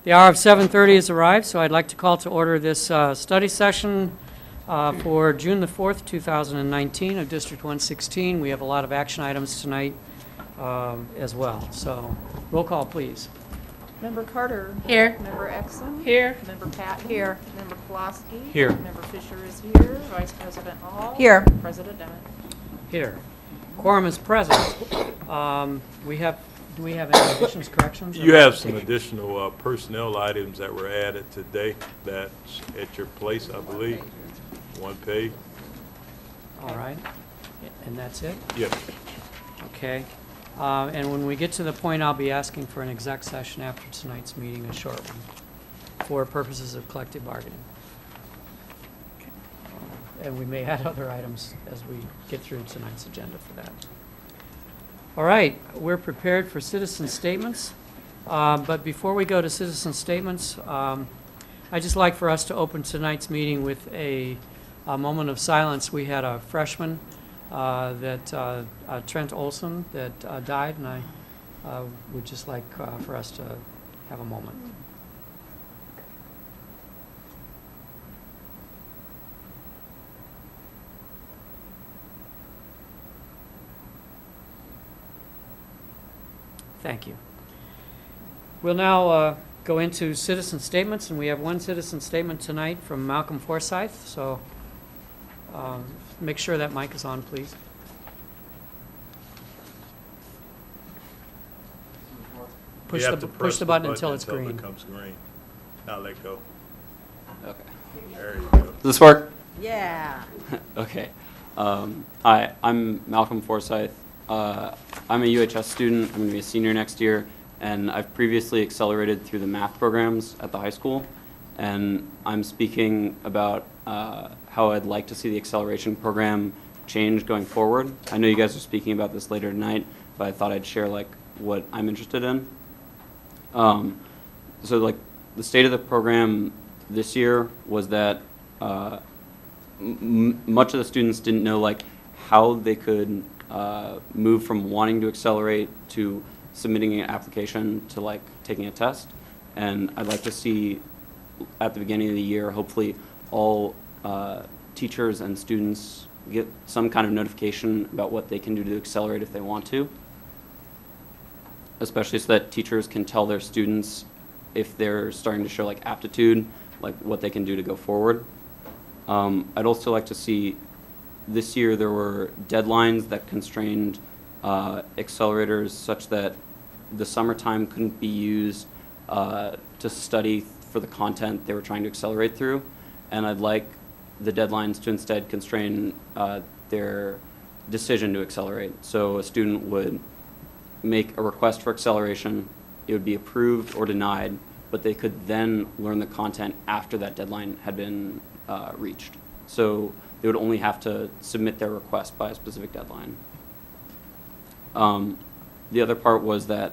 The hour of 7:30 has arrived, so I'd like to call to order this study session for June the 4th, 2019 of District 116. We have a lot of action items tonight as well. So roll call, please. Member Carter. Here. Member Exum. Here. Member Patton. Here. Member Pulaski. Here. Member Fisher is here. Vice President Hall. Here. President Demmett. Here. Quorum is present. Do we have any additions, corrections? You have some additional personnel items that were added today that's at your place, I believe. One page. All right. And that's it? Yes. Okay. And when we get to the point, I'll be asking for an exec session after tonight's meeting, a short one, for purposes of collective bargaining. And we may add other items as we get through tonight's agenda for that. All right, we're prepared for citizen statements. But before we go to citizen statements, I'd just like for us to open tonight's meeting with a moment of silence. We had a freshman, Trent Olson, that died, and I would just like for us to have a moment. Thank you. We'll now go into citizen statements, and we have one citizen statement tonight from Malcolm Forsyth. So make sure that mic is on, please. Push the button until it's green. It becomes green. Now let go. Okay. There you go. Does this work? Yeah. Okay. Hi, I'm Malcolm Forsyth. I'm a UHS student. I'm going to be a senior next year, and I've previously accelerated through the math programs at the high school, and I'm speaking about how I'd like to see the acceleration program change going forward. I know you guys are speaking about this later tonight, but I thought I'd share what I'm interested in. So the state of the program this year was that much of the students didn't know how they could move from wanting to accelerate to submitting an application to taking a test. And I'd like to see at the beginning of the year, hopefully all teachers and students get some kind of notification about what they can do to accelerate if they want to, especially so that teachers can tell their students if they're starting to show aptitude, what they can do to go forward. I'd also like to see, this year there were deadlines that constrained accelerators such that the summertime couldn't be used to study for the content they were trying to accelerate through. And I'd like the deadlines to instead constrain their decision to accelerate. So a student would make a request for acceleration, it would be approved or denied, but they could then learn the content after that deadline had been reached. So they would only have to submit their request by a specific deadline. The other part was that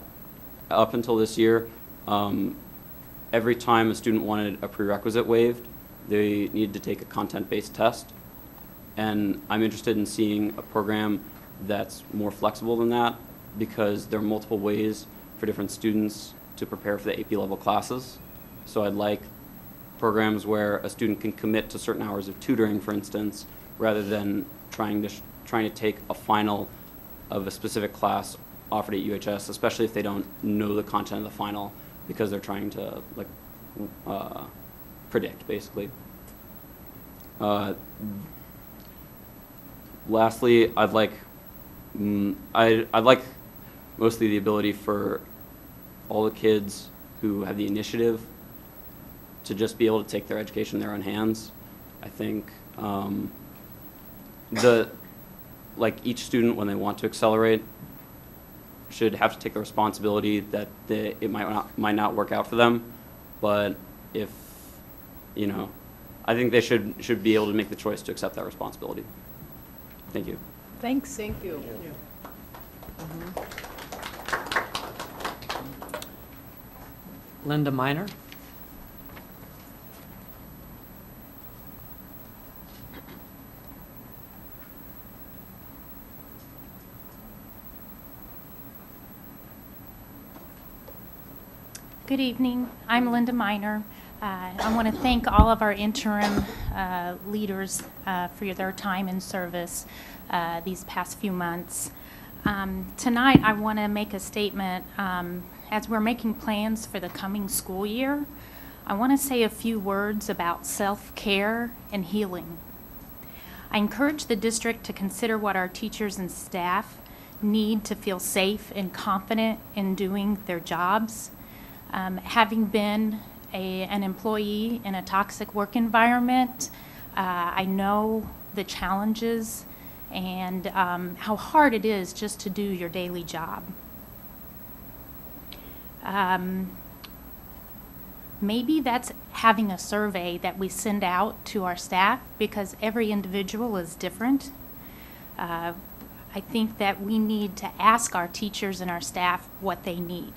up until this year, every time a student wanted a prerequisite waived, they needed to take a content-based test. And I'm interested in seeing a program that's more flexible than that, because there are multiple ways for different students to prepare for the AP level classes. So I'd like programs where a student can commit to certain hours of tutoring, for instance, rather than trying to take a final of a specific class offered at UHS, especially if they don't know the content of the final, because they're trying to predict, basically. Lastly, I'd like mostly the ability for all the kids who have the initiative to just be able to take their education in their own hands. I think each student, when they want to accelerate, should have to take the responsibility that it might not work out for them, but if I think they should be able to make the choice to accept that responsibility. Thank you. Thanks. Thank you. Linda Miner. Good Good evening. I'm Linda Miner. I want to thank all of our interim leaders for their time and service these past few months. Tonight, I want to make a statement. As we're making plans for the coming school year, I want to say a few words about self-care and healing. I encourage the district to consider what our teachers and staff need to feel safe and confident in doing their jobs. Having been an employee in a toxic work environment, I know the challenges and how hard it is just to do your daily job. Maybe that's having a survey that we send out to our staff, because every individual is different. I think that we need to ask our teachers and our staff what they need.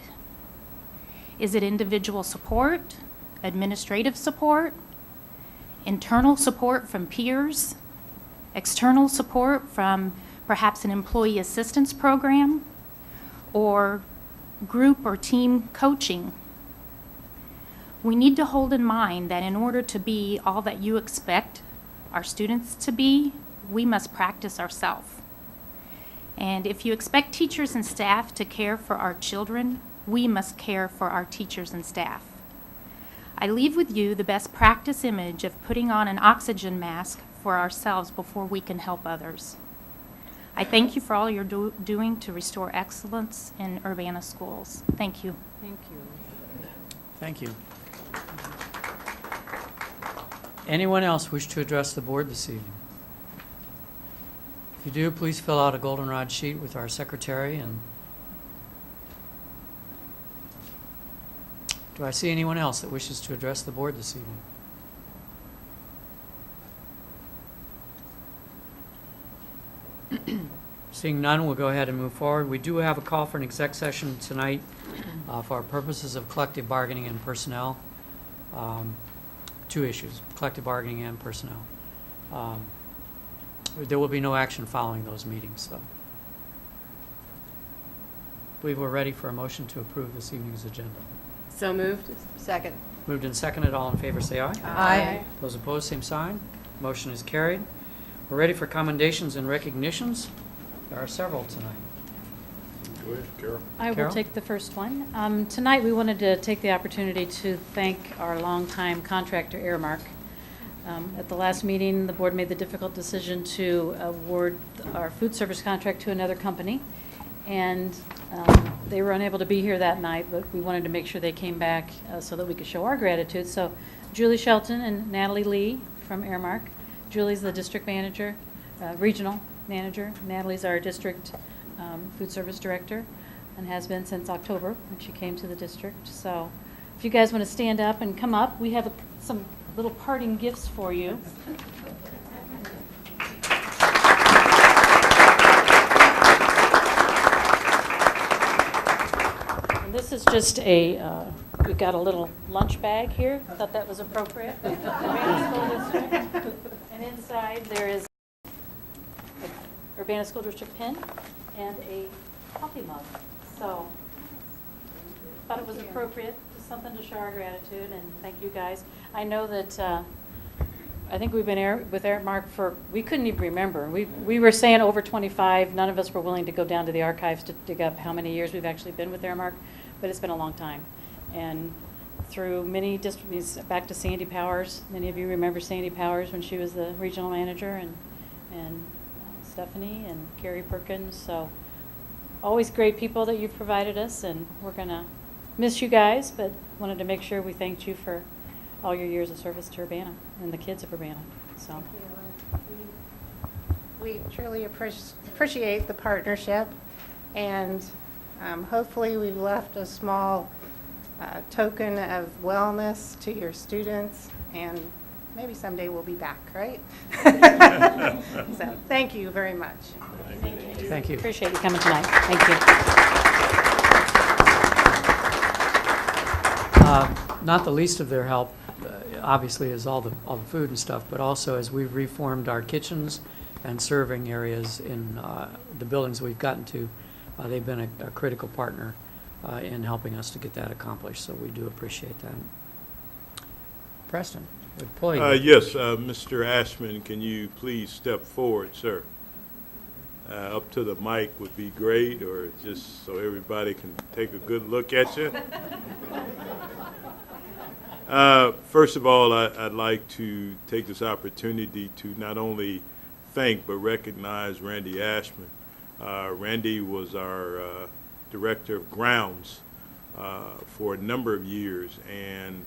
Is it individual support, administrative support, internal support from peers, external support from perhaps an employee assistance program, or group or team coaching? We need to hold in mind that in order to be all that you expect our students to be, we must practice ourselves. And if you expect teachers and staff to care for our children, we must care for our teachers and staff. I leave with you the best practice image of putting on an oxygen mask for ourselves before we can help others. I thank you for all you're doing to restore excellence in Urbana schools. Thank you. Thank you. Thank you. Anyone else wish to address the board this evening? If you do, please fill out a goldenrod sheet with our secretary. And do I see anyone else that wishes to address the board this evening? Seeing none, we'll go ahead and move forward. We do have a call for an exec session tonight for purposes of collective bargaining and personnel. Two issues, collective bargaining and personnel. There will be no action following those meetings, though. I believe we're ready for a motion to approve this evening's agenda. So moved. Second. Moved and seconded. All in favor, say aye. Aye. Those opposed, same sign. Motion is carried. We're ready for commendations and recognitions. There are several tonight. Go ahead, Carol. I Carol? will take the first one. Tonight, we wanted to take the opportunity to thank our longtime contractor, Airmark. At the last meeting, the board made the difficult decision to award our food service contract to another company, and they were unable to be here that night, but we wanted to make sure they came back so that we could show our gratitude. So Julie Shelton and Natalie Lee from Airmark. Julie's the district manager, regional manager. Natalie's our district food service director and has been since October when she came to the district. So if you guys want to stand up and come up, we have some little parting gifts for you. And this is just we've got a little lunch bag here. Thought that was appropriate. Urbana School District. And inside there is a Urbana School District pin and a coffee mug. So thought it was appropriate, just something to show our gratitude, and thank you guys. I know that I think we've been with Airmark we couldn't even remember. We were saying over 25. None of us were willing to go down to the archives to dig up how many years we've actually been with Airmark, but it's been a long time. And through many districts, back to Sandy Powers. Many of you remember Sandy Powers when she was the regional manager, and Stephanie and Carrie Perkins. So always great people that you've provided us, and we're going to miss you guys, but wanted to make sure we thanked you for all your years of service to Urbana and the kids of Urbana. So we truly appreciate the partnership, and hopefully we've left a small token of wellness to your students, and maybe someday we'll be back, right? So thank you very much. Thank you. appreciate you coming tonight. Thank you. Not the least of their help, obviously, is all the food and stuff, but also as we've reformed our kitchens and serving areas in the buildings we've gotten to, they've been a critical partner in helping us to get that accomplished, so we do appreciate that. Preston, employee. Yes, Mr. Ashman, can you please step forward, sir? Up to the mic would be great, or just so everybody can take a good look at you. First of all, I'd like to take this opportunity to not only thank but recognize Randy Ashman. Randy was our director of grounds for a number of years, and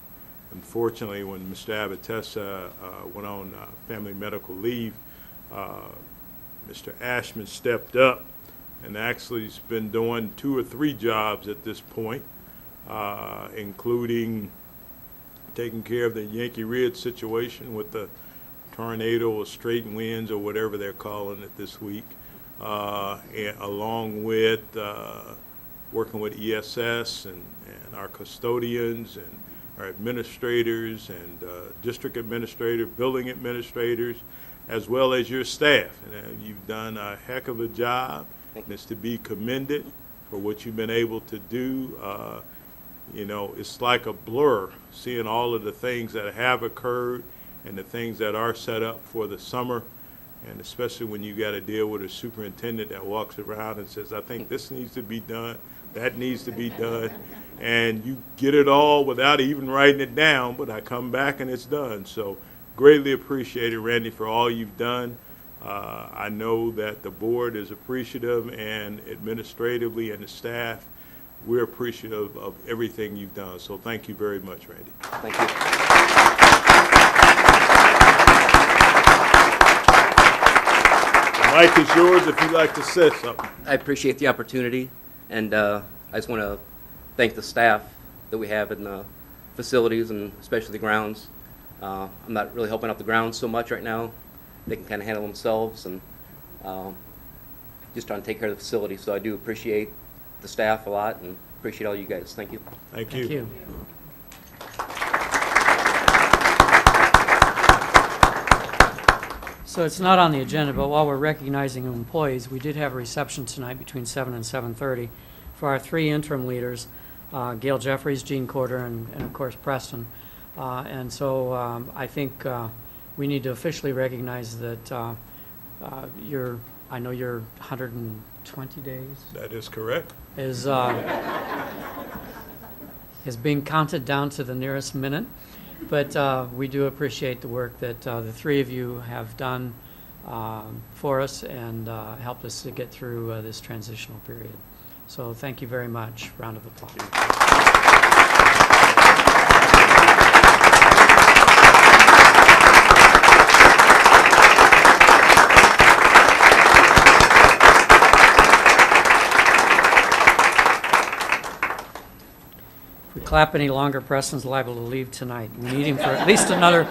unfortunately, when Mr. Abatessa went on family medical leave, Mr. Ashman stepped up and actually has been doing 2 or 3 jobs at this point, including taking care of the Yankee Ridge situation with the tornado or straight winds or whatever they're calling it this week, and along with working with ESS and our custodians and our administrators and district administrators, building administrators, as well as your staff. And you've done a heck of a job, and it's to be commended for what you've been able to do. You know, it's like a blur seeing all of the things that have occurred and the things that are set up for the summer, and especially when you got to deal with a superintendent that walks around and says, I think this needs to be done, that needs to be done, and you get it all without even writing it down, but I come back and it's done. So greatly appreciated, Randy, for all you've done. I know that the board is appreciative, and administratively and the staff, we're appreciative of everything you've done. So thank you very much, Randy. Thank you. The mic is yours if you'd like to say something. I appreciate the opportunity, and I just want to thank the staff that we have in the facilities and especially the grounds. I'm not really helping out the grounds so much right now. They can kind of handle themselves, and just trying to take care of the facility. So I do appreciate the staff a lot and appreciate all you guys. Thank you. Thank you. Thank you. So it's not on the agenda, but while we're recognizing employees, we did have a reception tonight between 7 and 7:30 for our 3 interim leaders, Gail Jeffries, Jean Corder, and of course Preston. And so I think we need to officially recognize that I know you're 120 days. That is correct. Is being counted down to the nearest minute. But we do appreciate the work that the 3 of you have done for us and helped us to get through this transitional period. So thank you very much. Round of applause. If we clap any longer, Preston's liable to leave tonight. We need him for at least another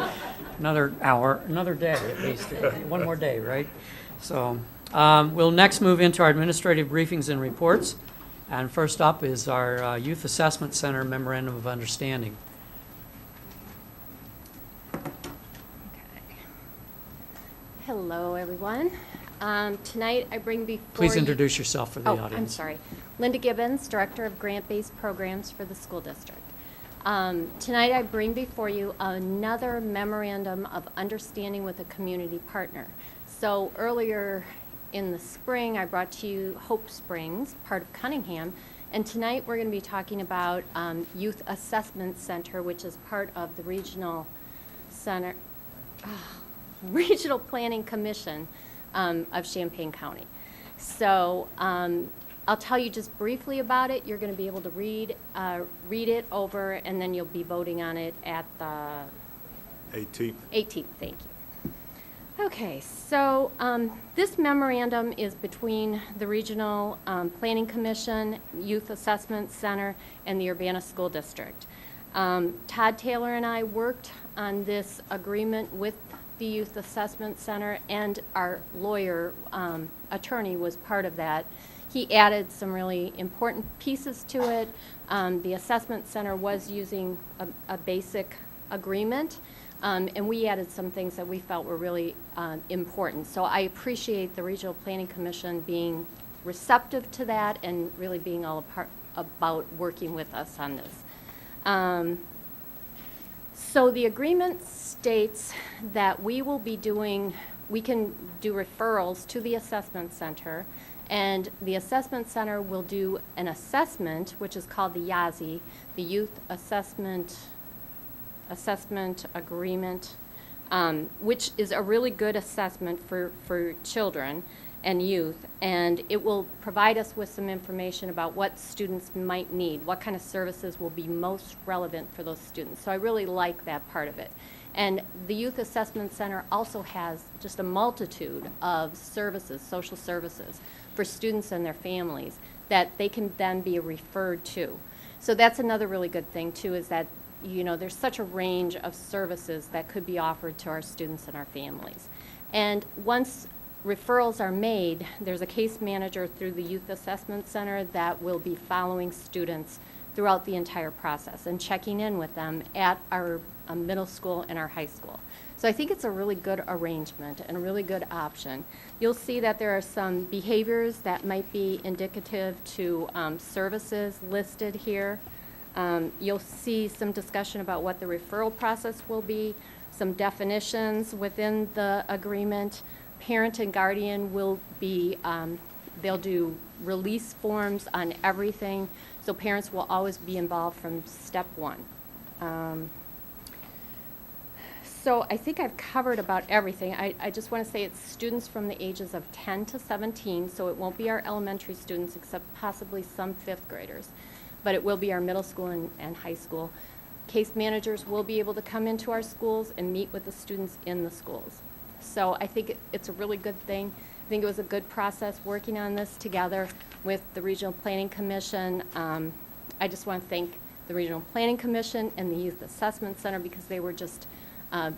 hour, another day at least, one more day, right? So we'll next move into our administrative briefings and reports. And first up is our Youth Assessment Center Memorandum of Understanding. Hello, everyone. Tonight I bring before Please you- introduce yourself for the audience. I'm sorry. Linda Gibbons, Director of Grant-Based Programs for the school district. Tonight I bring before you another memorandum of understanding with a community partner. So earlier in the spring, I brought to you Hope Springs, part of Cunningham, and tonight we're going to be talking about Youth Assessment Center, which is part of the Regional Center, Regional Planning Commission of Champaign County. So I'll tell you just briefly about it. You're going to be able to read it over, and then you'll be voting on it at the 18th. 18th. Thank you. Okay, so this memorandum is between the Regional Planning Commission, Youth Assessment Center, and the Urbana School District. Todd Taylor and I worked on this agreement with the Youth Assessment Center, and our lawyer, attorney, was part of that. He added some really important pieces to it. The Assessment Center was using a basic agreement, and we added some things that we felt were really important. So I appreciate the Regional Planning Commission being receptive to that and really being all about working with us on this. So the agreement states that we can do referrals to the assessment center, and the assessment center will do an assessment, which is called the YASI, the Youth Assessment Agreement, which is a really good assessment for children and youth, and it will provide us with some information about what students might need, what kind of services will be most relevant for those students. So I really like that part of it. And the Youth Assessment Center also has just a multitude of services, social services, for students and their families that they can then be referred to. So that's another really good thing too, is that, you know, there's such a range of services that could be offered to our students and our families. And once referrals are made, there's a case manager through the Youth Assessment Center that will be following students throughout the entire process and checking in with them at our middle school and our high school. So I think it's a really good arrangement and a really good option. You'll see that there are some behaviors that might be indicative to services listed here. You'll see some discussion about what the referral process will be, some definitions within the agreement. Parent and guardian will be, they'll do release forms on everything, so parents will always be involved from step one. So I think I've covered about everything. I just want to say it's students from the ages of 10 to 17, so it won't be our elementary students except possibly some fifth graders, but it will be our middle school and high school. Case managers will be able to come into our schools and meet with the students in the schools. So I think it's a really good thing. I think it was a good process working on this together with the Regional Planning Commission. I just want to thank the Regional Planning Commission and the Youth Assessment Center because they were just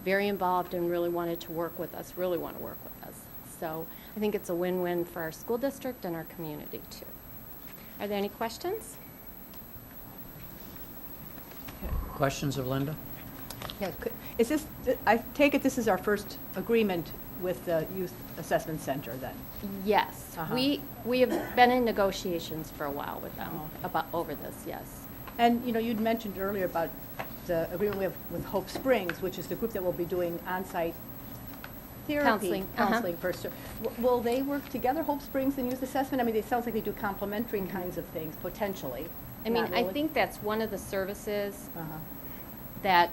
very involved and really wanted to work with us, really want to work with us. So I think it's a win-win for our school district and our community too. Are there any questions? Questions of Linda? Yeah, is this, I take it this is our first agreement with the Youth Assessment Center then? Yes. Uh-huh. We have been in negotiations for a while with them Oh. over this, yes. And, you know, you'd mentioned earlier about the agreement we have with Hope Springs, which is the group that will be doing on-site therapy. Counseling, first. Will they work together, Hope Springs and Youth Assessment? I mean, it sounds like they do complementary kinds of things, potentially. I mean, Not I really? think that's one of the services Uh-huh. that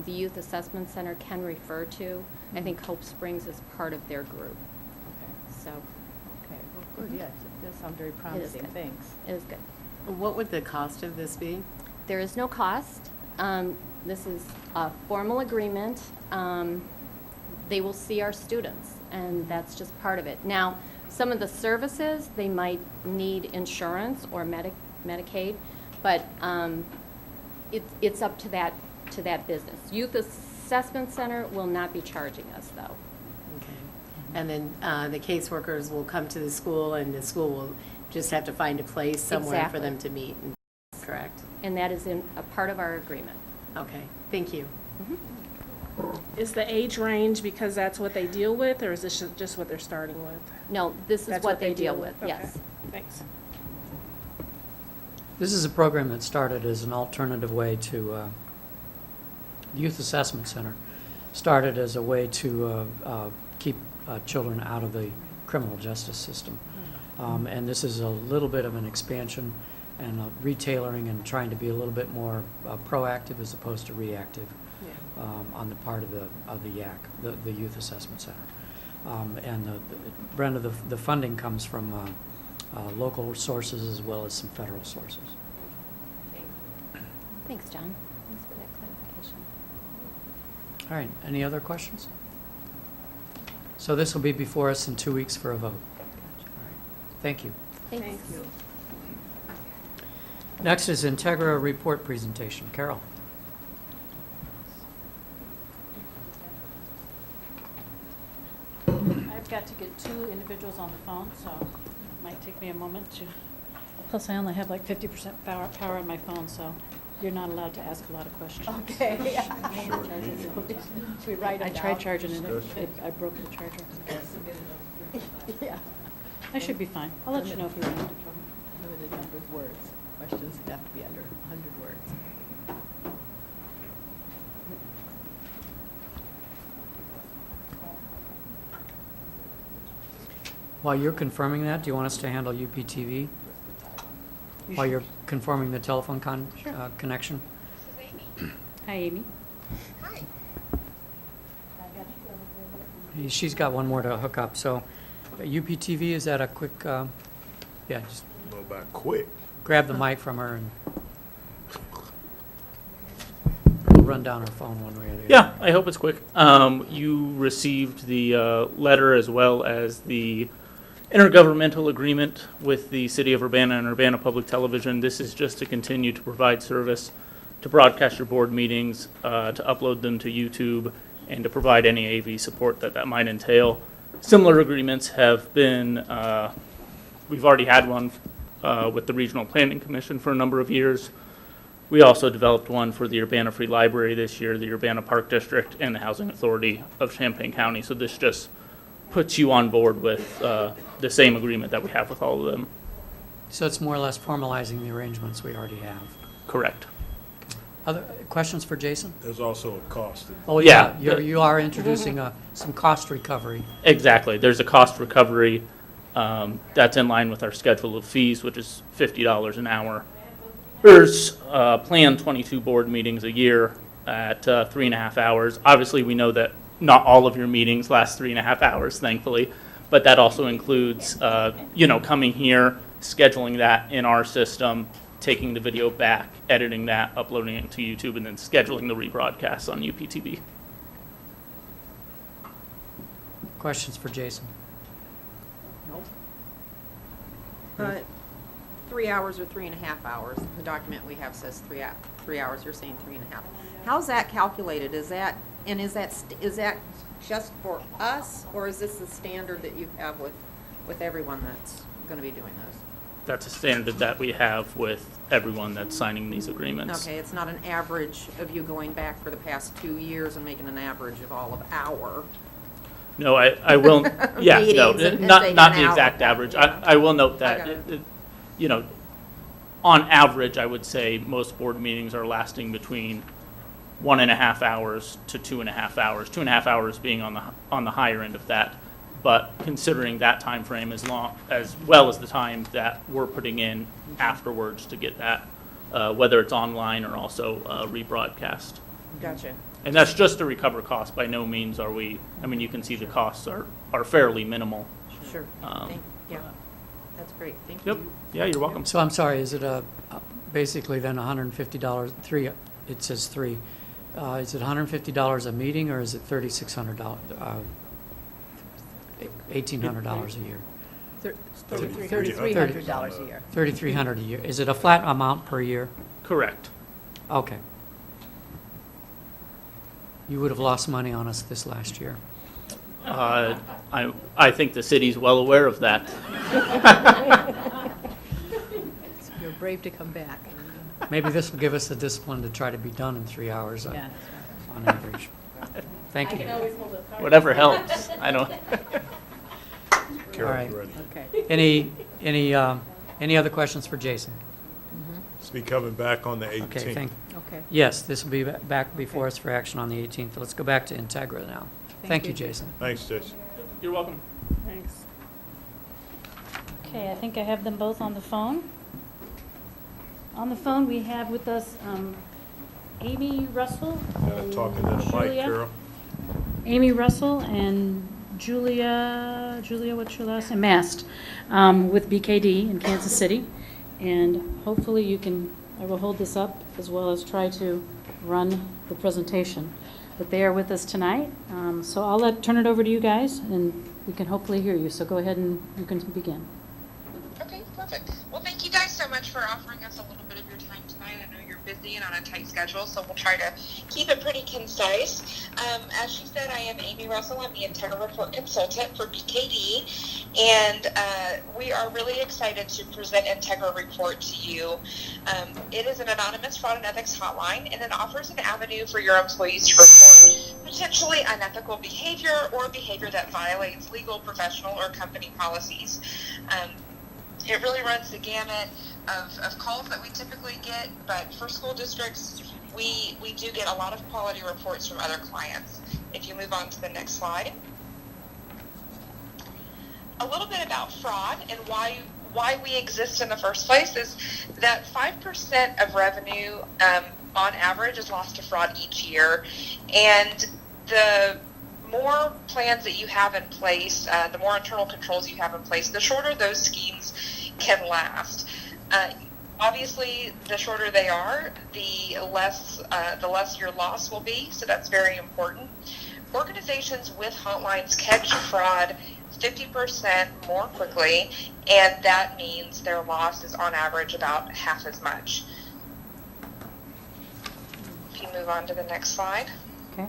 the Youth Assessment Center can refer to. I think Hope Springs is part of their group, Okay, so okay, well, good, yes, it does sound very promising, good. thanks. it is good. What would the cost of this be? There is no cost. This is a formal agreement. They will see our students, and that's just part of it. Now, some of the services, they might need insurance or Medicaid, but it's up to that business. Youth Assessment Center will not be charging us, though. Okay. And then the caseworkers will come to the school, and the school will just have to find a place somewhere Exactly. for them to meet, correct? And that is in a part of our agreement. Okay, thank you. Is the age range because that's what they deal with, or is this just what they're starting with? No, this is That's what they deal with, Okay, yes. thanks. This is a program that started as an alternative way to, Youth Assessment Center started as a way to keep children out of the criminal justice system. And this is a little bit of an expansion and retailoring and trying to be a little bit more proactive as opposed to reactive on the part of the YAC, the Youth Assessment Center. And Brenda, the funding comes from local sources as well as some federal sources. Thanks, John. Thanks for that clarification. All right, any other questions? So this will be before us in 2 weeks for a vote. All right. Thank you. Thanks. Next is Integra Report presentation. Carol. I've got to get two individuals on the phone, so it might take me a moment to. Plus, I only have like 50% power on my phone, so you're not allowed to ask a lot of questions. Okay. Should we write I it down? tried charging it, I broke the charger. Yeah. I should be fine. I'll let you know if you run into trouble. Limited number of words. questions that have to be under 100 words. While you're confirming that, do you want us to handle UPTV? While you're confirming the telephone connection? Hi, Amy. She's got one more to hook up, so UPTV, is that a quick, yeah, just I don't know about quick. grab the mic from her and we'll run down her phone one way or the other. Yeah, I hope it's quick. You received the letter as well as the intergovernmental agreement with the City of Urbana and Urbana Public Television. This is just to continue to provide service, to broadcast your board meetings, to upload them to YouTube, and to provide any AV support that might entail. Similar agreements have been, we've already had one with the Regional Planning Commission for a number of years. We also developed one for the Urbana Free Library this year, the Urbana Park District, and the Housing Authority of Champaign County. So this just puts you on board with the same agreement that we have with all of them. So it's more or less formalizing the arrangements we already have. Correct. Other questions for Jason? There's also a cost. Oh, Yeah. you are introducing some cost recovery. Exactly. There's a cost recovery that's in line with our schedule of fees, which is $50 an hour. There's planned 22 board meetings a year at 3.5 hours. Obviously, we know that not all of your meetings last 3.5 hours, thankfully, but that also includes, coming here, scheduling that in our system, taking the video back, editing that, uploading it to YouTube, and then scheduling the rebroadcasts on UPTV. Questions for Jason? 3 hours or 3.5 hours. The document we have says 3 hours. You're saying 3.5. How's that calculated? Is that just for us, or is this the standard that you have with everyone that's going to be doing this? That's a standard that we have with everyone that's signing these agreements. Okay, it's not an average of you going back for the past 2 years and making an average of all of our. No, I will, yeah, no, Meetings and not taking the an hour. exact average. I will note I that, got it. On average, I would say most board meetings are lasting between 1.5 hours to 2.5 hours. 2.5 hours being on the higher end of that. But considering that time frame as well as the time that we're putting in afterwards to get that, whether it's online or also rebroadcast. Gotcha. And that's just to recover costs. By no means are we, you can see the costs are fairly minimal. Sure. Yeah, that's great. Thank Yep. you. Yeah, you're welcome. So I'm sorry, is it basically then $150, it says three. Is it $150 a meeting, or is it $3,600, $1,800 a year? $3,300 a year. $3,300 a year. Is it a flat amount per year? Correct. Okay. You would have lost money on us this last year. I think the city's well aware of that. You're brave to come back. Maybe this will give us the discipline to try to be done in 3 hours Yeah. on average. Thank you. Whatever helps. I don't. Carol's right. ready. Okay. Any other questions for Jason? It's be coming back on the 18th. Okay, Okay. yes, this will be back before us for action on the 18th. Let's go back to Integra now. Thank you, Jason. Thanks, Jason. You're welcome. Thanks. Okay, I think I have them both on the phone. On the phone, we have with us Amy Russell. Gotta talk into the mic, Julia? Carol. Amy Russell and Julia, what's your last name? Mast, with BKD in Kansas City. And hopefully I will hold this up as well as try to run the presentation. But they are with us tonight. So I'll turn it over to you guys, and we can hopefully hear you. So go ahead and you can begin. Okay, perfect. Well, thank you guys so much for offering us a little bit of your time tonight. I know you're busy and on a tight schedule, so we'll try to keep it pretty concise. As she said, I am Amy Russell. I'm the Integra Report consultant for BKD, and we are really excited to present Integra Report to you. It is an anonymous fraud and ethics hotline, and it offers an avenue for your employees to report potentially unethical behavior or behavior that violates legal, professional, or company policies. It really runs the gamut of calls that we typically get, but for school districts, we do get a lot of quality reports from other clients. If you move on to the next slide. A little bit about fraud and why we exist in the first place is that 5% of revenue on average is lost to fraud each year, and the more plans that you have in place, the more internal controls you have in place, the shorter those schemes can last. Obviously, the shorter they are, the less your loss will be, so that's very important. Organizations with hotlines catch fraud 50% more quickly, and that means their loss is on average about half as much. If you move on to the next slide. Okay.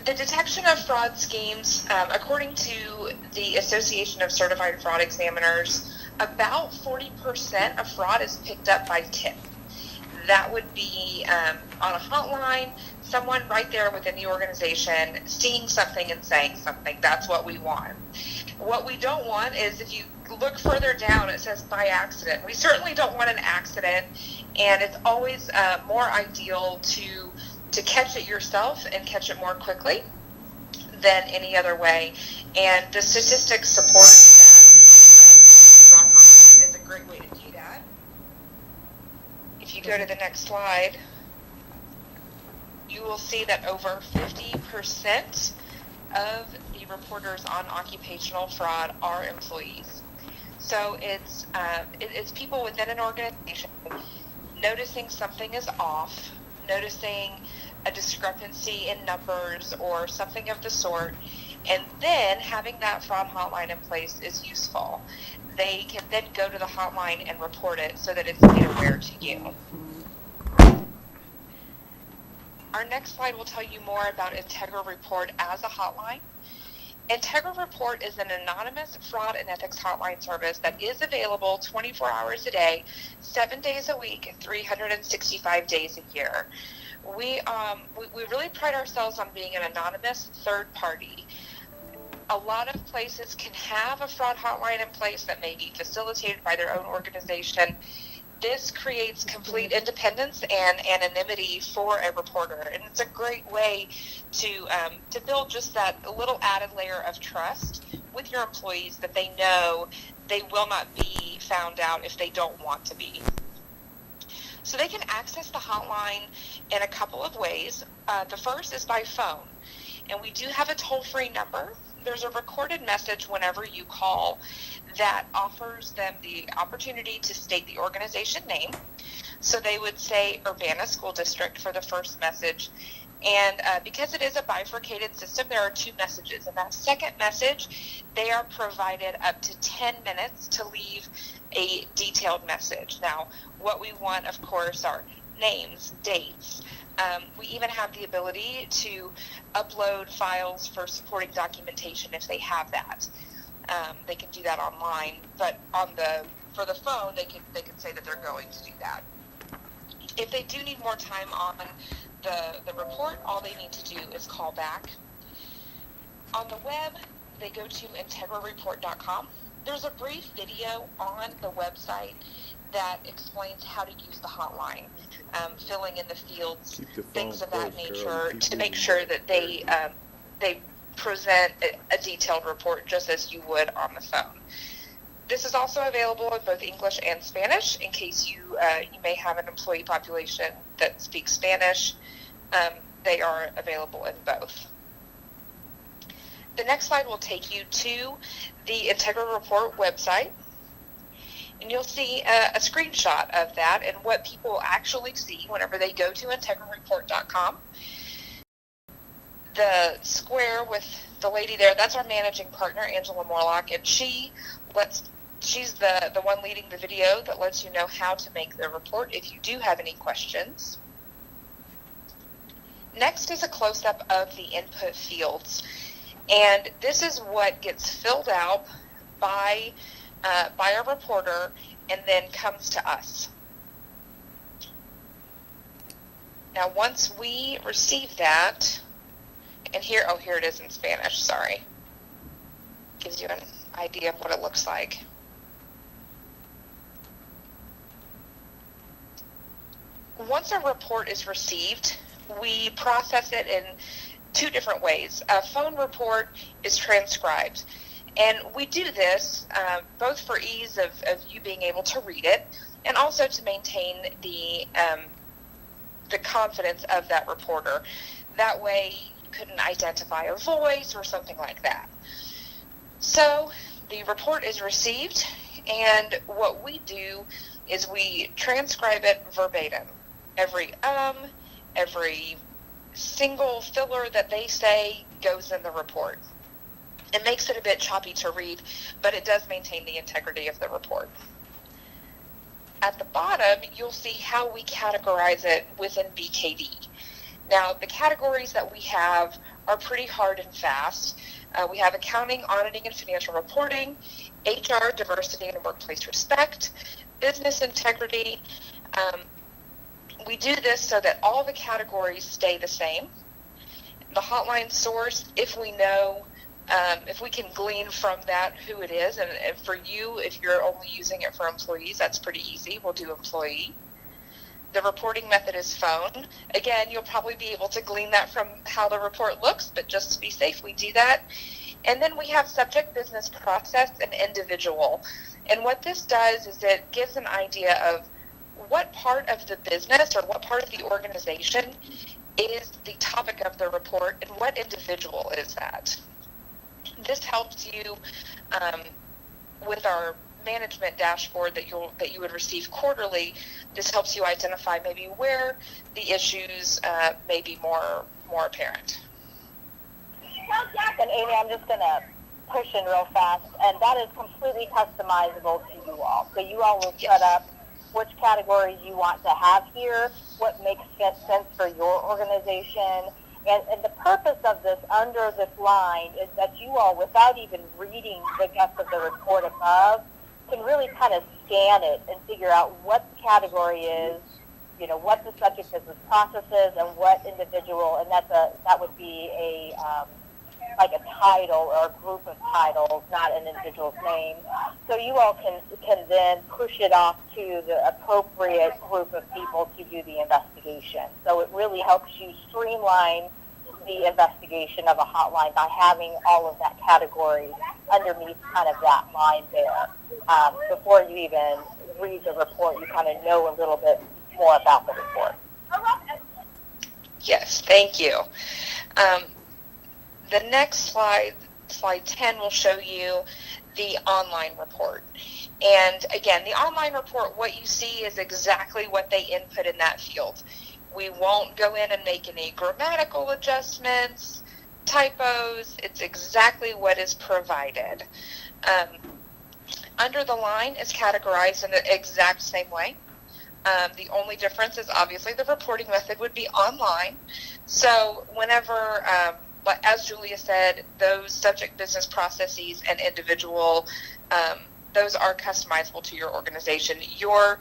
The detection of fraud schemes, according to the Association of Certified Fraud Examiners, about 40% of fraud is picked up by tip. That would be on a hotline, someone right there within the organization seeing something and saying something. That's what we want. What we don't want is, if you look further down, it says by accident. We certainly don't want an accident, and it's always more ideal to catch it yourself and catch it more quickly than any other way. And the statistics support that fraud hotline is a great way to do that. If you go to the next slide, you will see that over 50% of the reporters on occupational fraud are employees. So it's people within an organization noticing something is off, noticing a discrepancy in numbers or something of the sort, and then having that fraud hotline in place is useful. They can then go to the hotline and report it so that it's made aware to you. Our next slide will tell you more about Integra Report as a hotline. Integra Report is an anonymous fraud and ethics hotline service that is available 24 hours a day, 7 days a week, 365 days a year. We really pride ourselves on being an anonymous third party. A lot of places can have a fraud hotline in place that may be facilitated by their own organization. This creates complete independence and anonymity for a reporter, and it's a great way to build just that little added layer of trust with your employees, that they know they will not be found out if they don't want to be. So they can access the hotline in a couple of ways. The first is by phone, and we do have a toll-free number. There's a recorded message whenever you call that offers them the opportunity to state the organization name. So they would say Urbana School District for the first message. And because it is a bifurcated system, there are two messages. In that second message, they are provided up to 10 minutes to leave a detailed message. Now, what we want, of course, are names, dates. We even have the ability to upload files for supporting documentation if they have that. They can do that online, but for the phone, they can say that they're going to do that. If they do need more time on the report, all they need to do is call back. On the web, they go to IntegraReport.com. There's a brief video on the website that explains how to use the hotline, filling in the fields, things of that nature, to make sure that they present a detailed report just as you would on the phone. This is also available in both English and Spanish in case you may have an employee population that speaks Spanish. They are available in both. The next slide will take you to the Integra Report website, and you'll see a screenshot of that and what people actually see whenever they go to IntegraReport.com. The square with the lady there, that's our managing partner, Angela Morlock, and she's the one leading the video that lets you know how to make the report if you do have any questions. Next is a close-up of the input fields, and this is what gets filled out by our reporter and then comes to us. Now, once we receive that, and here it is in Spanish, sorry. Gives you an idea of what it looks like. once a report is received, we process it in two different ways. A phone report is transcribed, and we do this both for ease of you being able to read it, and also to maintain the confidence of that reporter. That way, you couldn't identify a voice or something like that. So the report is received, and what we do is we transcribe it verbatim. Every single filler that they say goes in the report. It makes it a bit choppy to read, but it does maintain the integrity of the report. At the bottom, you'll see how we categorize it within BKD. Now, the categories that we have are pretty hard and fast. We have accounting, auditing, and financial reporting, HR, diversity and workplace respect, business integrity. We do this so that all the categories stay the same. The hotline source, if we know, if we can glean from that who it is, and for you, if you're only using it for employees, that's pretty easy. We'll do employee. The reporting method is phone. Again, you'll probably be able to glean that from how the report looks, but just to be safe, we do that. And then we have subject, business, process, and individual. And what this does is it gives an idea of what part of the business or what part of the organization is the topic of the report and what individual is that. This helps you with our management dashboard that you would receive quarterly. This helps you identify maybe where the issues may be more apparent. And Amy, I'm just going to push in real fast, and that is completely customizable to you all. So you all will set up which categories you want to have here, what makes sense for your organization. And the purpose of this under this line is that you all, without even reading the guts of the report above, can really kind of scan it and figure out what the category is, you know, what the subject business process is, and what individual, and that would be a like a title or a group of titles, not an individual's name. So you all can then push it off to the appropriate group of people to do the investigation. So it really helps you streamline the investigation of a hotline by having all of that category underneath kind of that line there. Before you even read the report, you kind of know a little bit more about the report. Yes, thank you. The next slide, slide 10, will show you the online report. And again, the online report, what you see is exactly what they input in that field. We won't go in and make any grammatical adjustments, typos. It's exactly what is provided. Under the line is categorized in the exact same way. The only difference is obviously the reporting method would be online. So whenever, but as Julia said, those subject business processes and individual, those are customizable to your organization. Your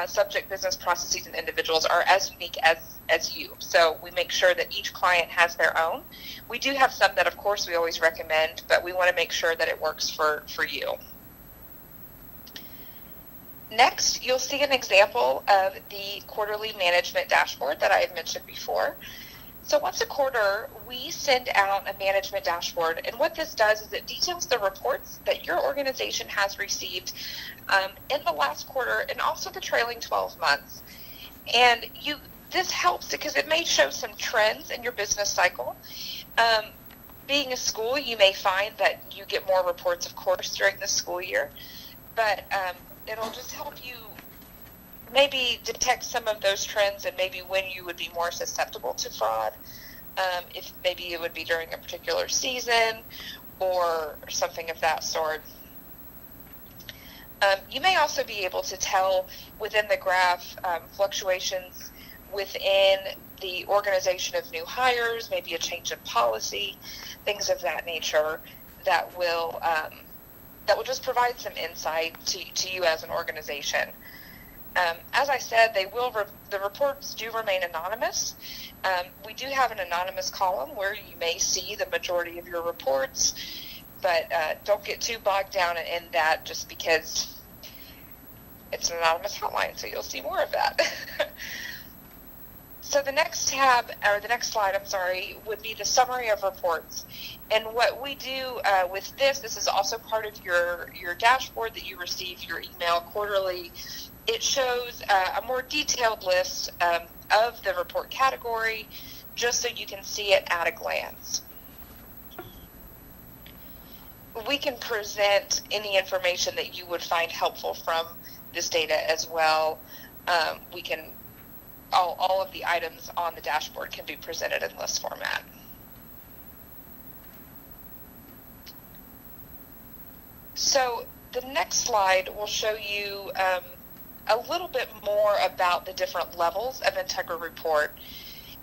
subject business processes and individuals are as unique as you. So we make sure that each client has their own. We do have some that, of course, we always recommend, but we want to make sure that it works for you. Next, you'll see an example of the quarterly management dashboard that I had mentioned before. So once a quarter, we send out a management dashboard, and what this does is it details the reports that your organization has received in the last quarter and also the trailing 12 months. And this helps because it may show some trends in your business cycle. Being a school, you may find that you get more reports, of course, during the school year, but it'll just help you maybe detect some of those trends and maybe when you would be more susceptible to fraud, if maybe it would be during a particular season or something of that sort. You may also be able to tell within the graph fluctuations within the organization of new hires, maybe a change in policy, things of that nature that will just provide some insight to you as an organization. As I said, the reports do remain anonymous. We do have an anonymous column where you may see the majority of your reports, but don't get too bogged down in that just because It's an anonymous hotline, so you'll see more of that. So the next tab, or the next slide, I'm sorry, would be the summary of reports. And what we do with this is also part of your dashboard that you receive your email quarterly. It shows a more detailed list of the report category, just so you can see it at a glance. We can present any information that you would find helpful from this data as well. We can all of the items on the dashboard can be presented in list format. So the next slide will show you a little bit more about the different levels of Integra Report.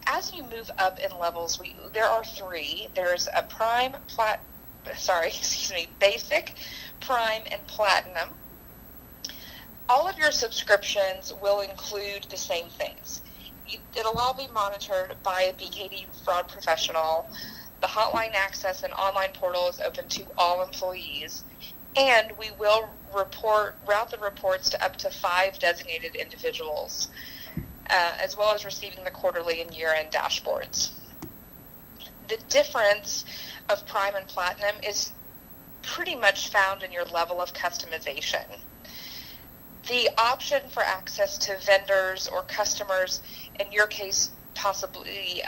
As you move up in levels, there are three. There's a basic, prime, and platinum. All of your subscriptions will include the same things. It'll all be monitored by a BKD fraud professional. The hotline access and online portal is open to all employees. And we will route the reports to up to 5 designated individuals, as well as receiving the quarterly and year-end dashboards. The difference of Prime and Platinum is pretty much found in your level of customization. The option for access to vendors or customers, in your case, possibly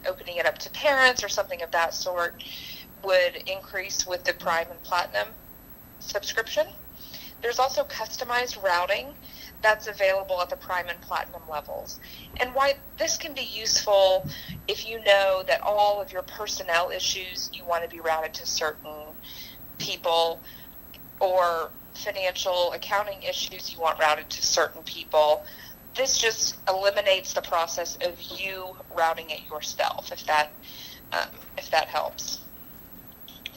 opening it up to parents or something of that sort, would increase with the Prime and Platinum subscription. There's also customized routing that's available at the Prime and Platinum levels. And why this can be useful if you know that all of your personnel issues you want to be routed to certain people, or financial accounting issues you want routed to certain people. This just eliminates the process of you routing it yourself, if that helps.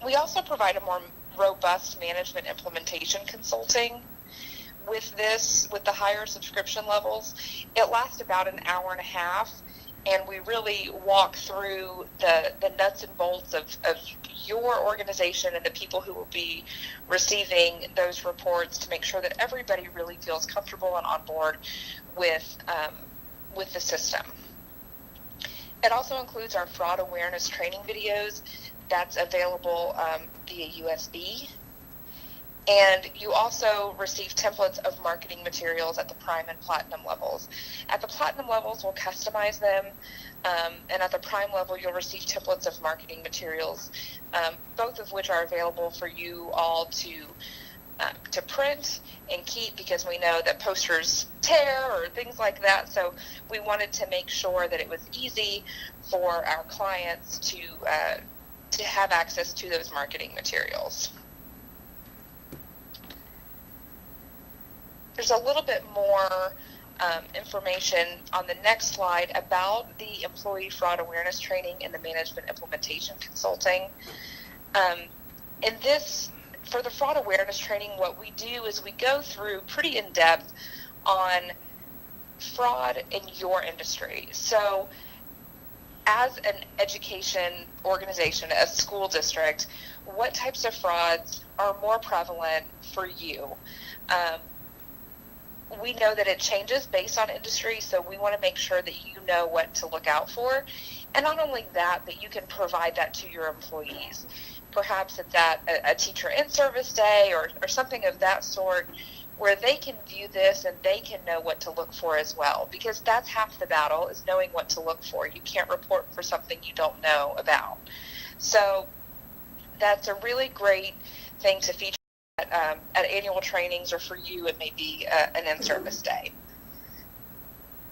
We also provide a more robust management implementation consulting with the higher subscription levels. It lasts about an hour and a half, and we really walk through the nuts and bolts of your organization and the people who will be receiving those reports to make sure that everybody really feels comfortable and on board with the system. It also includes our fraud awareness training videos. That's available via USB. And you also receive templates of marketing materials at the Prime and Platinum levels. At the Platinum levels, we'll customize them, and at the Prime level, you'll receive templates of marketing materials, both of which are available for you all to print and keep, because we know that posters tear or things like that. So we wanted to make sure that it was easy for our clients to have access to those marketing materials. There's a little bit more information on the next slide about the employee fraud awareness training and the management implementation consulting. For the fraud awareness training, what we do is we go through pretty in depth on fraud in your industry. So as an education organization, a school district, what types of frauds are more prevalent for you? We know that it changes based on industry, so we want to make sure that you know what to look out for. And not only that, but you can provide that to your employees. Perhaps it's at a teacher in-service day or something of that sort, where they can view this and they can know what to look for as well, because that's half the battle, is knowing what to look for. You can't report for something you don't know about. So that's a really great thing to feature at annual trainings, or for you it may be an in-service day.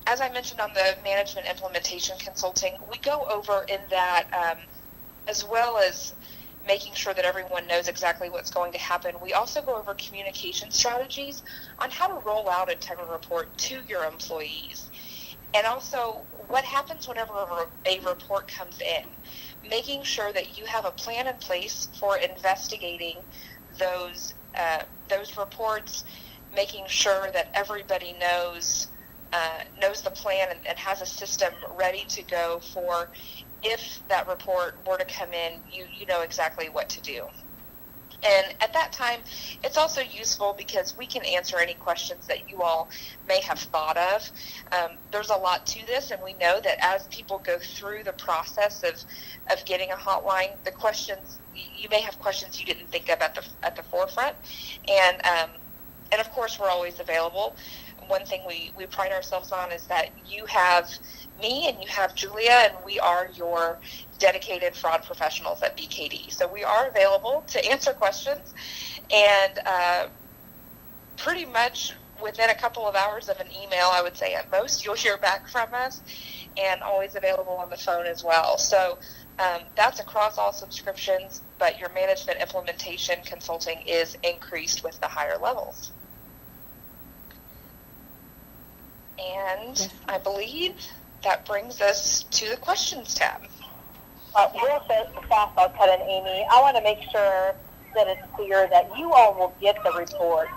As I mentioned on the management implementation consulting, we go over in that as well as making sure that everyone knows exactly what's going to happen. We also go over communication strategies on how to roll out Integra Report to your employees. And also what happens whenever a report comes in, making sure that you have a plan in place for investigating those reports, making sure that everybody knows the plan and has a system ready to go for if that report were to come in, you know exactly what to do. And at that time, it's also useful because we can answer any questions that you all may have thought of. There's a lot to this, and we know that as people go through the process of getting a hotline, the questions, you may have questions you didn't think of at the forefront. And of course, we're always available. One thing we pride ourselves on is that you have me and you have Julia, and we are your dedicated fraud professionals at BKD. So we are available to answer questions, and pretty much within a couple of hours of an email, I would say at most, you'll hear back from us, and always available on the phone as well. So that's across all subscriptions, but your management implementation consulting is increased with the higher levels. And I believe that brings us to the questions tab. Real fast, I'll cut in, Amy. I want to make sure that it's clear that you all will get the report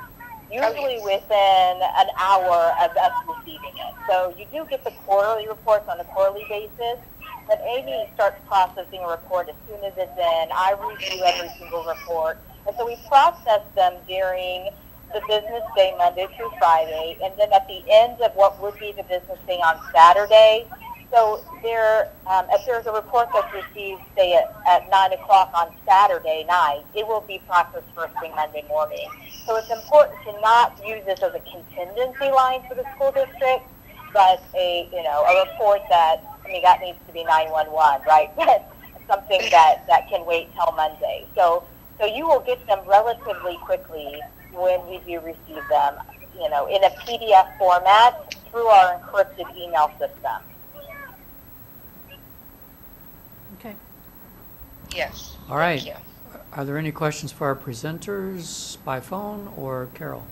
usually within an hour of us receiving it. So you do get the quarterly reports on a quarterly basis, but Amy starts processing a report as soon as it's in. I review every single report. And so we process them during the business day, Monday through Friday, and then at the end of what would be the business day on Saturday. So if there's a report that's received, say, at 9 o'clock on Saturday night, it will be processed first thing Monday morning. So it's important to not use this as a contingency line for the school district, but a report that needs to be 911, right? Something that can wait till Monday. So you will get them relatively quickly when we do receive them, in a PDF format through our encrypted email system. Okay. Yes. All right. Thank you. Are there any questions for our presenters by phone or Carol?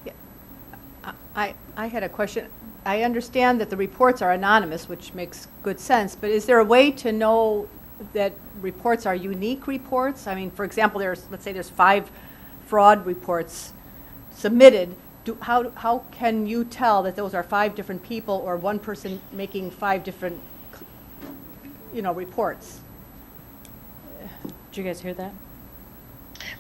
Yeah. I had a question. I understand that the reports are anonymous, which makes good sense, but is there a way to know that reports are unique reports? I mean, for example, let's say there's 5 fraud reports submitted. How can you tell that those are 5 different people or one person making 5 different, reports? Did you guys hear that?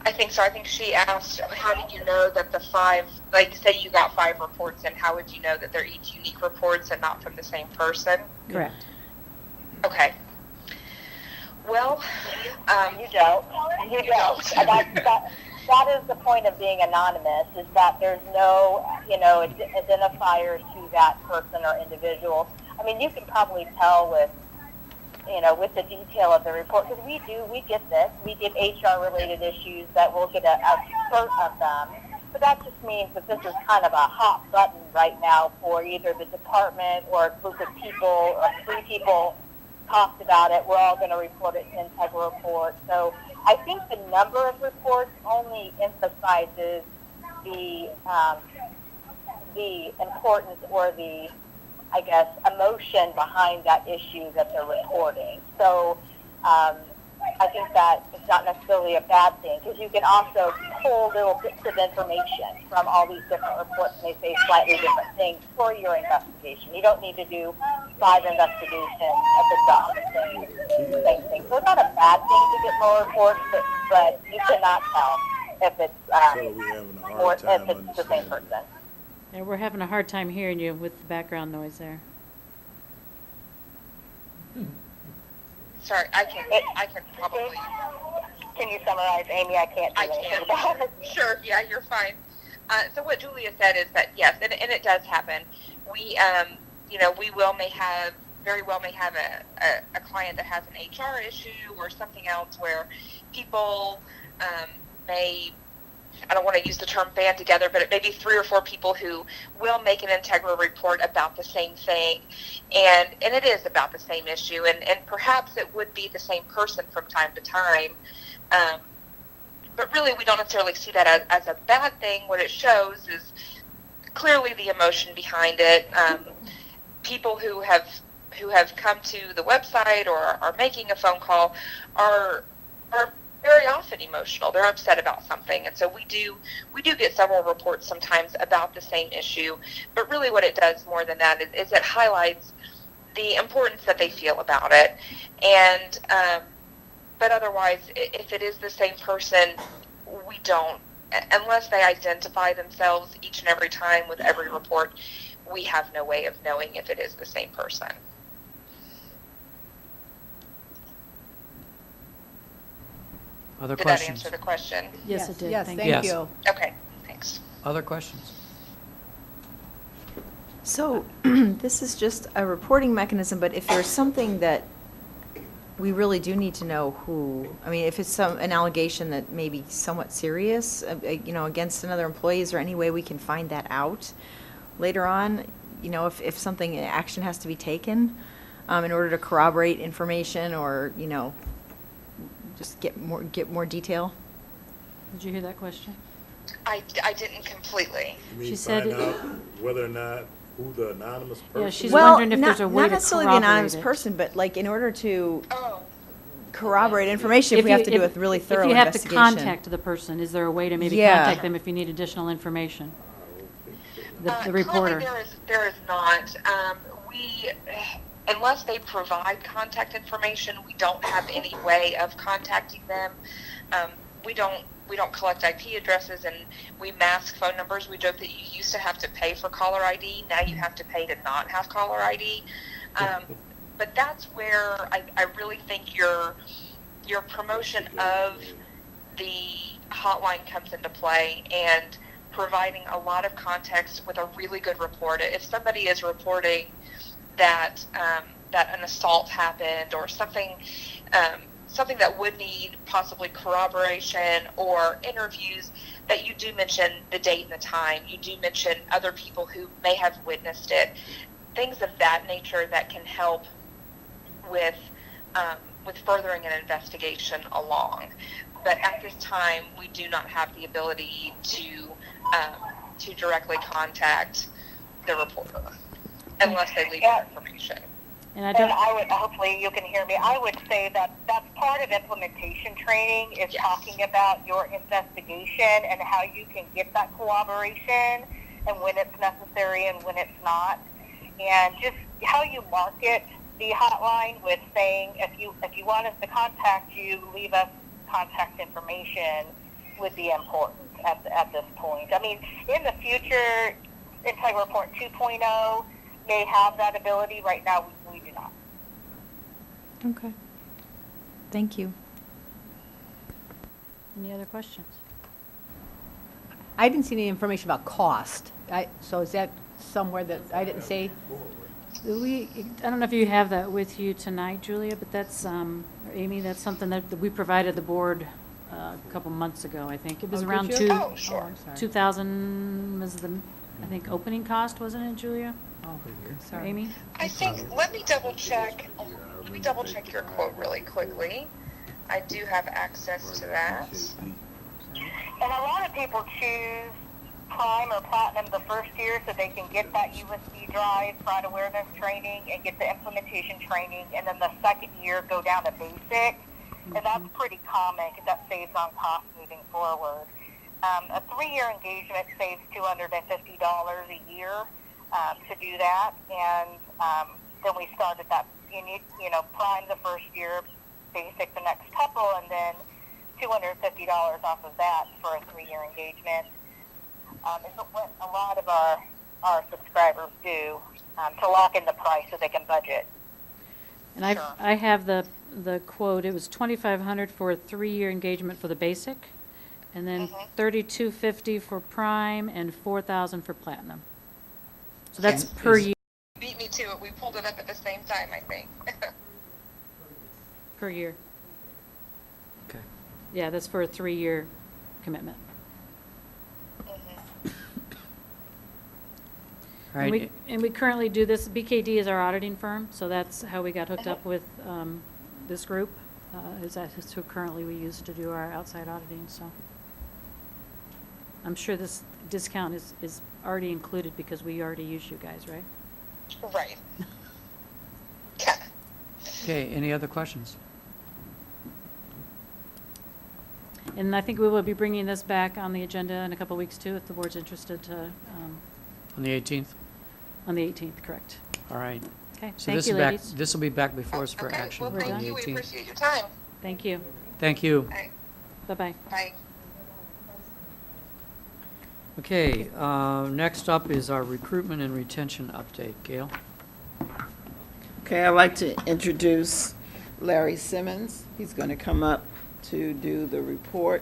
I think so. I think she asked, how did you know that the 5, like, say you got 5 reports, and how would you know that they're each unique reports and not from the same person? Correct. Okay. Well, You don't. That is the point of being anonymous, is that there's no, identifier to that person or individual. I mean, you can probably tell with the detail of the report, because we get this. We get HR-related issues that we'll get a spurt of them. But that just means that this is kind of a hot button right now for either the department or a group of people or 3 people talked about it. We're all going to report it to Integra Report. So I think the number of reports only emphasizes the importance or the, emotion behind that issue that they're reporting. So I think that it's not necessarily a bad thing, because you can also pull little bits of information from all these different reports, and they say slightly different things for your investigation. You don't need to do 5 investigations if it's all the same thing. So it's not a bad thing to get more reports, but you cannot tell if it's the same person. Yeah, we're having a hard time hearing you with the background noise there. sorry, I can probably. Can you summarize, Amy? I can't do anything about it. Sure, yeah, you're fine. So what Julia said is that, yes, and it does happen. We, we very well may have a client that has an HR issue or something else where people may, I don't want to use the term band together, but it may be 3 or 4 people who will make an Integra report about the same thing, and it is about the same issue, and perhaps it would be the same person from time to time, but really we don't necessarily see that as a bad thing. What it shows is clearly the emotion behind it. People who have come to the website or are making a phone call are very often emotional. They're upset about something, and so we do get several reports sometimes about the same issue. But really, what it does more than that is it highlights the importance that they feel about it, and but otherwise, if it is the same person, we don't, unless they identify themselves each and every time with every report, we have no way of knowing if it is the same person. Other Did questions? that answer the question? Yes, it did. Yes, Thank thank Yes. you. Okay, thanks. Other questions? So this is just a reporting mechanism, but if there's something that we really do need to know who, I mean, if it's an allegation that may be somewhat serious, against another employee, is there any way we can find that out later on? If something, action has to be taken in order to corroborate information or, just get more detail? Did you hear that question? I didn't completely. You mean She said find it- out whether or not who the anonymous person Yeah, she's is? wondering if there's a way not to necessarily the anonymous corroborate it. person, but like in order to Oh, corroborate information, if we have to do a really thorough If you have investigation. to contact the person, is there a way to maybe Yeah. contact them if you need additional information? The reporter. Currently there is not. Unless they provide contact information, we don't have any way of contacting them. We don't collect IP addresses, and we mask phone numbers. We joke that you used to have to pay for caller ID. Now you have to pay to not have caller ID. But that's where I really think your promotion of the hotline comes into play, and providing a lot of context with a really good report. If somebody is reporting that an assault happened or something that would need possibly corroboration or interviews, that you do mention the date and the time. You do mention other people who may have witnessed it. Things of that nature that can help with furthering an investigation along. But at this time, we do not have the ability to directly contact the reporter unless they leave their information. And I don't. I would, hopefully you can hear me, I would say that that's part of implementation training is Yes. talking about your investigation and how you can get that cooperation and when it's necessary and when it's not. And just how you market the hotline with saying, if you want us to contact you, leave us contact information would be important at this point. I mean, in the future, Integra Report 2.0 may have that ability. Right now, we do not. Okay. Thank you. Any other questions? I didn't see any information about cost. So is that somewhere that I didn't say? I don't know if you have that with you tonight, Julia, but that's, or Amy, that's something that we provided the board a couple months ago, I think. It was Oh, did around you? Oh, sure. I'm sorry. 2,000 was the, I think, opening cost, wasn't it, Julia? Oh, Or sorry. Amy? I think, let me double check your quote really quickly. I do have access to that. And a lot of people choose Prime or Platinum the first year so they can get that USD drive, fraud awareness training, and get the implementation training, and then the second year go down to basic. And that's pretty common because that saves on cost moving forward. A 3-year engagement saves $250 a year to do that, and then we started that, Prime the first year, basic the next couple, and then $250 off of that for a 3-year engagement. Is what a lot of our subscribers do to lock in the price so they can budget. And I have the quote, it was $2,500 for a 3-year engagement for the basic, and then $3,250 for Prime and $4,000 for Platinum. So that's per year. Beat me to it. We pulled it up at the same time, I think. Per year. Okay. Yeah, that's for a 3-year commitment. All right. And we currently do this, BKD is our auditing firm, so that's how we got hooked up with this group, is who currently we use to do our outside auditing, so. I'm sure this discount is already included because we already use you guys, right? Right. Okay, any other questions? And I think we will be bringing this back on the agenda in a couple weeks too, if the board's interested to, On the 18th? on the 18th, correct. All right. Okay, So thank this you, is back, ladies. this will be back before us for Okay, action well, on the thank you. We 18th. appreciate your time. Thank you. Thank you. All right, Bye-bye. bye. Okay, next up is our recruitment and retention update. Gail? Okay, I'd like to introduce Larry Simmons. He's going to come up to do the report.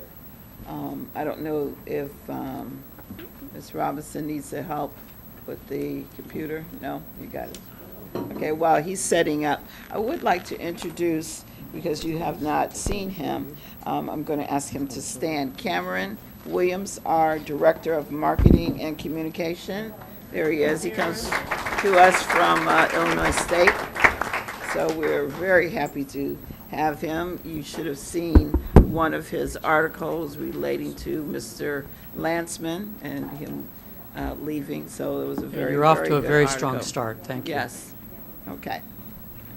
I don't know if Ms. Robinson needs the help with the computer. No, you got it. Okay, while he's setting up, I would like to introduce, because you have not seen him, I'm going to ask him to stand. Cameron Williams, our Director of Marketing and Communication. There he is. He comes to us from Illinois State. So we're very happy to have him. You should have seen one of his articles relating to Mr. Lanceman and him leaving, so it was a very, You're off to a good very article. strong start. Thank you. Yes. Okay.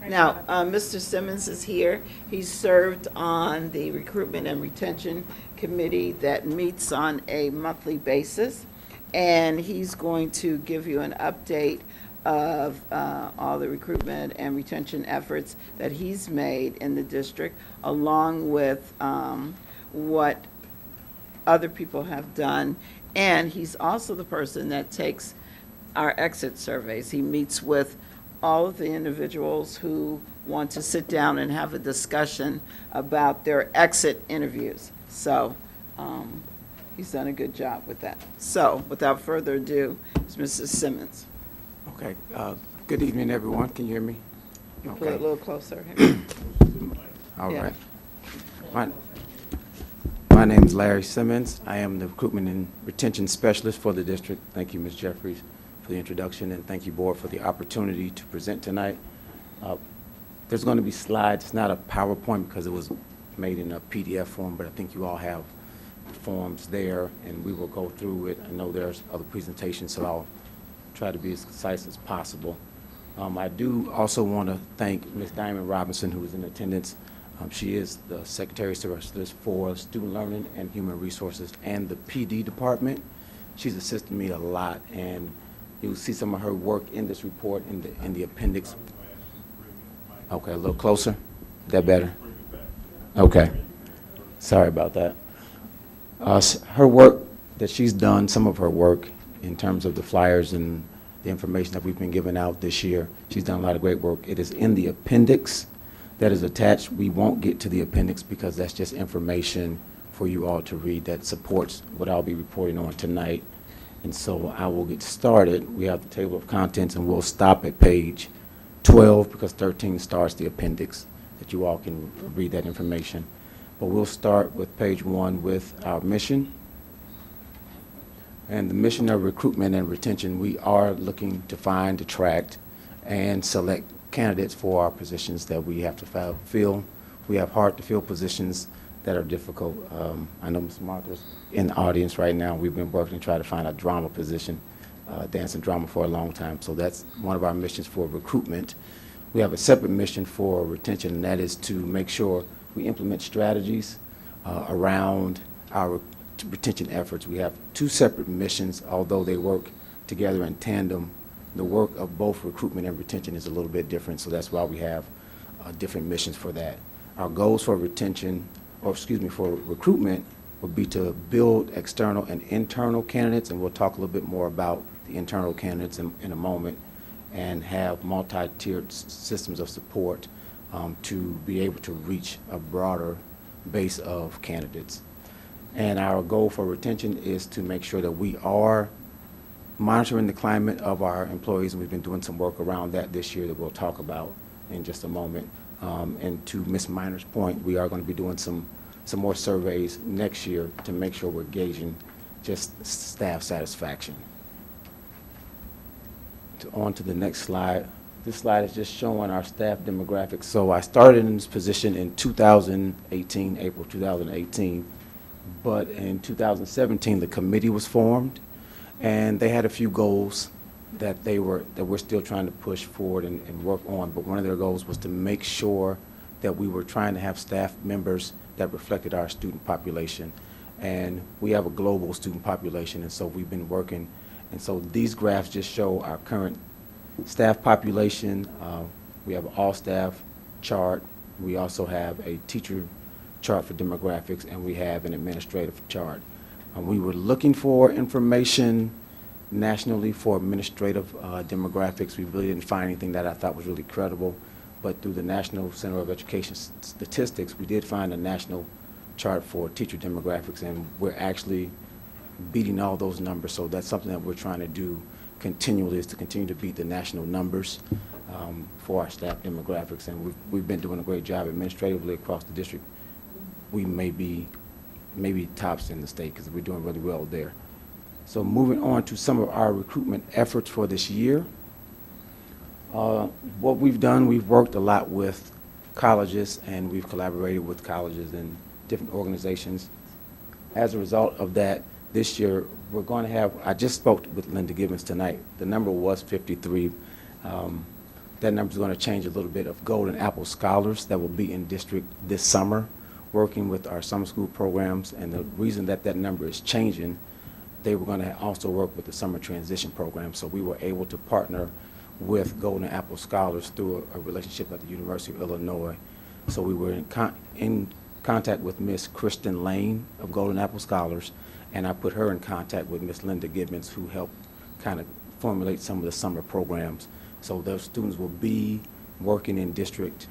Now, Mr. Simmons is here. He's served on the Recruitment and Retention Committee that meets on a monthly basis, and he's going to give you an update of all the recruitment and retention efforts that he's made in the district, along with what other people have done. And he's also the person that takes our exit surveys. He meets with all of the individuals who want to sit down and have a discussion about their exit interviews. So he's done a good job with that. So without further ado, it's Mrs. Simmons. Okay. Good evening, everyone. Can you hear me? Put it Okay. a little closer. All Yeah. right. My name is Larry Simmons. I am the Recruitment and Retention Specialist for the district. Thank you, Ms. Jeffries, for the introduction, and thank you, Board, for the opportunity to present tonight. There's going to be slides. It's not a PowerPoint because it was made in a PDF form, but I think you all have forms there, and we will go through it. I know there's other presentations, so I'll try to be as concise as possible. I do also want to thank Ms. Diamond Robinson, who is in attendance. She is the Secretary Specialist for Student Learning and Human Resources and the PD Department. She's assisted me a lot, and you'll see some of her work in this report in the appendix. Okay, a little closer. Is that better? Okay. Sorry about that. Her work that she's done, some of her work in terms of the flyers and the information that we've been giving out this year, she's done a lot of great work. It is in the appendix that is attached. We won't get to the appendix because that's just information for you all to read that supports what I'll be reporting on tonight. And so I will get started. We have the table of contents, and we'll stop at page 12 because 13 starts the appendix that you all can read that information. But we'll start with page 1 with our mission. And the mission of recruitment and retention, we are looking to find, attract, and select candidates for our positions that we have to fill. We have hard-to-fill positions that are difficult. I know Ms. Martha's in the audience right now. We've been working to try to find a drama position, dance and drama, for a long time. So that's one of our missions for recruitment. We have a separate mission for retention, and that is to make sure we implement strategies around our retention efforts. We have 2 separate missions, although they work together in tandem. The work of both recruitment and retention is a little bit different, so that's why we have different missions for that. Our goals for retention, or excuse me, for recruitment would be to build external and internal candidates, and we'll talk a little bit more about the internal candidates in a moment, and have multi-tiered systems of support to be able to reach a broader base of candidates. And our goal for retention is to make sure that we are monitoring the climate of our employees, and we've been doing some work around that this year that we'll talk about in just a moment. And to Ms. Minor's point, we are going to be doing some more surveys next year to make sure we're gauging just staff satisfaction. On to the next slide. This slide is just showing our staff demographics. So I started in this position in 2018, April 2018, but in 2017 the committee was formed, and they had a few goals that we're still trying to push forward and work on. But one of their goals was to make sure that we were trying to have staff members that reflected our student population. And we have a global student population, and so we've been working. And so these graphs just show our current staff population. We have an all-staff chart We also have a teacher chart for demographics, and we have an administrative chart. We were looking for information nationally for administrative demographics. We really didn't find anything that I thought was really credible, but through the National Center of Education Statistics, we did find a national chart for teacher demographics, and we're actually beating all those numbers. So that's something that we're trying to do continually, is to continue to beat the national numbers for our staff demographics, and we've been doing a great job administratively across the district. We may be tops in the state because we're doing really well there. So moving on to some of our recruitment efforts for this year. What we've done, we've worked a lot with colleges, and we've collaborated with colleges and different organizations. As a result of that, this year we're going to have, I just spoke with Linda Gibbons tonight. The number was 53. That number is going to change a little bit, of Golden Apple Scholars that will be in district this summer, working with our summer school programs. And the reason that that number is changing, they were going to also work with the summer transition program. So we were able to partner with Golden Apple Scholars through a relationship at the University of Illinois. So we were in contact with Miss Kristen Lane of Golden Apple Scholars, and I put her in contact with Miss Linda Gibbons, who helped kind of formulate some of the summer programs. So those students will be working in district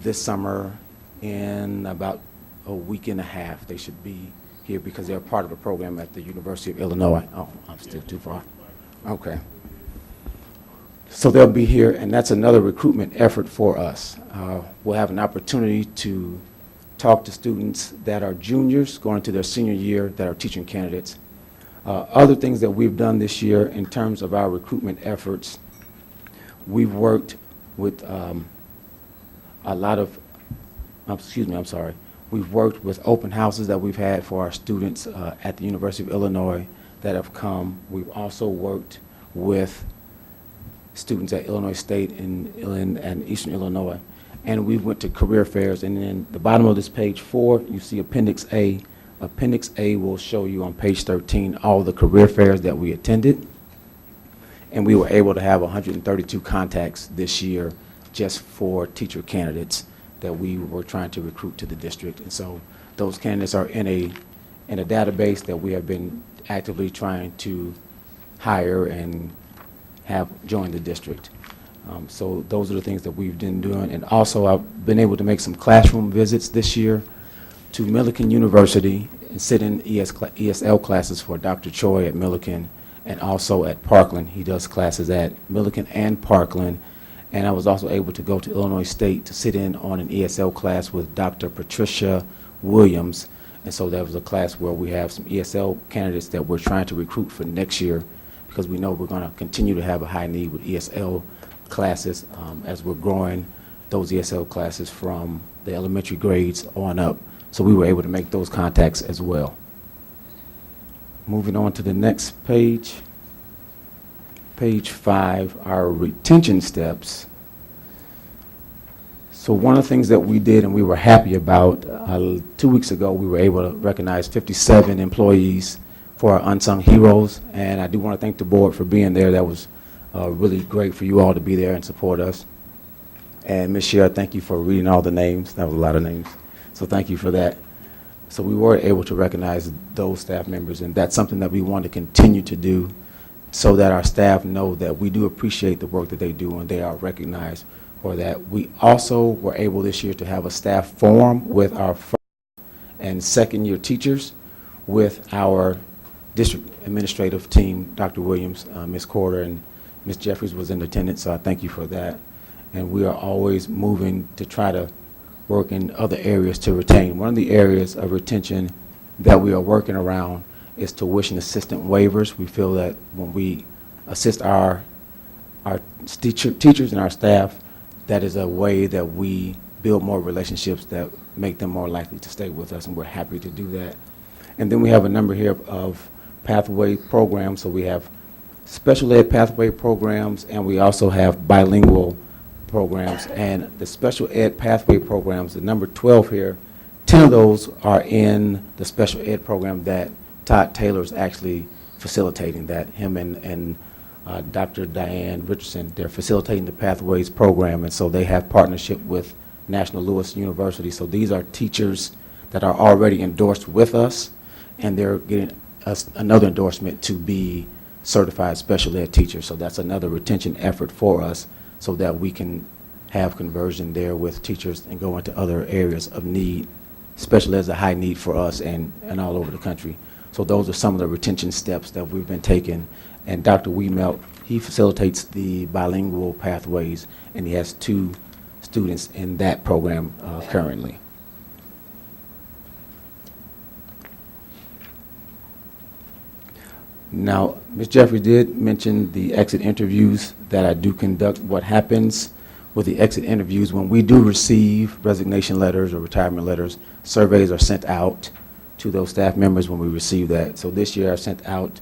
this summer. In about a week and a half, they should be here because they're part of a program at the University of Illinois. Oh, I'm still too far. Okay. So they'll be here, and that's another recruitment effort for us. We'll have an opportunity to talk to students that are juniors going into their senior year that are teaching candidates. Other things that we've done this year in terms of our recruitment efforts, we've worked with a lot of, we've worked with open houses that we've had for our students at the University of Illinois that have come. We've also worked with students at Illinois State and Eastern Illinois. And we went to career fairs, and then the bottom of this page 4, you see Appendix A. Appendix A will show you on page 13 all the career fairs that we attended. And we were able to have 132 contacts this year just for teacher candidates that we were trying to recruit to the district. And so those candidates are in a database that we have been actively trying to hire and have join the district. So those are the things that we've been doing. And also I've been able to make some classroom visits this year to Millikan University and sit in ESL classes for Dr. Choi at Millikan, and also at Parkland. He does classes at Millikan and Parkland. And I was also able to go to Illinois State to sit in on an ESL class with Dr. Patricia Williams. And so that was a class where we have some ESL candidates that we're trying to recruit for next year, because we know we're going to continue to have a high need with ESL classes as we're growing those ESL classes from the elementary grades on up. So we were able to make those contacts as well. Moving on to the next page, page 5, our retention steps. So one of the things that we did and we were happy about, 2 weeks ago we were able to recognize 57 employees for our unsung heroes, and I do want to thank the board for being there. That was really great for you all to be there and support us. And Ms. Sher, thank you for reading all the names. That was a lot of names. So thank you for that. So we were able to recognize those staff members, and that's something that we want to continue to do so that our staff know that we do appreciate the work that they do and they are recognized for that. We also were able this year to have a staff forum with our first and second year teachers with our district administrative team, Dr. Williams, Ms. Corder, and Ms. Jeffries was in attendance, so I thank you for that. And we are always moving to try to work in other areas to retain. One of the areas of retention that we are working around is tuition assistant waivers. We feel that when we assist our teachers and our staff, that is a way that we build more relationships that make them more likely to stay with us, and we're happy to do that. And then we have a number here of pathway programs. So we have special ed pathway programs, and we also have bilingual programs. And the special ed pathway programs, the number 12 here, 10 of those are in the special ed program that Todd Taylor is actually facilitating, that him and Dr. Diane Richardson, they're facilitating the Pathways program, and so they have partnership with National Louis University. So these are teachers that are already endorsed with us, and they're getting us another endorsement to be certified special ed teachers. So that's another retention effort for us so that we can have conversion there with teachers and go into other areas of need. Special ed is a high need for us and all over the country. So those are some of the retention steps that we've been taking. And Dr. Wiemelt, he facilitates the bilingual pathways, and he has 2 students in that program currently. Now, Ms. Jeffrey did mention the exit interviews that I do conduct. What happens with the exit interviews, when we do receive resignation letters or retirement letters, surveys are sent out to those staff members when we receive that. So this year I sent out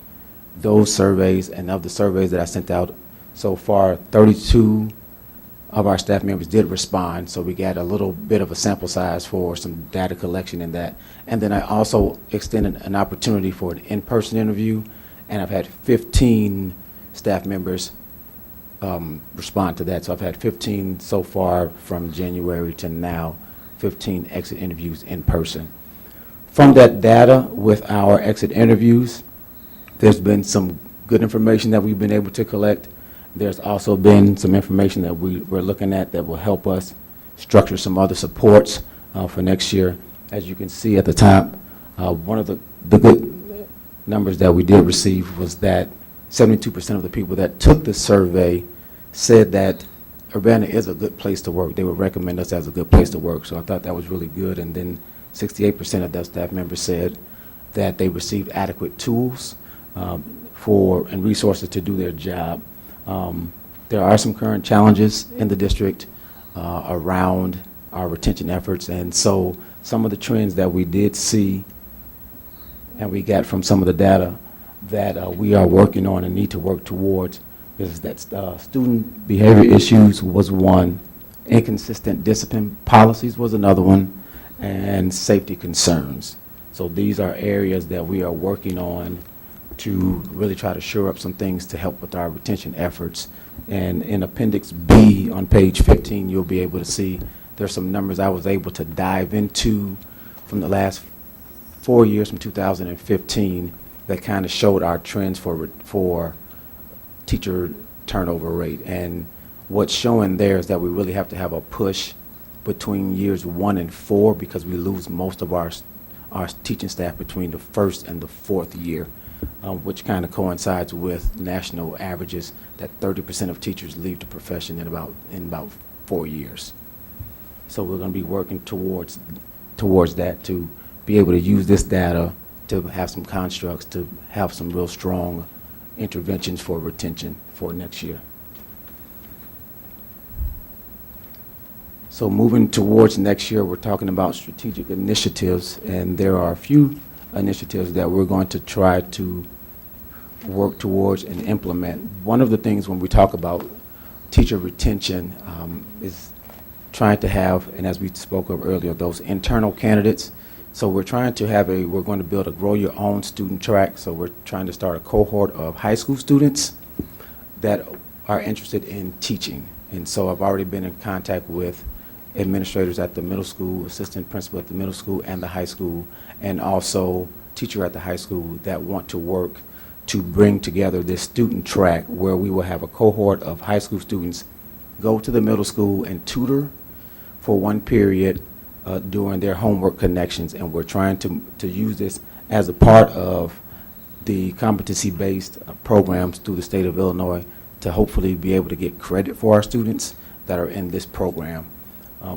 those surveys, and of the surveys that I sent out so far, 32 of our staff members did respond, so we got a little bit of a sample size for some data collection in that. And then I also extended an opportunity for an in-person interview, and I've had 15 staff members respond to that. So I've had 15 so far from January to now, 15 exit interviews in person. From that data with our exit interviews, there's been some good information that we've been able to collect. There's also been some information that we're looking at that will help us structure some other supports for next year. As you can see at the top, one of the good numbers that we did receive was that 72% of the people that took the survey said that Urbana is a good place to work. They would recommend us as a good place to work. So I thought that was really good. And then 68% of those staff members said that they received adequate tools and resources to do their job. There are some current challenges in the district around our retention efforts, and so some of the trends that we did see and we got from some of the data that we are working on and need to work towards is that student behavior issues was one, inconsistent discipline policies was another one, and safety concerns. So these are areas that we are working on to really try to shore up some things to help with our retention efforts. And in Appendix B on page 15, you'll be able to see there's some numbers I was able to dive into from the last 4 years from 2015 that kind of showed our trends for teacher turnover rate. And what's showing there is that we really have to have a push between years 1 and 4 because we lose most of our teaching staff between the first and the 4th year, which kind of coincides with national averages that 30% of teachers leave the profession in about 4 years. So we're going to be working towards that to be able to use this data to have some constructs to have some real strong interventions for retention for next year. So moving towards next year, we're talking about strategic initiatives, and there are a few initiatives that we're going to try to work towards and implement. One of the things when we talk about teacher retention is trying to have, and as we spoke of earlier, those internal candidates. So we're trying to have we're going to build a grow your own student track. So we're trying to start a cohort of high school students that are interested in teaching. And so I've already been in contact with administrators at the middle school, assistant principal at the middle school and the high school, and also teacher at the high school that want to work to bring together this student track where we will have a cohort of high school students go to the middle school and tutor for one period during their homework connections. And we're trying to use this as a part of the competency-based programs through the state of Illinois to hopefully be able to get credit for our students that are in this program.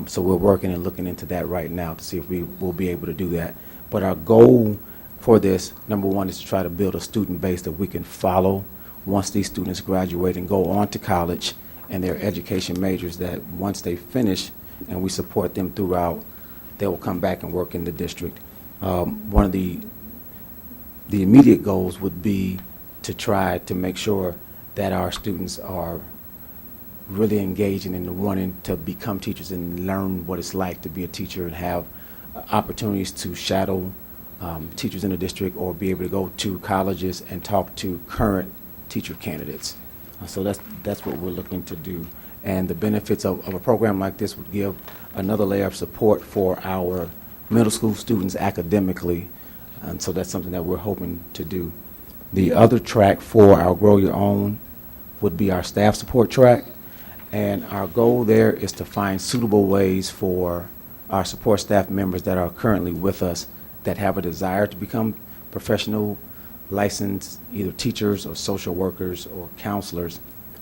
So we're working and looking into that right now to see if we will be able to do that. But our goal for this, number one, is to try to build a student base that we can follow once these students graduate and go on to college and their education majors, that once they finish and we support them throughout, they will come back and work in the district. One of the immediate goals would be to try to make sure that our students are really engaging in wanting to become teachers and learn what it's like to be a teacher and have opportunities to shadow teachers in the district or be able to go to colleges and talk to current teacher candidates. So that's what we're looking to do. And the benefits of a program like this would give another layer of support for our middle school students academically. And so that's something that we're hoping to do. The other track for our Grow Your Own would be our staff support track. And our goal there is to find suitable ways for our support staff members that are currently with us that have a desire to become professional licensed either teachers or social workers or counselors.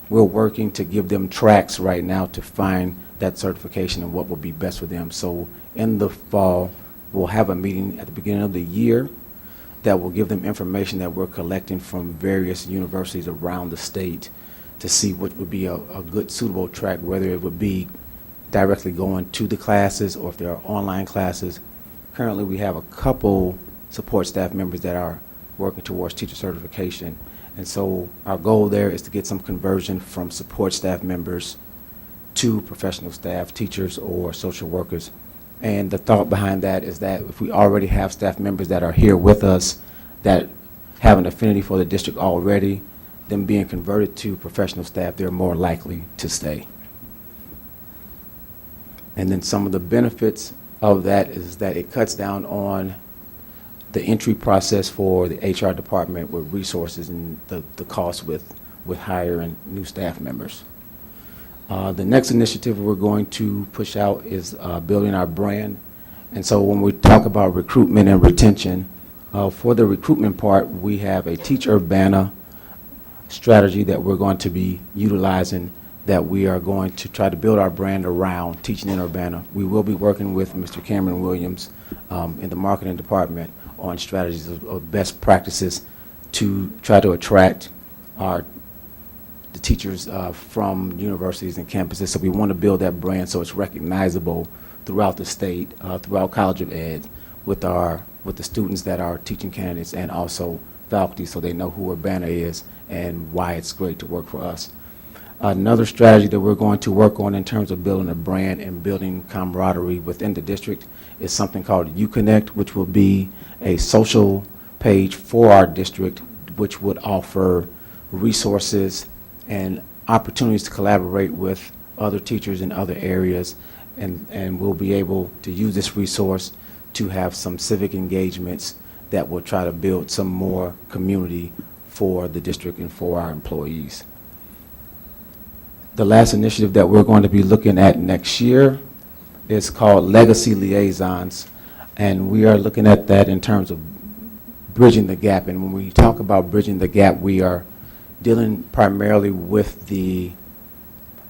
We're working to give them tracks right now to find that certification and what will be best for them. So in the fall, we'll have a meeting at the beginning of the year that will give them information that we're collecting from various universities around the state to see what would be a good suitable track, whether it would be directly going to the classes or if there are online classes. Currently, we have a couple support staff members that are working towards teacher certification. And so our goal there is to get some conversion from support staff members to professional staff, teachers or social workers. And the thought behind that is that if we already have staff members that are here with us that have an affinity for the district already, them being converted to professional staff, they're more likely to stay. And then some of the benefits of that is that it cuts down on the entry process for the HR department with resources and the cost with hiring new staff members. The next initiative we're going to push out is building our brand. And so when we talk about recruitment and retention, for the recruitment part, we have a Teach Urbana strategy that we're going to be utilizing, that we are going to try to build our brand around teaching in Urbana. We will be working with Mr. Cameron Williams in the marketing department on strategies of best practices to try to attract the teachers from universities and campuses. So we want to build that brand so it's recognizable throughout the state, throughout College of Ed, with the students that are teaching candidates and also faculty, so they know who Urbana is and why it's great to work for us. Another strategy that we're going to work on in terms of building a brand and building camaraderie within the district is something called UConnect, which will be a social page for our district, which would offer resources and opportunities to collaborate with other teachers in other areas. And we'll be able to use this resource to have some civic engagements that will try to build some more community for the district and for our employees. The last initiative that we're going to be looking at next year is called Legacy Liaisons, and we are looking at that in terms of bridging the gap. And when we talk about bridging the gap, we are dealing primarily with the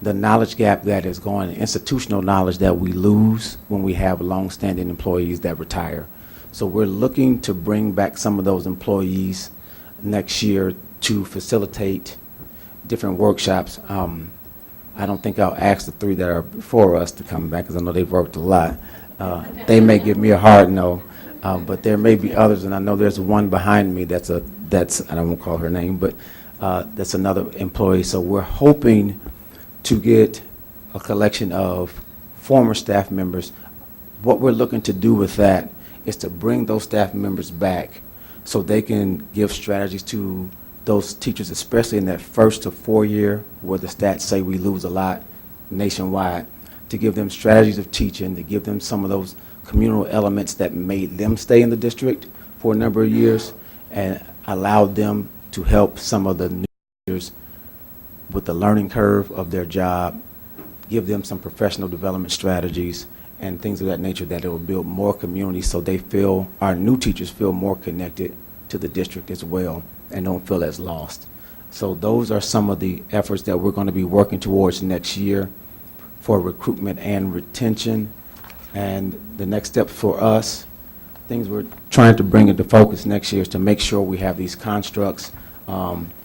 knowledge gap that is going, institutional knowledge that we lose when we have long-standing employees that retire. So we're looking to bring back some of those employees next year to facilitate different workshops. I don't think I'll ask the three that are before us to come back, because I know they've worked a lot. They may give me a hard no, but there may be others, and I know there's one behind me that's I won't call her name, but that's another employee. So we're hoping to get a collection of former staff members. What we're looking to do with that is to bring those staff members back so they can give strategies to those teachers, especially in that 1st to 4 year where the stats say we lose a lot nationwide, to give them strategies of teaching, to give them some of those communal elements that made them stay in the district for a number of years, and allowed them to help some of the new teachers with the learning curve of their job, give them some professional development strategies and things of that nature that it will build more community so they feel, our new teachers feel more connected to the district as well and don't feel as lost. So those are some of the efforts that we're going to be working towards next year for recruitment and retention. And the next step for us, things we're trying to bring into focus next year, is to make sure we have these constructs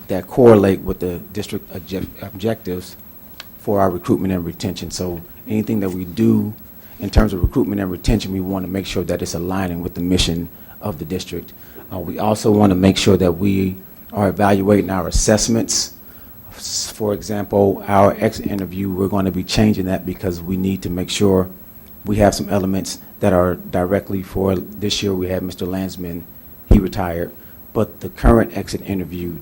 that correlate with the district objectives for our recruitment and retention. So anything that we do in terms of recruitment and retention, we want to make sure that it's aligning with the mission of the district. We also want to make sure that we are evaluating our assessments. For example, our exit interview, we're going to be changing that because we need to make sure we have some elements that are directly for this year. We had Mr. Landsman, he retired, but the current exit interview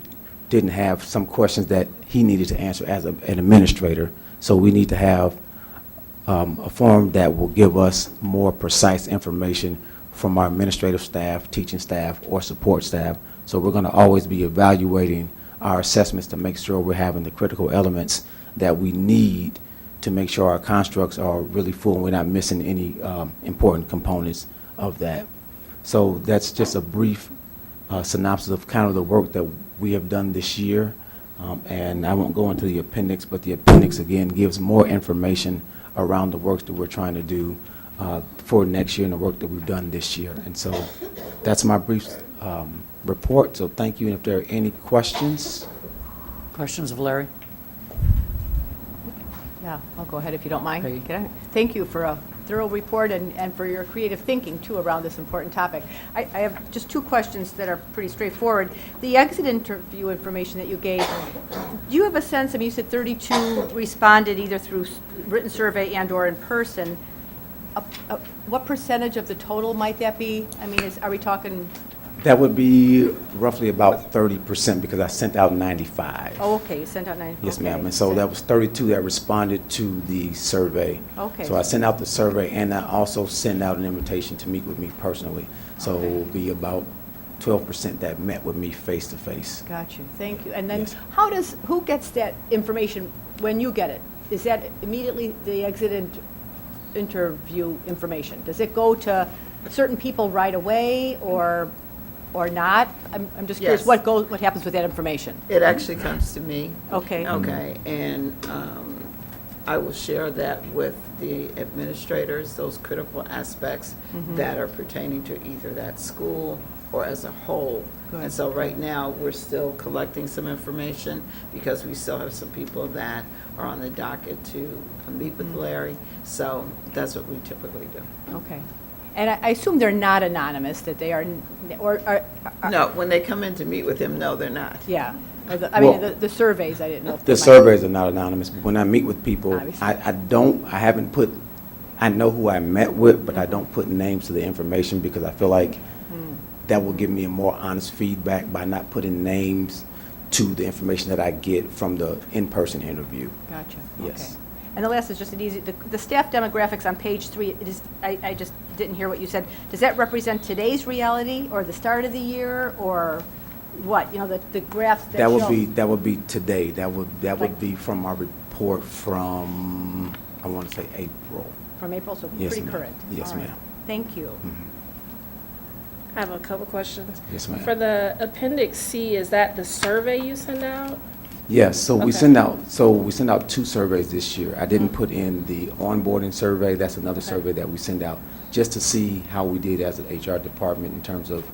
didn't have some questions that he needed to answer as an administrator. So we need to have a form that will give us more precise information from our administrative staff, teaching staff, or support staff. So we're going to always be evaluating our assessments to make sure we're having the critical elements that we need to make sure our constructs are really full and we're not missing any important components of that. So that's just a brief synopsis of kind of the work that we have done this year. And I won't go into the appendix, but the appendix, again, gives more information around the work that we're trying to do for next year and the work that we've done this year. And so that's my brief report. So thank you. And if there are any questions. Questions of Larry? Yeah, I'll go ahead if you don't mind. Peggy. Can I- Thank you for a thorough report and for your creative thinking, too, around this important topic. I have just two questions that are pretty straightforward. The exit interview information that you gave, do you have a sense, I mean, you said 32 responded either through written survey and/or in person. What percentage of the total might that be? I mean, are we talking? That would be roughly about 30% because I sent out 95. Oh, okay, you sent out 9. Yes, okay. ma'am. And so that was 32 that responded to the survey. Okay. So I sent out the survey, and I also sent out an invitation to meet with me personally. So it will be about 12% that met with me face to face. Got you. Thank you. And then Yes. who gets that information when you get it? Is that immediately the exit interview information? Does it go to certain people right away or not? I'm just curious, Yes. what happens with that information? It actually comes to me. Okay. Okay, and I will share that with the administrators, those critical aspects that are pertaining to either that school or as a whole. Good. And so right now, we're still collecting some information because we still have some people that are on the docket to meet with Larry. So that's what we typically do. Okay. And I assume they're not anonymous, that they are, or are. No, when they come in to meet with him, no, they're not. Yeah. Or Well, the surveys, I didn't know. if The they might- surveys are not anonymous, but when I meet with people, Obviously. I haven't put, I know who I met with, but I don't put names to the information because I feel like that will give me a more honest feedback by not putting names to the information that I get from the in-person interview. Gotcha. Yes. Okay. And the last is just an easy, the staff demographics on page 3, it is, I just didn't hear what you said. Does that represent today's reality or the start of the year or what? You know, the graphs that show. That would be today. That would Like- be from our report from, I want to say April. From April, so Yes, pretty ma'am. current. Yes, All right. ma'am. Thank you. I have a couple questions. Yes, ma'am. For the Appendix C, is that the survey you send out? Yes, so we Okay. send out 2 surveys this year. I didn't put in the onboarding survey. That's another survey that we send out just to see how we did as an HR department in terms of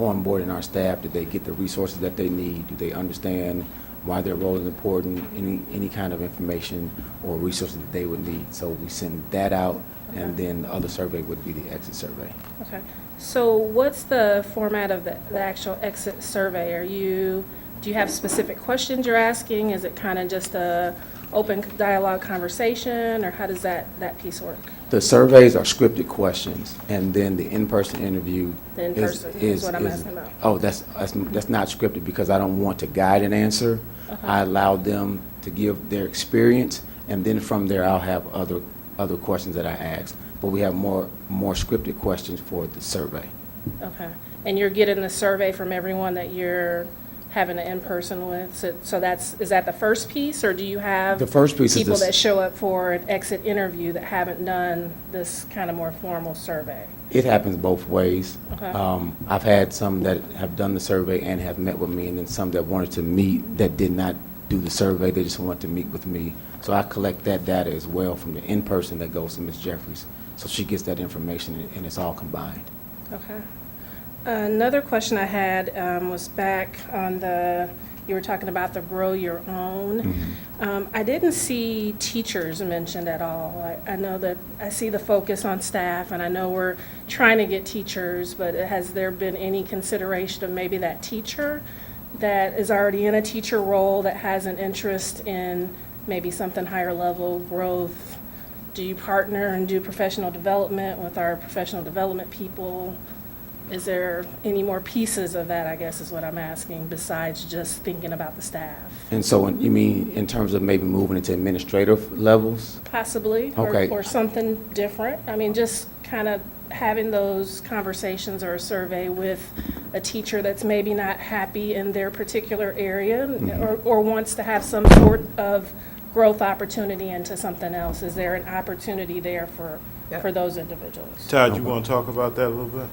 onboarding our staff. Did they get the resources that they need? Do they understand why their role is important? Any kind of information or resources that they would need. So we send that out, and then the other survey would be the exit survey. Okay. So what's the format of the actual exit survey? Do you have specific questions you're asking? Is it kind of just a open dialogue conversation, or how does that piece work? The surveys are scripted questions, and then the in-person interview The in-person is what I'm asking about. Oh, that's not scripted because I don't want to guide an answer. Okay. I allow them to give their experience, and then from there, I'll have other questions that I ask. But we have more scripted questions for the survey. Okay. And you're getting the survey from everyone that you're having an in-person with? So is that the first piece, or do you have The first piece is people this- that show up for an exit interview that haven't done this kind of more formal survey? It happens both ways. Okay. I've had some that have done the survey and have met with me, and then some that wanted to meet that did not do the survey. They just wanted to meet with me. So I collect that data as well from the in-person that goes to Ms. Jeffries. So she gets that information, and it's all combined. Okay. Another question I had was back on you were talking about the grow your own. I didn't see teachers mentioned at all. I know that I see the focus on staff, and I know we're trying to get teachers, but has there been any consideration of maybe that teacher that is already in a teacher role that has an interest in maybe something higher level growth? Do you partner and do professional development with our professional development people? Is there any more pieces of that, I guess is what I'm asking, besides just thinking about the staff? And so you mean in terms of maybe moving into administrative levels? Possibly, Okay. or something different. I mean, just kind of having those conversations or a survey with a teacher that's maybe not happy in their particular area or wants to have some sort of growth opportunity into something else. Is there an opportunity there for those individuals? Todd, you want to talk about that a little bit?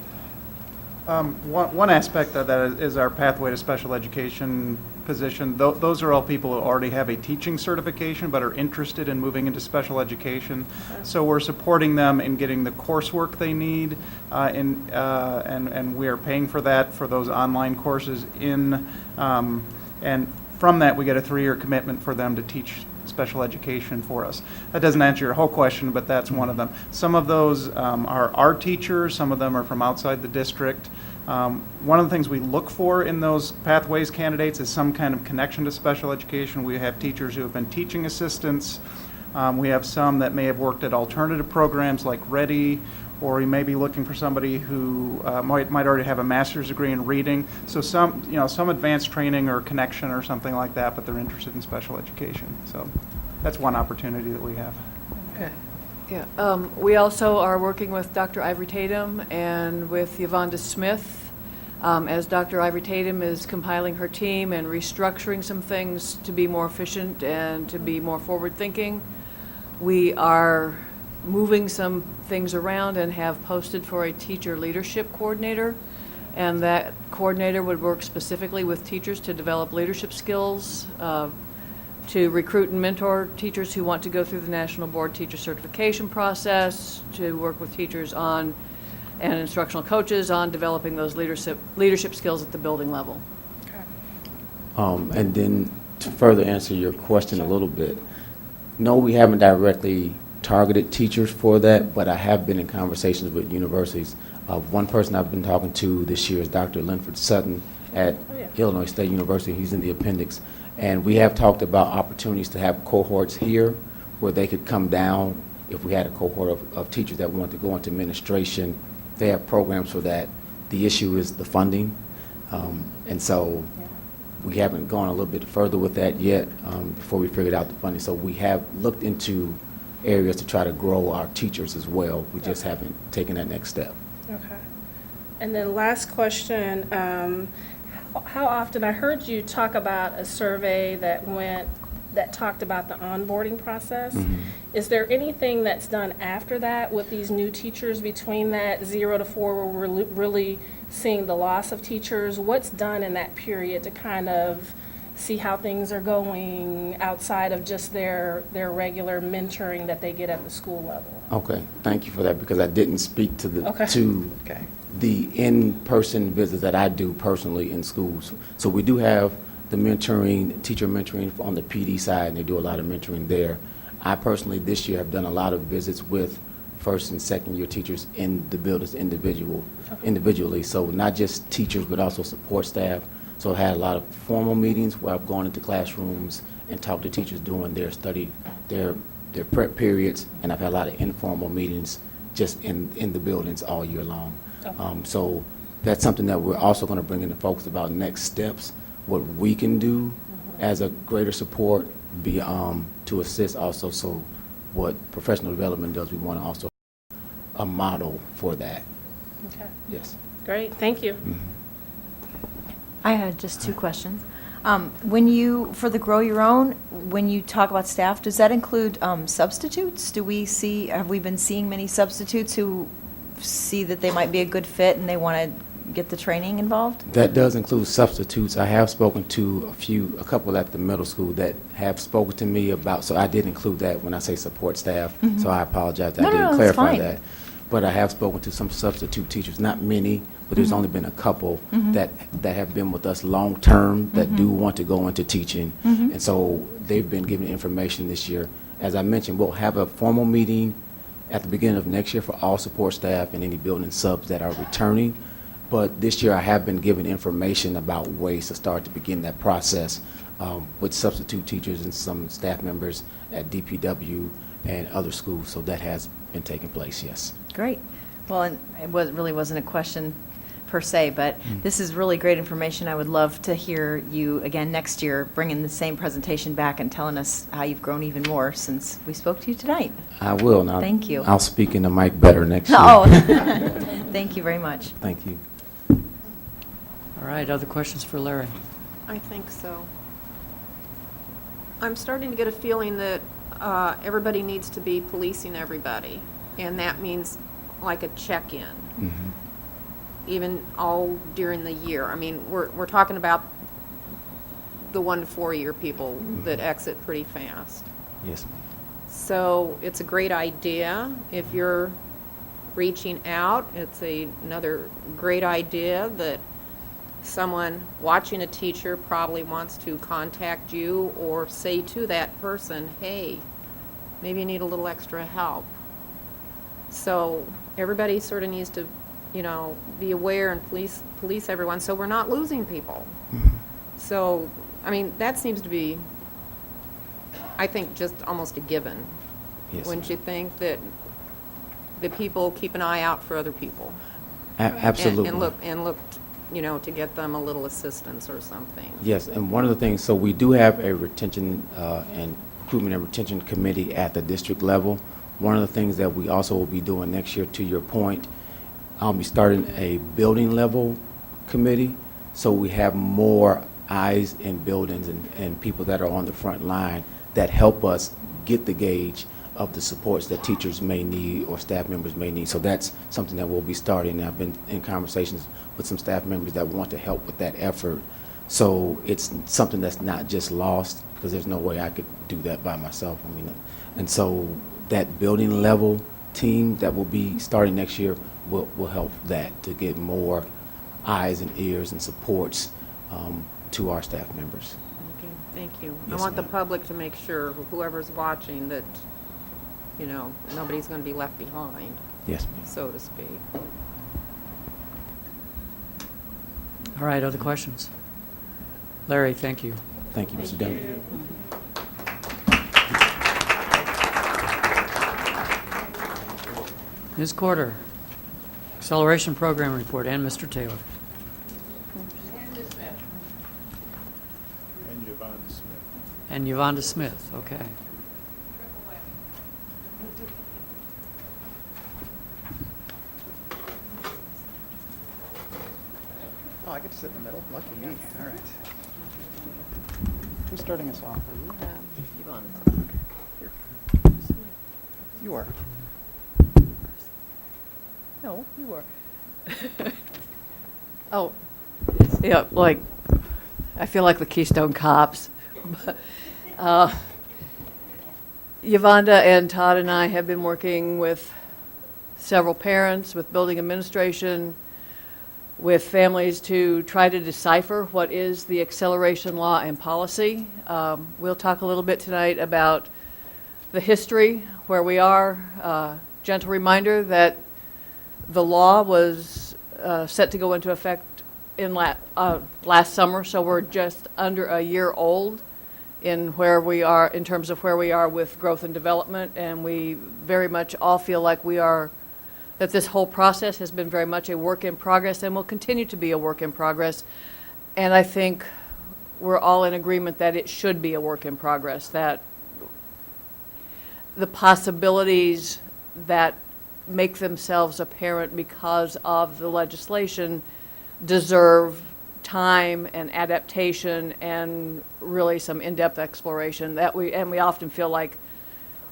One aspect of that is our pathway to special education position. Those are all people who already have a teaching certification but are interested in moving into special education. So we're supporting them in getting the coursework they need, and we are paying for that for those online courses and from that we get a 3-year commitment for them to teach special education for us. That doesn't answer your whole question, but that's one of them. Some of those are our teachers, some of them are from outside the district. One of the things we look for in those pathways candidates is some kind of connection to special education. We have teachers who have been teaching assistants. We have some that may have worked at alternative programs like Ready, or we may be looking for somebody who might already have a master's degree in reading. So some advanced training or connection or something like that, but they're interested in special education. So that's one opportunity that we have. Okay. Yeah. We also are working with Dr. Ivory Tatum and with Yvonne Smith as Dr. Ivory Tatum is compiling her team and restructuring some things to be more efficient and to be more forward-thinking. We are moving some things around and have posted for a teacher leadership coordinator, and that coordinator would work specifically with teachers to develop leadership skills, to recruit and mentor teachers who want to go through the National Board Teacher Certification process, to work with teachers on and instructional coaches on developing those leadership skills at the building level. And then to further answer your question a little bit, no, we haven't directly targeted teachers for that, but I have been in conversations with universities. One person I've been talking to this year is Dr. Linford Sutton at Illinois State University. He's in the appendix. And we have talked about opportunities to have cohorts here where they could come down if we had a cohort of teachers that want to go into administration. They have programs for that. The issue is the funding. And so we haven't gone a little bit further with that yet before we figured out the funding. So we have looked into areas to try to grow our teachers as well. We just haven't taken that next step. Okay. And then last question, how often, I heard you talk about a survey that talked about the onboarding process. Mm-hmm. Is there anything that's done after that with these new teachers between that 0 to 4 where we're really seeing the loss of teachers? What's done in that period to kind of see how things are going outside of just their regular mentoring that they get at the school level? Okay, thank you for that, because I didn't speak to the Okay. the in-person visits that I do personally in schools. So we do have the mentoring, teacher mentoring on the PD side, and they do a lot of mentoring there. I personally this year have done a lot of visits with first and second year teachers in the buildings individually. So not just teachers, but also support staff. So I had a lot of formal meetings where I've gone into classrooms and talked to teachers during their study, their prep periods, and I've had a lot of informal meetings just in the buildings all year long. So that's something that we're also going to bring in the focus about next steps, what we can do as a greater support to assist also. So what professional development does, we want to also have a model for that. Okay. Yes. Great, thank you. I had just 2 questions. For the Grow Your Own, when you talk about staff, does that include substitutes? Have we been seeing many substitutes who see that they might be a good fit and they want to get the training involved? That does include substitutes. I have spoken to a couple at the middle school that have spoken to me about, so I did include that when I say support staff. Mhm. So I apologize that No, I didn't that's clarify fine. that. But I have spoken to some substitute teachers, not many, but there's Mhm. only been a couple Mhm. that have been with us long-term that Mhm. do want to go into teaching. Mhm. And so they've been given information this year. As I mentioned, we'll have a formal meeting at the beginning of next year for all support staff and any building subs that are returning. But this year I have been given information about ways to start to begin that process with substitute teachers and some staff members at DPW and other schools. So that has been taking place, yes. Great. Well, and it really wasn't a question per se, but this is really great information. I would love to hear you again next year, bringing the same presentation back and telling us how you've grown even more since we spoke to you tonight. I will. Now, Thank you. I'll speak in the mic better next year. Oh, thank you very much. Thank you. All right, other questions for Larry? I think so. I'm starting to get a feeling that everybody needs to be policing everybody, and that means like a check-in, even all during the year. I mean, we're talking about the 1 to 4 year people that exit pretty fast. Yes, ma'am. So it's a great idea. If you're reaching out, it's another great idea that someone watching a teacher probably wants to contact you or say to that person, hey, maybe you need a little extra help. So everybody sort of needs to, be aware and police everyone so we're not losing people. So, I mean, that seems to be, I think, just almost a given. Yes, Wouldn't you think that the people keep an eye out for other people? Absolutely. And look, to get them a little assistance or something. Yes, and one of the things, so we do have a retention and recruitment and retention committee at the district level. One of the things that we also will be doing next year, to your point, I'll be starting a building level committee, so we have more eyes in buildings and people that are on the front line that help us get the gauge of the supports that teachers may need or staff members may need. So that's something that we'll be starting. I've been in conversations with some staff members that want to help with that effort. So it's something that's not just lost, because there's no way I could do that by myself. I mean, and so that building level team that will be starting next year will help that to get more eyes and ears and supports to our staff members. Okay, thank you. Yes, I want the ma'am. public to make sure, whoever's watching, that, nobody's going to be left behind. Yes, ma'am. So to speak. All right, other questions? Larry, thank you. Thank you, Mr. Dunn. Ms. Corder, Acceleration Program Report, and Mr. Taylor. And Yvonne Smith. And Yvonne Smith, okay. Oh, I get to sit in the middle. Lucky me. All right. Who's starting us off? Are you? Yvonne. Here. You are. No, you are. Oh, yeah, I feel like the Keystone Cops. Yvonda and Todd and I have been working with several parents, with building administration, with families to try to decipher what is the acceleration law and policy. We'll talk a little bit tonight about the history, where we are. Gentle reminder that the law was set to go into effect in last summer, so we're just under a year old in where we are, in terms of where we are with growth and development, and we very much all feel like that this whole process has been very much a work in progress and will continue to be a work in progress. And I think we're all in agreement that it should be a work in progress, that the possibilities that make themselves apparent because of the legislation deserve time and adaptation and really some in-depth exploration and we often feel like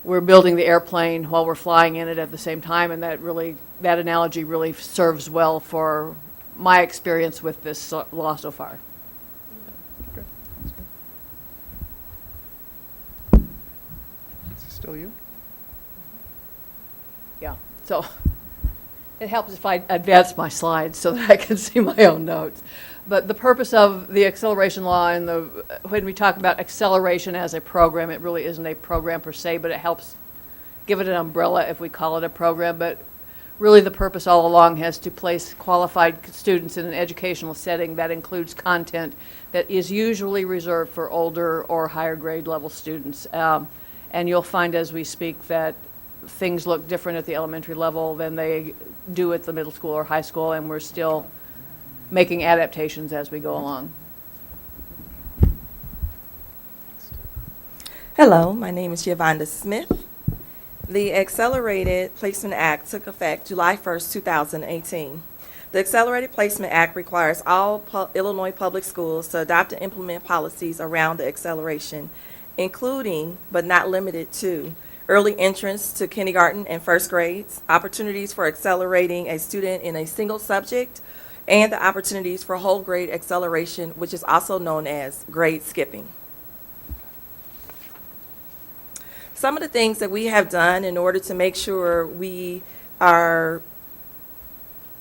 we're building the airplane while we're flying in it at the same time, and that analogy really serves well for my experience with this law so far. Okay. That's good. Is it still you? Yeah, so it helps if I advance my slides so that I can see my own notes. But the purpose of the acceleration law and when we talk about acceleration as a program, it really isn't a program per se, but it helps give it an umbrella if we call it a program. But really the purpose all along has to place qualified students in an educational setting that includes content that is usually reserved for older or higher grade level students. And you'll find as we speak that things look different at the elementary level than they do at the middle school or high school, and we're still making adaptations as we go along. Hello, my name is Yvonne Smith. The Accelerated Placement Act took effect July 1st, 2018. The Accelerated Placement Act requires all Illinois public schools to adopt and implement policies around the acceleration, including, but not limited to, early entrance to kindergarten and first grades, opportunities for accelerating a student in a single subject, and the opportunities for whole grade acceleration, which is also known as grade skipping. Some of the things that we have done in order to make sure we are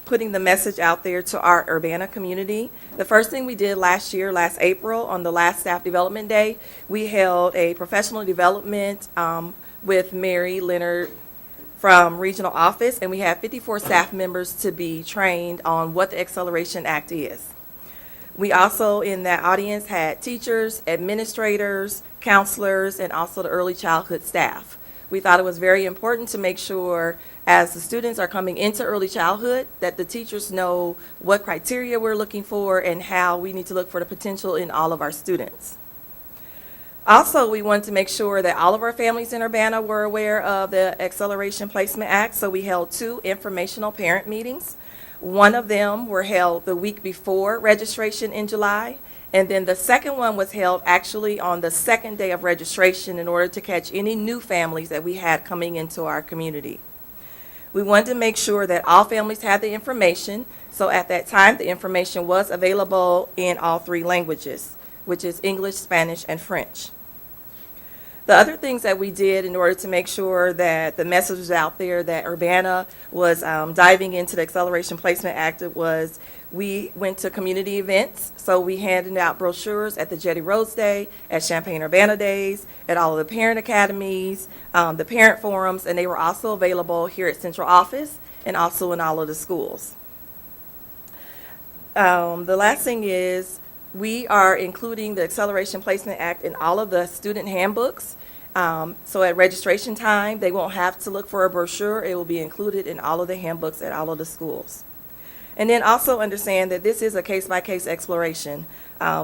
putting the message out there to our Urbana community. The first thing we did last April, on the last staff development day, we held a professional development with Mary Leonard from regional office, and we had 54 staff members to be trained on what the Acceleration Act is. We also, in that audience, had teachers, administrators, counselors, and also the early childhood staff. We thought it was very important to make sure, as the students are coming into early childhood, that the teachers know what criteria we're looking for and how we need to look for the potential in all of our students. Also, we wanted to make sure that all of our families in Urbana were aware of the Acceleration Placement Act, so we held 2 informational parent meetings. One of them were held the week before registration in July, and then the second one was held actually on the second day of registration in order to catch any new families that we had coming into our community. We wanted to make sure that all families had the information, so at that time the information was available in all 3 languages, which is English, Spanish, and French. The other things that we did in order to make sure that the message was out there that Urbana was diving into the Acceleration Placement Act was we went to community events. So we handed out brochures at the Jetty Rose Day, at Champaign-Urbana Days, at all of the parent academies, the parent forums, and they were also available here at Central Office and also in all of the schools. The last thing is we are including the Acceleration Placement Act in all of the student handbooks. So at registration time, they won't have to look for a brochure. It will be included in all of the handbooks at all of the schools. And then also understand that this is a case-by-case exploration.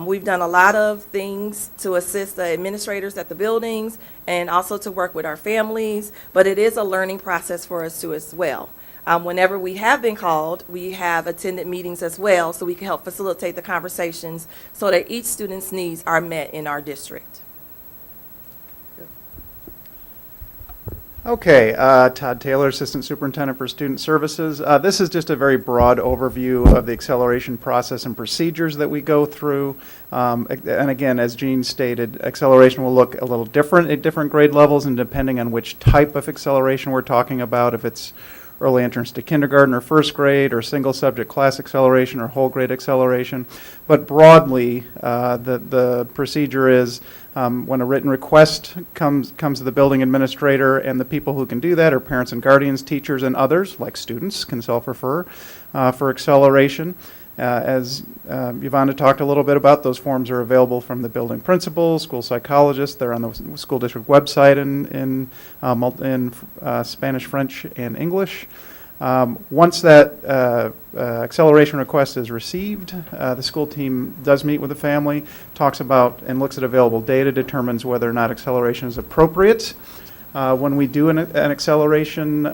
We've done a lot of things to assist the administrators at the buildings and also to work with our families, but it is a learning process for us too as well. Whenever we have been called, we have attended meetings as well, so we can help facilitate the conversations so that each student's needs are met in our district. Okay, Todd Taylor, Assistant Superintendent for Student Services. This is just a very broad overview of the acceleration process and procedures that we go through. And again, as Jean stated, acceleration will look a little different at different grade levels and depending on which type of acceleration we're talking about, if it's early entrance to kindergarten or first grade or single subject class acceleration or whole grade acceleration. But broadly, the procedure is when a written request comes to the building administrator, and the people who can do that are parents and guardians, teachers, and others, like students, can self-refer for acceleration. As Yvonne talked a little bit about, those forms are available from the building principal, school psychologist. They're on the school district website in Spanish, French, and English. Once that acceleration request is received, the school team does meet with the family, talks about and looks at available data, determines whether or not acceleration is appropriate. When we do an acceleration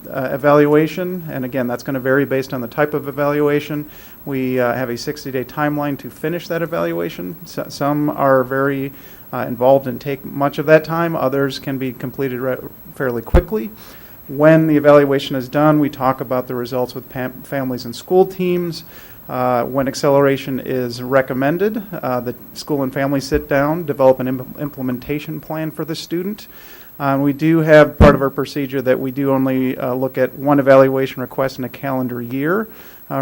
evaluation, and again, that's going to vary based on the type of evaluation, we have a 60-day timeline to finish that evaluation. Some are very involved and take much of that time. Others can be completed fairly quickly. When the evaluation is done, we talk about the results with families and school teams. When acceleration is recommended, the school and family sit down, develop an implementation plan for the student. We do have part of our procedure that we do only look at one evaluation request in a calendar year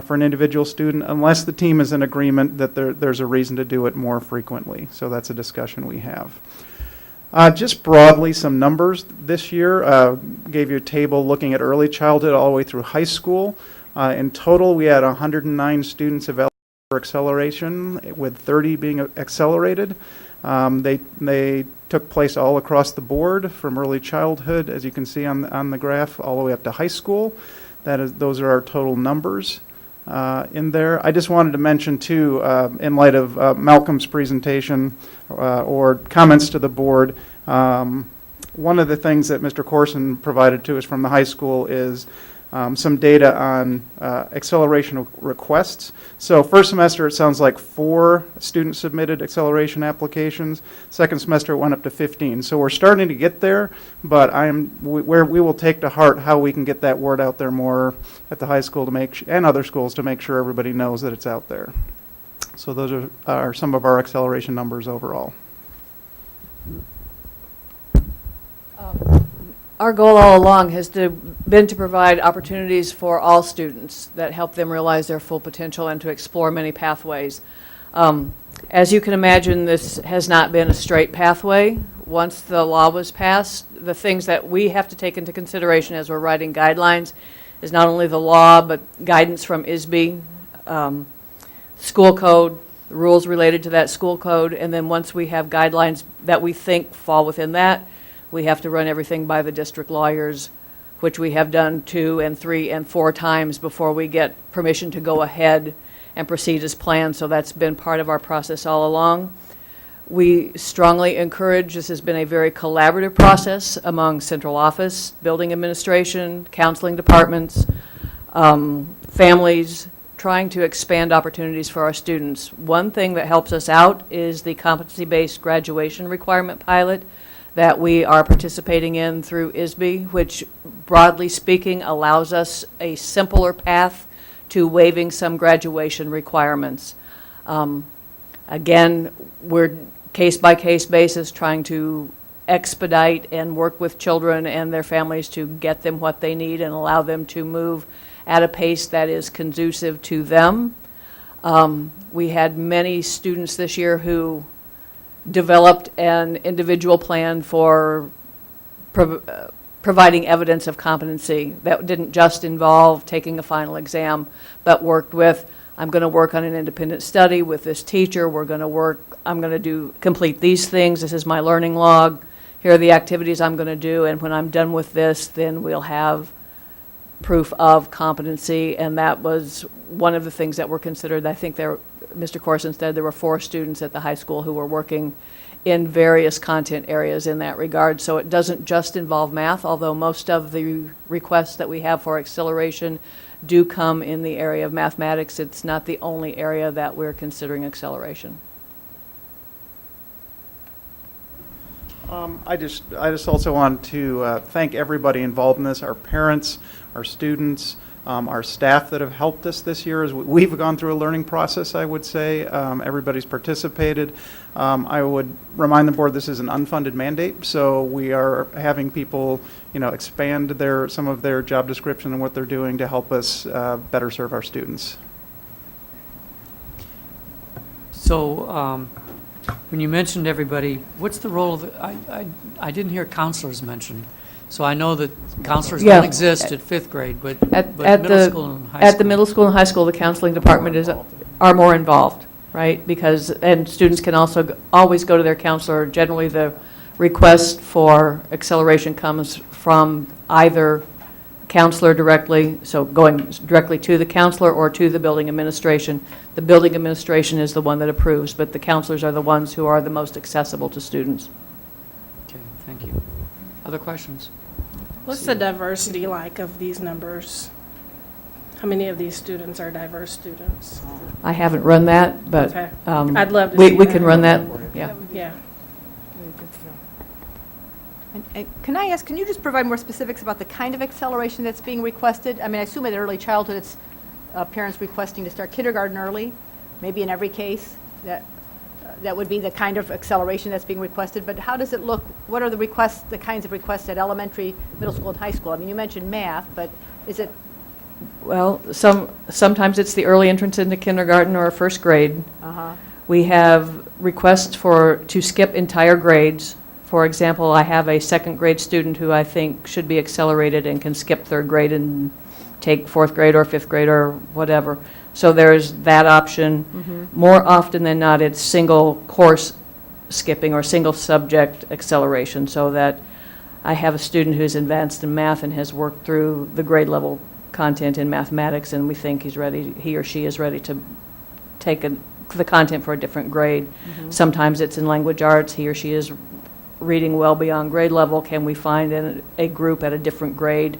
for an individual student, unless the team is in agreement that there's a reason to do it more frequently. So that's a discussion we have. Just broadly, some numbers this year. Gave you a table looking at early childhood all the way through high school. In total, we had 109 students evaluated for acceleration, with 30 being accelerated. They took place all across the board, from early childhood, as you can see on the graph, all the way up to high school. Those are our total numbers. in there. I just wanted to mention too, in light of Malcolm's presentation or comments to the board, one of the things that Mr. Corson provided to us from the high school is some data on acceleration requests. So first semester, it sounds like 4 students submitted acceleration applications. Second semester, it went up to 15. So we're starting to get there, but we will take to heart how we can get that word out there more at the high school to make and other schools to make sure everybody knows that it's out there. So those are some of our acceleration numbers overall. Our goal all along has been to provide opportunities for all students that help them realize their full potential and to explore many pathways. As you can imagine, this has not been a straight pathway. Once the law was passed, the things that we have to take into consideration as we're writing guidelines is not only the law, but guidance from ISB, school code, the rules related to that school code, and then once we have guidelines that we think fall within that, we have to run everything by the district lawyers, which we have done 2 and 3 and 4 times before we get permission to go ahead and proceed as planned. So that's been part of our process all along. We strongly encourage, this has been a very collaborative process among central office, building administration, counseling departments, families, trying to expand opportunities for our students. One thing that helps us out is the competency-based graduation requirement pilot that we are participating in through ISB, which broadly speaking allows us a simpler path to waiving some graduation requirements. Again, we're case-by-case basis trying to expedite and work with children and their families to get them what they need and allow them to move at a pace that is conducive to them. We had many students this year who developed an individual plan for providing evidence of competency that didn't just involve taking a final exam, but worked with, I'm going to work on an independent study with this teacher, I'm going to complete these things, this is my learning log, here are the activities I'm going to do, and when I'm done with this, then we'll have proof of competency, and that was one of the things that were considered. I think Mr. Corson said there were 4 students at the high school who were working in various content areas in that regard. So it doesn't just involve math, although most of the requests that we have for acceleration do come in the area of mathematics. It's not the only area that we're considering acceleration. I just also want to thank everybody involved in this, our parents, our students, our staff that have helped us this year. As we've gone through a learning process, I would say. Everybody's participated. I would remind the board this is an unfunded mandate, so we are having people, expand some of their job description and what they're doing to help us better serve our students. So when you mentioned everybody, what's the role of I didn't hear counselors mentioned. So I know that counselors don't exist at 5th grade, but at middle school and high school. At the middle school and high school, the counseling department are more involved, right? And students can also always go to their counselor. Generally, the request for acceleration comes from either counselor directly, so going directly to the counselor or to the building administration. The building administration is the one that approves, but the counselors are the ones who are the most accessible to students. Okay, thank you. Other questions? What's the diversity like of these numbers? How many of these students are diverse students? I haven't run that, but Okay. I'd love to see we that. can run that, yeah. Yeah. And can I ask, can you just provide more specifics about the kind of acceleration that's being requested? I mean, I assume in early childhood, it's parents requesting to start kindergarten early, maybe in every case. That would be the kind of acceleration that's being requested. But how does it look? What are the kinds of requests at elementary, middle school, and high school? I mean, you mentioned math, but is it? Well, sometimes it's the early entrance into kindergarten or first grade. We have requests to skip entire grades. For example, I have a 2nd grade student who I think should be accelerated and can skip 3rd grade and take 4th grade or 5th grade or whatever. So there's that option. More often than not, it's single course skipping or single subject acceleration, so that I have a student who's advanced in math and has worked through the grade level content in mathematics, and we think he or she is ready to take the content for a different grade. Sometimes it's in language arts, he or she is reading well beyond grade level. Can we find a group at a different grade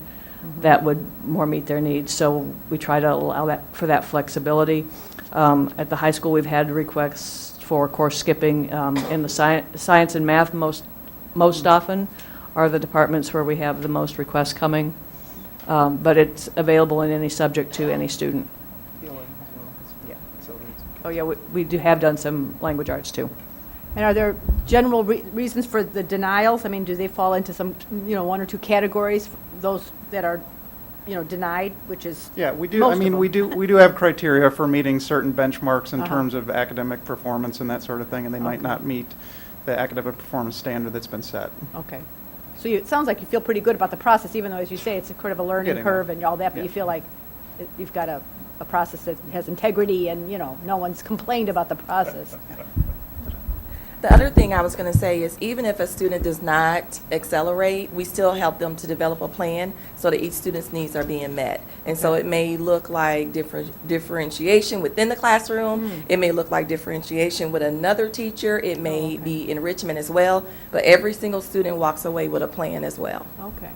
that would more meet their needs? So we try to allow for that flexibility. At the high school, we've had requests for course skipping in the science and math most often are the departments where we have the most requests coming. But it's available in any subject to any student. Oh, yeah, we have done some language arts, too. And are there general reasons for the denials? I mean, do they fall into some, one or two categories, those that are, denied, which is Yeah, we do. I mean, we do have criteria for meeting certain benchmarks in terms of academic performance and that sort of thing, and they might not meet the academic performance standard that's been set. Okay. So it sounds like you feel pretty good about the process, even though, as you say, it's a kind of a learning curve and all that, but you feel like you've got a process that has integrity and, no one's complained about the process. The other thing I was going to say is even if a student does not accelerate, we still help them to develop a plan so that each student's needs are being met. And so it may look like differentiation within the classroom. It may look like differentiation with another teacher. It may be enrichment as well. But every single student walks away with a plan as well. Okay.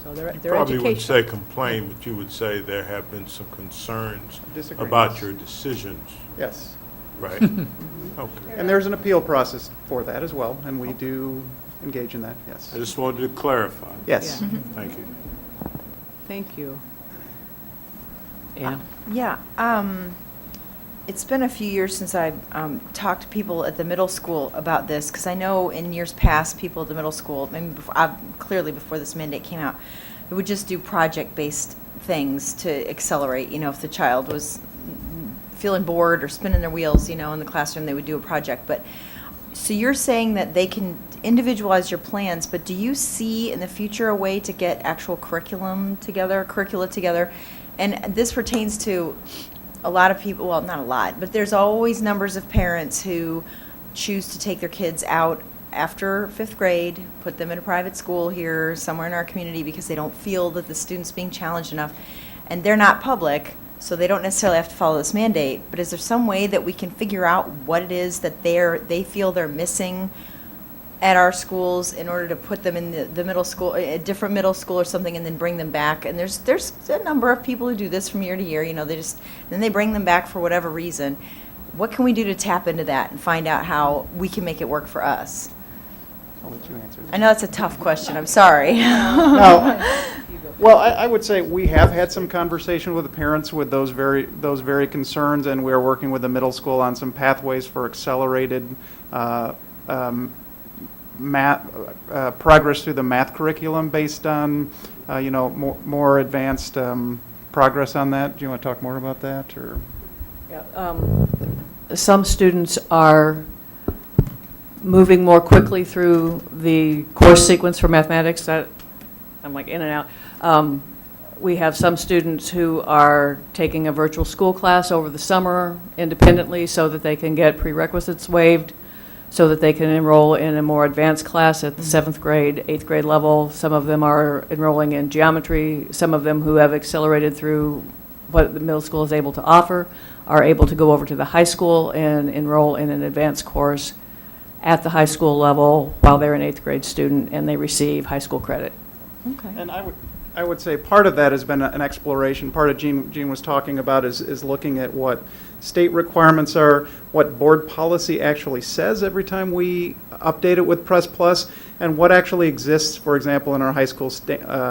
So they're Probably wouldn't education. say complain, but you would say there have been some concerns about your decisions, Yes. right? Okay. And there's an appeal process for that as well, and we do engage in that, yes. I just wanted to clarify. Yes. Thank you. Thank you. Yeah, it's been a few years since I talked to people at the middle school about this, because I know in years past, people at the middle school, maybe clearly before this mandate came out, they would just do project-based things to accelerate. If the child was feeling bored or spinning their wheels, in the classroom, they would do a project. But so you're saying that they can individualize your plans, but do you see in the future a way to get actual curricula together? And this pertains to a lot of people, well, not a lot, but there's always numbers of parents who choose to take their kids out after 5th grade, put them in a private school here, somewhere in our community, because they don't feel that the student's being challenged enough. And they're not public, so they don't necessarily have to follow this mandate. But is there some way that we can figure out what it is that they feel they're missing at our schools in order to put them in the middle school, a different middle school or something, and then bring them back? And there's a number of people who do this from year to year. Then they bring them back for whatever reason. What can we do to tap into that and find out how we can make it work for us? I'll let you answer that. I know that's a tough question. I'm sorry. Well, I would say we have had some conversation with the parents with those very concerns, and we're working with the middle school on some pathways for accelerated math progress through the math curriculum based on more advanced progress on that. Do you want to talk more about that, or? Yeah, some students are moving more quickly through the course sequence for mathematics. That I'm like in and out. We have some students who are taking a virtual school class over the summer independently so that they can get prerequisites waived, so that they can enroll in a more advanced class at the 7th grade, 8th grade level. Some of them are enrolling in geometry. Some of them who have accelerated through what the middle school is able to offer are able to go over to the high school and enroll in an advanced course at the high school level while they're an 8th grade student, and they receive high school credit. Okay. And I would say part of that has been an exploration. Part of Jean was talking about is looking at what state requirements are, what board policy actually says every time we update it with Press Plus, and what actually exists, for example, in our high school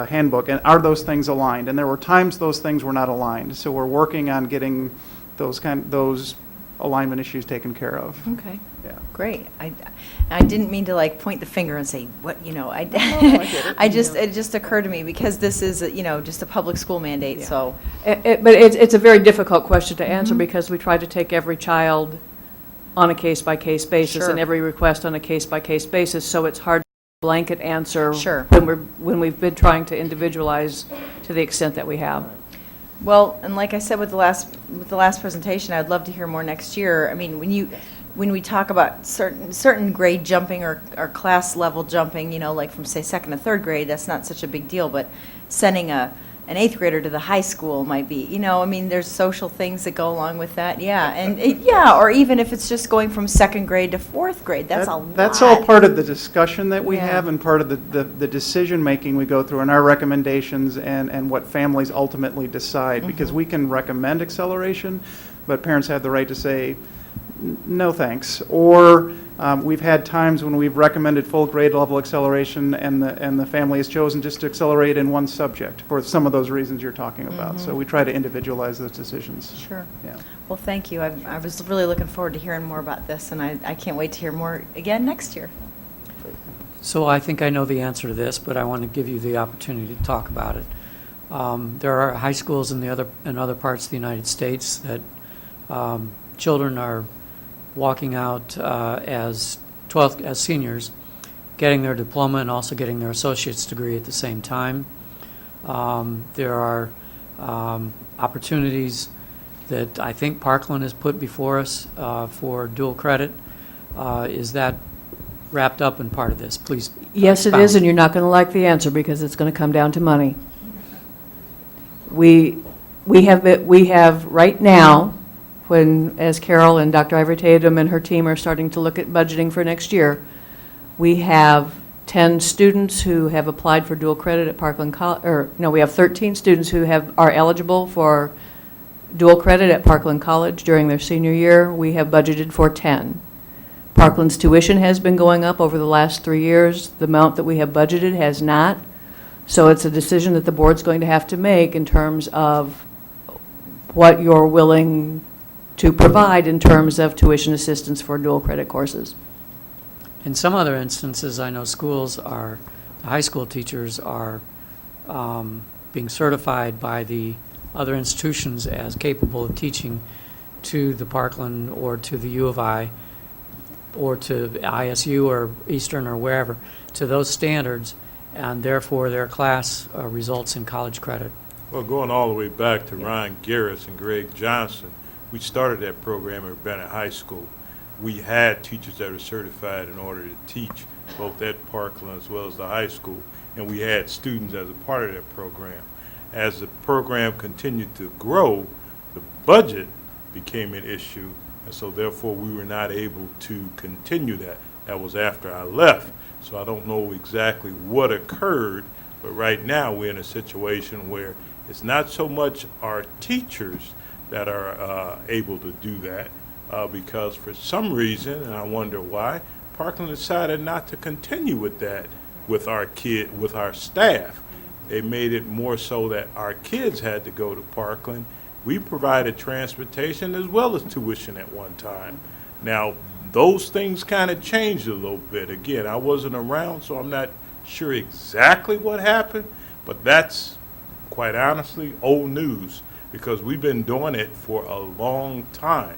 handbook, and are those things aligned? And there were times those things were not aligned. So we're working on getting those alignment issues taken care of. Okay. Yeah. Great. I didn't mean to point the finger and say what I it just occurred to me because this is just a public school mandate. Yeah. So, But it's a very difficult question to answer because we try to take every child on a case-by-case basis and every request on a case-by-case basis. So it's hard to blanket answer when we've been trying to individualize to the extent that we have. well, and like I said with the last presentation, I'd love to hear more next year. I mean, when we talk about certain grade jumping or class level jumping, like from say 2nd to 3rd grade, that's not such a big deal. But sending a an 8th grader to the high school might be, I mean, there's social things that go along with that, yeah. And, or even if it's just going from 2nd grade to 4th grade, that's a lot. That's all part of the discussion that we Yeah. have and part of the decision-making we go through and our recommendations and what families ultimately decide. Because we can recommend acceleration, but parents have the right to say, no thanks. Or we've had times when we've recommended full grade level acceleration and the family has chosen just to accelerate in one subject for some of those reasons you're talking about. So we try to individualize those decisions. Sure. Yeah. Well, thank you. I was really looking forward to hearing more about this, and I can't wait to hear more again next year. So I think I know the answer to this, but I want to give you the opportunity to talk about it. There are high schools in other parts of the United States that children are walking out as seniors, getting their diploma and also getting their associate's degree at the same time. There are opportunities that I think Parkland has put before us for dual credit. Is that wrapped up in part of this? Please Yes, it expound. is, and you're not going to like the answer because it's going to come down to money. We have right now, when, as Carol and Dr. Ivory Tatum and her team are starting to look at budgeting for next year, we have 10 students who have applied for dual credit at Parkland College, we have 13 students who are eligible for dual credit at Parkland College during their senior year. We have budgeted for 10. Parkland's tuition has been going up over the last 3 years. The amount that we have budgeted has not. So it's a decision that the board's going to have to make in terms of what you're willing to provide in terms of tuition assistance for dual credit courses. In some other instances, I know high school teachers are being certified by the other institutions as capable of teaching to the Parkland or to the U of I or to ISU or Eastern or wherever, to those standards, and therefore their class results in college credit. Well, going all the way back to Ryan Garris and Greg Johnson, we started that program at Urbana High School. We had teachers that were certified in order to teach both at Parkland as well as the high school, and we had students as a part of that program. As the program continued to grow, the budget became an issue, and so therefore we were not able to continue that. That was after I left, so I don't know exactly what occurred, but right now we're in a situation where it's not so much our teachers that are able to do that, because for some reason, and I wonder why, Parkland decided not to continue with that with our staff. They made it more so that our kids had to go to Parkland. We provided transportation as well as tuition at one time. Now, those things kind of changed a little bit. Again, I wasn't around, so I'm not sure exactly what happened, but that's, quite honestly, old news, because we've been doing it for a long time.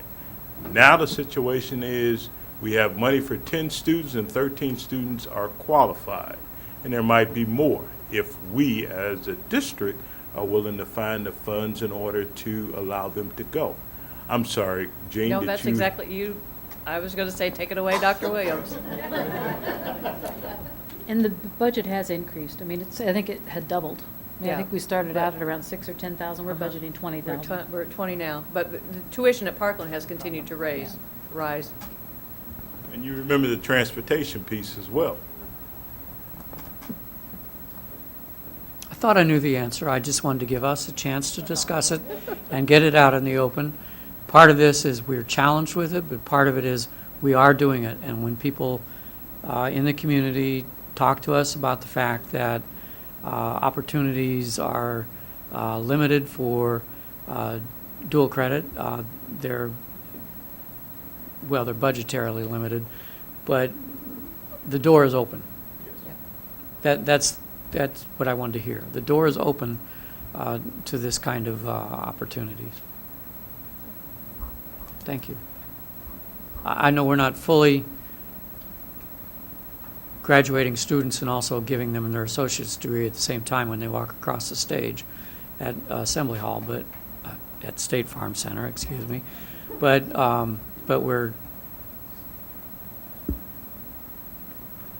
Now the situation is we have money for 10 students and 13 students are qualified, and there might be more if we as a district are willing to find the funds in order to allow them to go. I'm sorry, Jane, No, did that's you- exactly you. I was going to say, take it away, Dr. Williams. And the budget has increased. I mean, I think it had doubled. I Yeah. think we started out at around 6 or 10,000. We're Uh-huh. budgeting 20,000. We're at 20 now, but the tuition at Parkland has continued to rise. And you remember the transportation piece as well. I thought I knew the answer. I just wanted to give us a chance to discuss it and get it out in the open. Part of this is we're challenged with it, but part of it is we are doing it. And when people in the community talk to us about the fact that opportunities are limited for dual credit, they're budgetarily limited, but the door is open. That's what I wanted to hear. The door is open to this kind of opportunities. Thank you. I know we're not fully graduating students and also giving them their associate's degree at the same time when they walk across the stage at Assembly Hall, but at State Farm Center, excuse me. But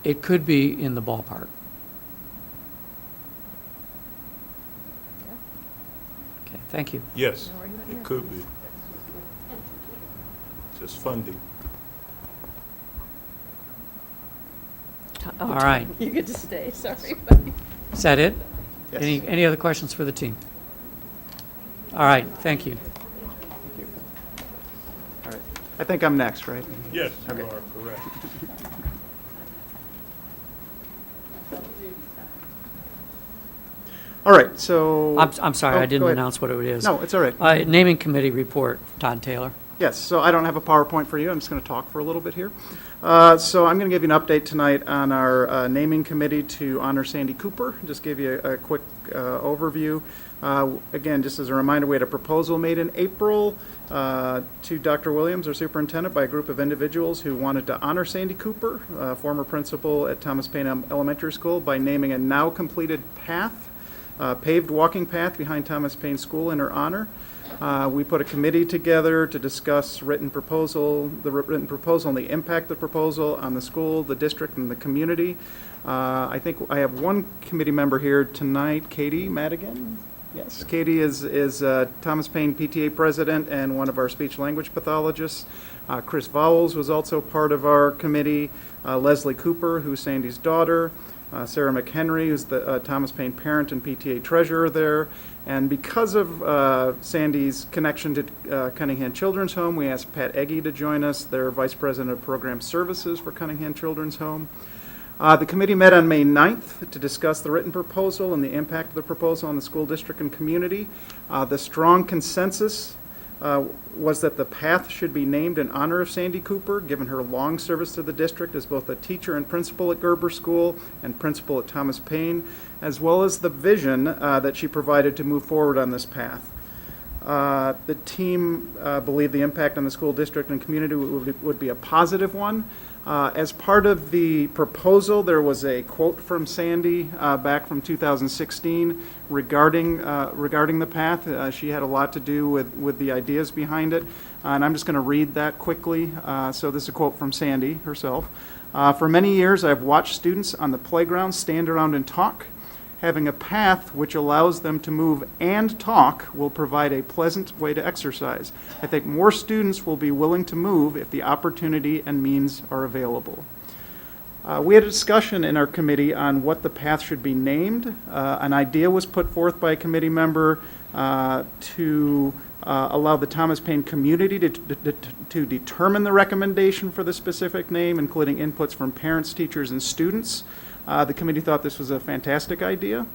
it could be in the ballpark. Okay, thank you. Yes, it could be. Just funding. Oh, All right. You get to stay, sorry. Is that it? Yes. Any other questions for the team? All right, thank you. All right. I think I'm next, right? Yes, you Okay. are correct. All right, so. I'm sorry, Oh, I didn't go ahead. announce what it is. No, it's all right. Naming committee report, Todd Taylor. Yes, so I don't have a PowerPoint for you. I'm just going to talk for a little bit here. So I'm going to give you an update tonight on our naming committee to honor Sandy Cooper. Just give you a quick overview. Again, just as a reminder, we had a proposal made in April to Dr. Williams, our superintendent, by a group of individuals who wanted to honor Sandy Cooper, former principal at Thomas Paine Elementary School, by naming a now completed path, paved walking path behind Thomas Paine School in her honor. We put a committee together to discuss the written proposal and the impact of the proposal on the school, the district, and the community. I think I have one committee member here tonight, Katie Madigan. Yes, Katie is Thomas Paine PTA president and one of our speech language pathologists. Chris Vowles was also part of our committee. Leslie Cooper, who's Sandy's daughter. Sarah McHenry, who's the Thomas Paine parent and PTA treasurer there. And because of Sandy's connection to Cunningham Children's Home, we asked Pat Egge to join us. They're Vice President of Program Services for Cunningham Children's Home. The committee met on May 9th to discuss the written proposal and the impact of the proposal on the school district and community. The strong consensus was that the path should be named in honor of Sandy Cooper, given her long service to the district as both a teacher and principal at Gerber School and principal at Thomas Paine, as well as the vision that she provided to move forward on this path. The team believed the impact on the school district and community would be a positive one. As part of the proposal, there was a quote from Sandy back from 2016 regarding the path. She had a lot to do with the ideas behind it, and I'm just going to read that quickly. So this is a quote from Sandy herself. For many years, I've watched students on the playground stand around and talk. Having a path which allows them to move and talk will provide a pleasant way to exercise. I think more students will be willing to move if the opportunity and means are available. We had a discussion in our committee on what the path should be named. An idea was put forth by a committee member to allow the Thomas Paine community to determine the recommendation for the specific name, including inputs from parents, teachers, and students. The committee thought this was a fantastic idea.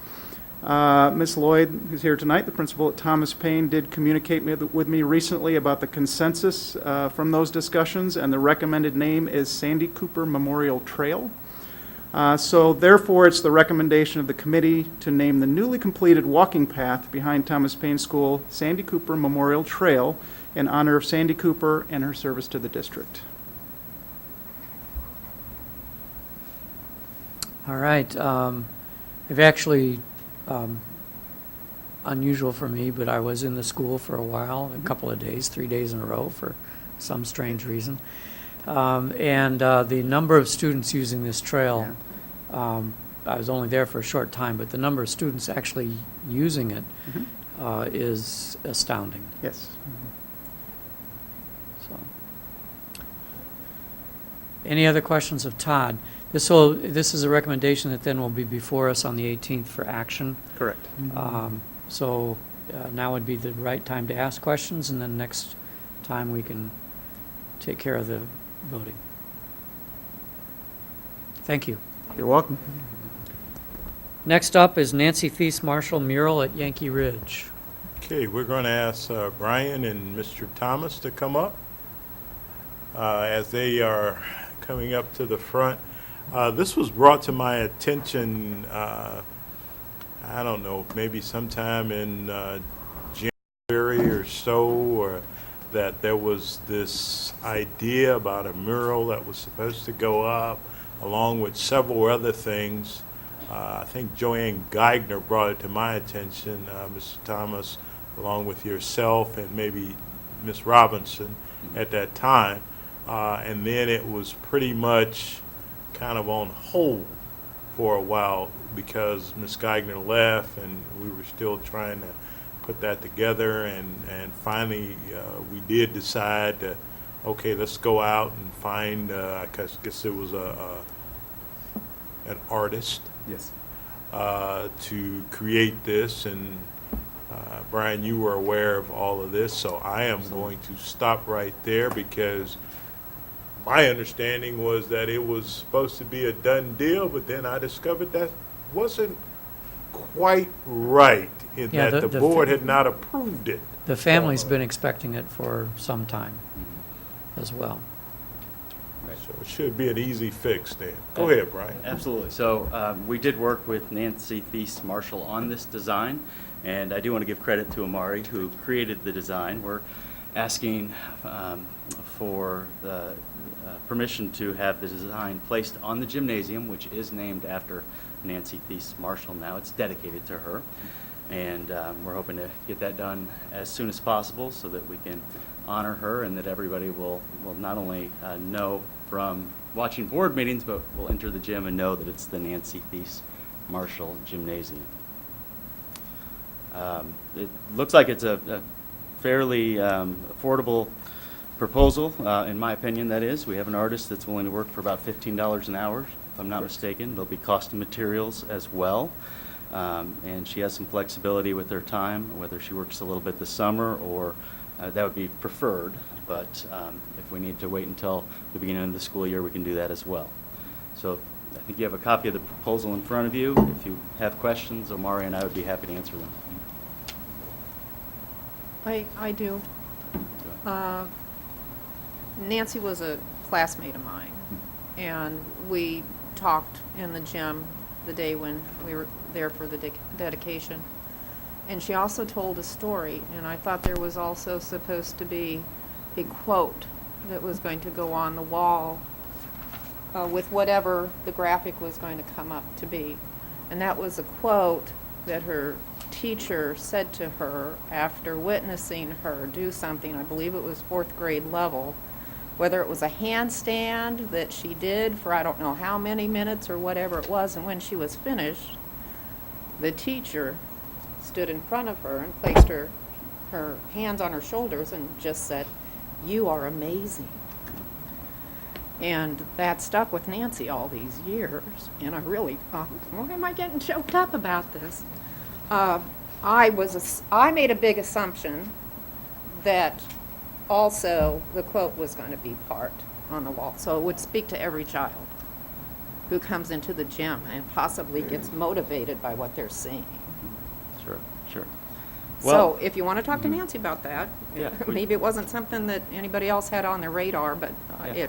Ms. Lloyd, who's here tonight, the principal at Thomas Paine, did communicate with me recently about the consensus from those discussions, and the recommended name is Sandy Cooper Memorial Trail. So therefore, it's the recommendation of the committee to name the newly completed walking path behind Thomas Paine School Sandy Cooper Memorial Trail in honor of Sandy Cooper and her service to the district. All right. I've actually, unusual for me, but I was in the school for a while, a couple of days, 3 days in a row for some strange reason. And the number of students using this trail, I was only there for a short time, but the number of students actually using it is astounding. Yes. So, any other questions of Todd? This is a recommendation that then will be before us on the 18th for action. Correct. So now would be the right time to ask questions, and then next time we can take care of the voting. Thank you. You're welcome. Next up is Nancy Thies Marshall mural at Yankee Ridge. Okay, we're going to ask Brian and Mr. Thomas to come up as they are coming up to the front. This was brought to my attention, I don't know, maybe sometime in January or so, or that there was this idea about a mural that was supposed to go up along with several other things. I think Joanne Geigner brought it to my attention, Mr. Thomas, along with yourself and maybe Ms. Robinson at that time. And then it was pretty much kind of on hold for a while because Ms. Geigner left and we were still trying to put that together, and finally, we did decide to, okay, let's go out and find, I guess it was an artist. Yes. To create this, and Brian, you were aware of all of this, so I am going to stop right there because my understanding was that it was supposed to be a done deal, but then I discovered that wasn't quite right in Yeah, that the board had not approved it. The family's been expecting it for some time as well. So it should be an easy fix then. Go ahead, Brian. Absolutely. So we did work with Nancy Thies Marshall on this design, and I do want to give credit to Amari, who created the design. We're asking for the permission to have the design placed on the gymnasium, which is named after Nancy Thies Marshall now. It's dedicated to her, and we're hoping to get that done as soon as possible so that we can honor her and that everybody will not only know from watching board meetings, but will enter the gym and know that it's the Nancy Thies Marshall Gymnasium. It looks like it's a fairly affordable proposal, in my opinion, that is. We have an artist that's willing to work for about $15 an hour, if I'm not mistaken. There'll be cost of materials as well. And she has some flexibility with her time, whether she works a little bit this summer or that would be preferred, but if we need to wait until the beginning of the school year, we can do that as well. So I think you have a copy of the proposal in front of you. If you have questions, Omari and I would be happy to answer them. I do. Nancy was a classmate of mine, and we talked in the gym the day when we were there for the dedication. And she also told a story, and I thought there was also supposed to be a quote that was going to go on the wall with whatever the graphic was going to come up to be. And that was a quote that her teacher said to her after witnessing her do something, I believe it was 4th grade level, whether it was a handstand that she did for I don't know how many minutes or whatever it was, and when she was finished, the teacher stood in front of her and placed her hands on her shoulders and just said, "You are amazing." And that stuck with Nancy all these years, and I really thought, why am I getting choked up about this? I made a big assumption that also the quote was going to be part on the wall, so it would speak to every child who comes into the gym and possibly gets motivated by what they're seeing. Sure. So if you want to talk to Nancy about that, Yeah, maybe it wasn't something that anybody else had on their radar, but Yeah.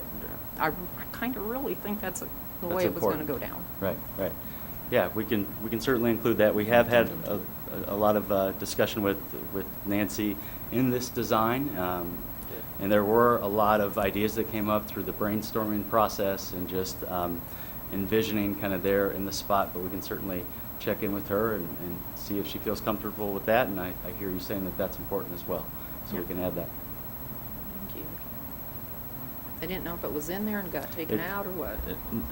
I kind of really think that's the That's way it was going to important. go down. Right. Yeah, we can certainly include that. We have had a lot of discussion with Nancy in this design, and there were a lot of ideas that came up through the brainstorming process and just envisioning kind of there in the spot, but we can certainly check in with her and see if she feels comfortable with that, and I hear you saying that that's important as well, so we can add that. Thank you. I didn't know if it was in there and got taken out or what.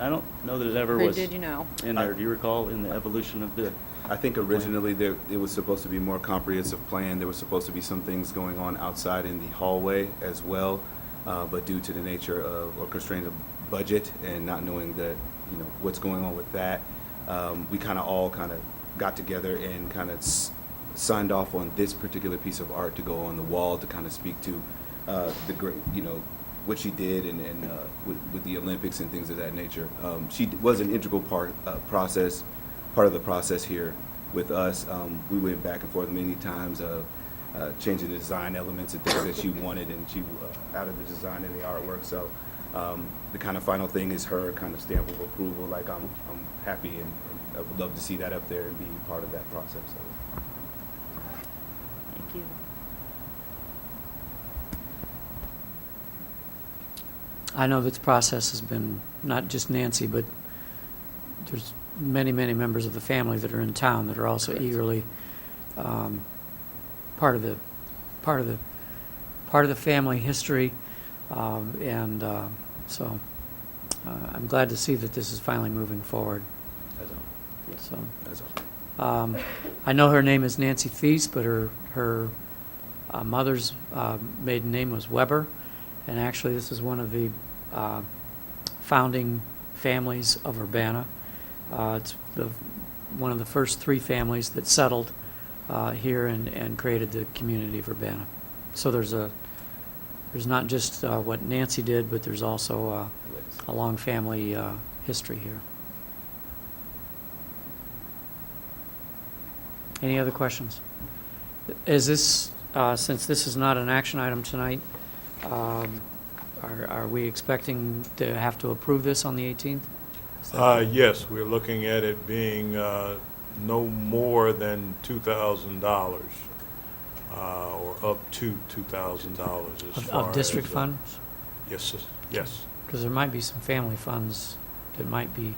I don't know that it ever Or was did you know? in there. Do you recall in the evolution of the? I think originally it was supposed to be a more comprehensive plan. There was supposed to be some things going on outside in the hallway as well, but due to the nature of or constraints of budget and not knowing what's going on with that, we kind of got together and kind of signed off on this particular piece of art to go on the wall to kind of speak to the great, what she did and with the Olympics and things of that nature. She was an integral part of the process here with us. We went back and forth many times changing the design elements and things that she wanted, and she out of the design and the artwork. So the kind of final thing is her kind of stamp of approval. Like I'm happy and I would love to see that up there and be part of that process. Thank you. I know this process has been not just Nancy, but there's many members of the family that are in town that are also eagerly part of the family history, so I'm glad to see that this is finally moving forward. So. I know her name is Nancy Thies, but her mother's maiden name was Weber, and actually this is one of the founding families of Urbana. It's one of the first 3 families that settled here and created the community of Urbana. So there's not just what Nancy did, but there's also a long family history here. Any other questions? Is this, since this is not an action item tonight, are we expecting to have to approve this on the 18th? Yes, we're looking at it being no more than $2,000 or up to $2,000 as far Of district as, funds? Yes, yes. Because there might be some family funds that might be.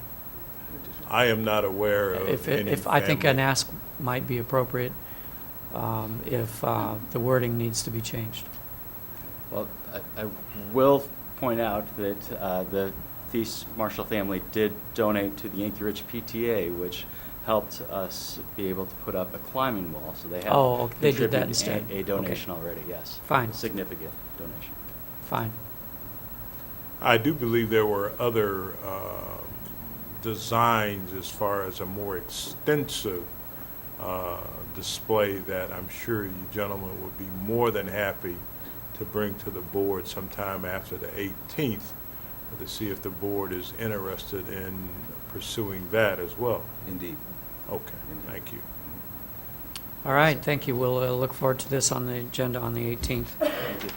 I am not aware of any If I think an family. ask might be appropriate, if the wording needs to be changed. Well, I will point out that the Thies Marshall family did donate to the Yankee Ridge PTA, which helped us be able to put up a climbing wall. So they have Oh, okay, they did that contributed instead. a donation Okay. already, yes. Fine. A significant donation. Fine. I do believe there were other designs as far as a more extensive display that I'm sure you gentlemen would be more than happy to bring to the board sometime after the 18th to see if the board is interested in pursuing that as well. Indeed. Okay, thank you. All right, thank you. We'll look forward to this on the agenda on the 18th. Thank you.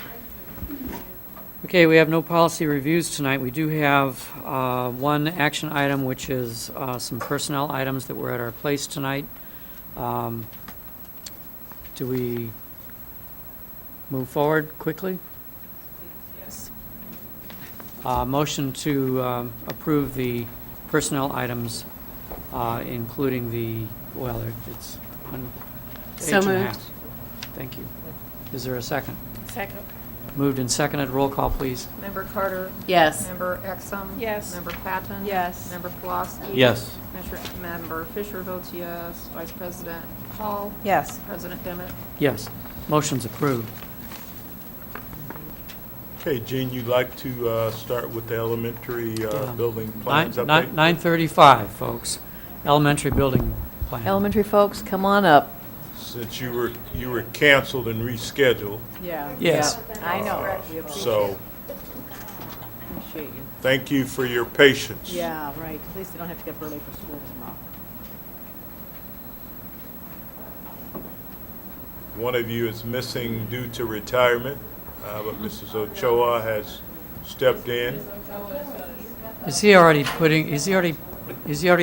Okay, we have no policy reviews tonight. We do have one action item, which is some personnel items that were at our place tonight. Do we move forward quickly? Yes. Motion to approve the personnel items, including the, well, it's on page So and a moved. half. Thank you. Is there a second? Second. Moved and seconded. Roll call, please. Member Carter? Yes. Member Exum? Yes. Member Patton? Yes. Member Pulaski? Yes. Member Fisher votes yes. Vice President Hall? Yes. President Demmett? Yes. Motion's approved. Okay, Gene, you'd like to start with the elementary building plans update? 9:35, folks. Elementary building plan. Elementary folks, come on up. Since you were canceled and rescheduled, Yeah. Yes. Yeah, I know. We so appreciate you. thank you for your patience. Yeah, right. At least they don't have to get up early for school tomorrow. One of you is missing due to retirement, but Mrs. Ochoa has stepped in. Is he already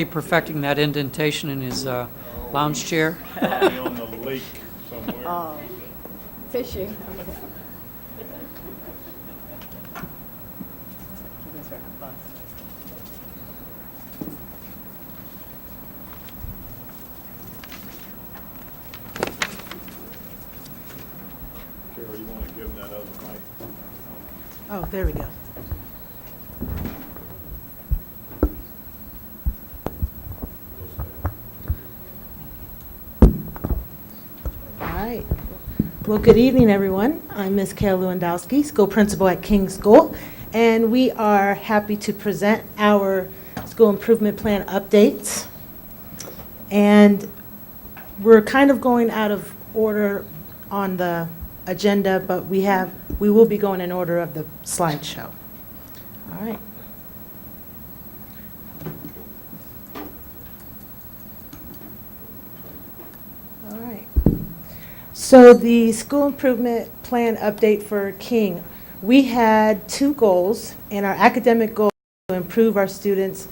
perfecting that indentation in his lounge chair? On the lake somewhere. Oh, fishing. Carol, you want to give him that other mic? Oh, there we go. All right. Well, good evening, everyone. I'm Ms. Kayla Lewandowski, school principal at King's School, and we are happy to present our school improvement plan updates. And we're kind of going out of order on the agenda, but we will be going in order of the slideshow. All right. All right. So the school improvement plan update for King, we had 2 goals, and our academic goal was to improve our students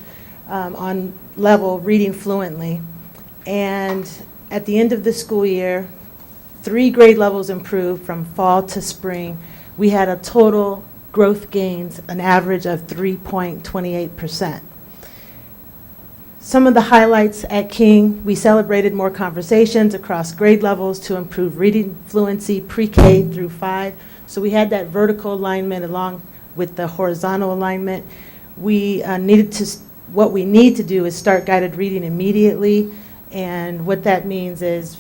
on level reading fluently. And at the end of the school year, 3 grade levels improved from fall to spring. We had a total growth gains, an average of 3.28%. Some of the highlights at King, we celebrated more conversations across grade levels to improve reading fluency pre-K through 5. So we had that vertical alignment along with the horizontal alignment. What we need to do is start guided reading immediately. And what that means is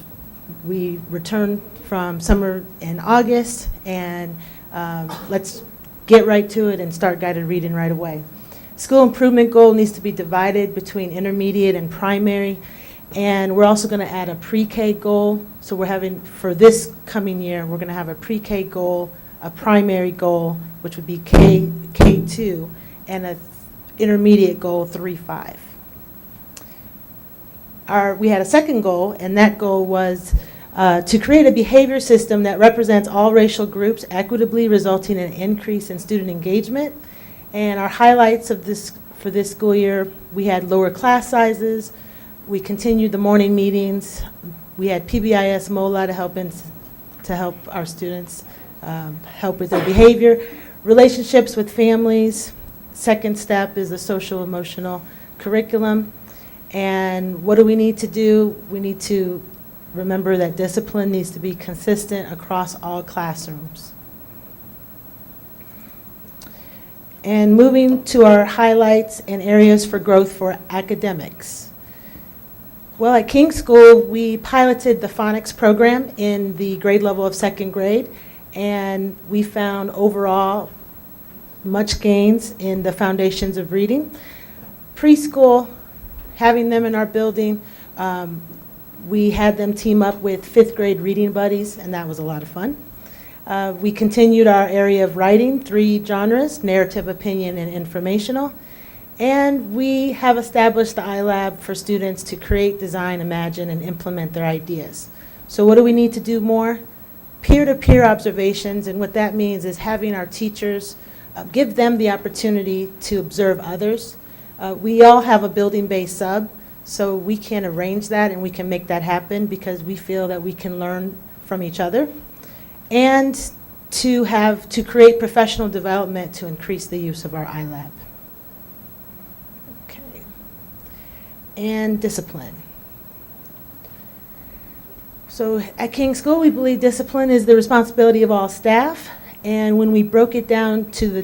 we return from summer in August, and let's get right to it and start guided reading right away. School improvement goal needs to be divided between intermediate and primary, and we're also going to add a pre-K goal. So we're having, for this coming year, we're going to have a pre-K goal, a primary goal, which would be K2, and an intermediate goal, 3-5. We had a second goal, and that goal was to create a behavior system that represents all racial groups equitably, resulting in an increase in student engagement. And our highlights of this for this school year, we had lower class sizes, we continued the morning meetings, we had PBIS MOLA to help our students help with their behavior, relationships with families. Second step is the social emotional curriculum. And what do we need to do? We need to remember that discipline needs to be consistent across all classrooms. And moving to our highlights and areas for growth for academics. Well, at King School, we piloted the phonics program in the grade level of second grade, and we found overall much gains in the foundations of reading. Preschool, having them in our building, we had them team up with fifth grade reading buddies, and that was a lot of fun. We continued our area of writing, 3 genres, narrative, opinion, and informational. And we have established the iLab for students to create, design, imagine, and implement their ideas. So what do we need to do more? Peer-to-peer observations, and what that means is having our teachers give them the opportunity to observe others. We all have a building-based sub, so we can arrange that and we can make that happen because we feel that we can learn from each other. And to create professional development to increase the use of our iLab. Okay. And discipline. So at King School, we believe discipline is the responsibility of all staff. And when we broke it down to the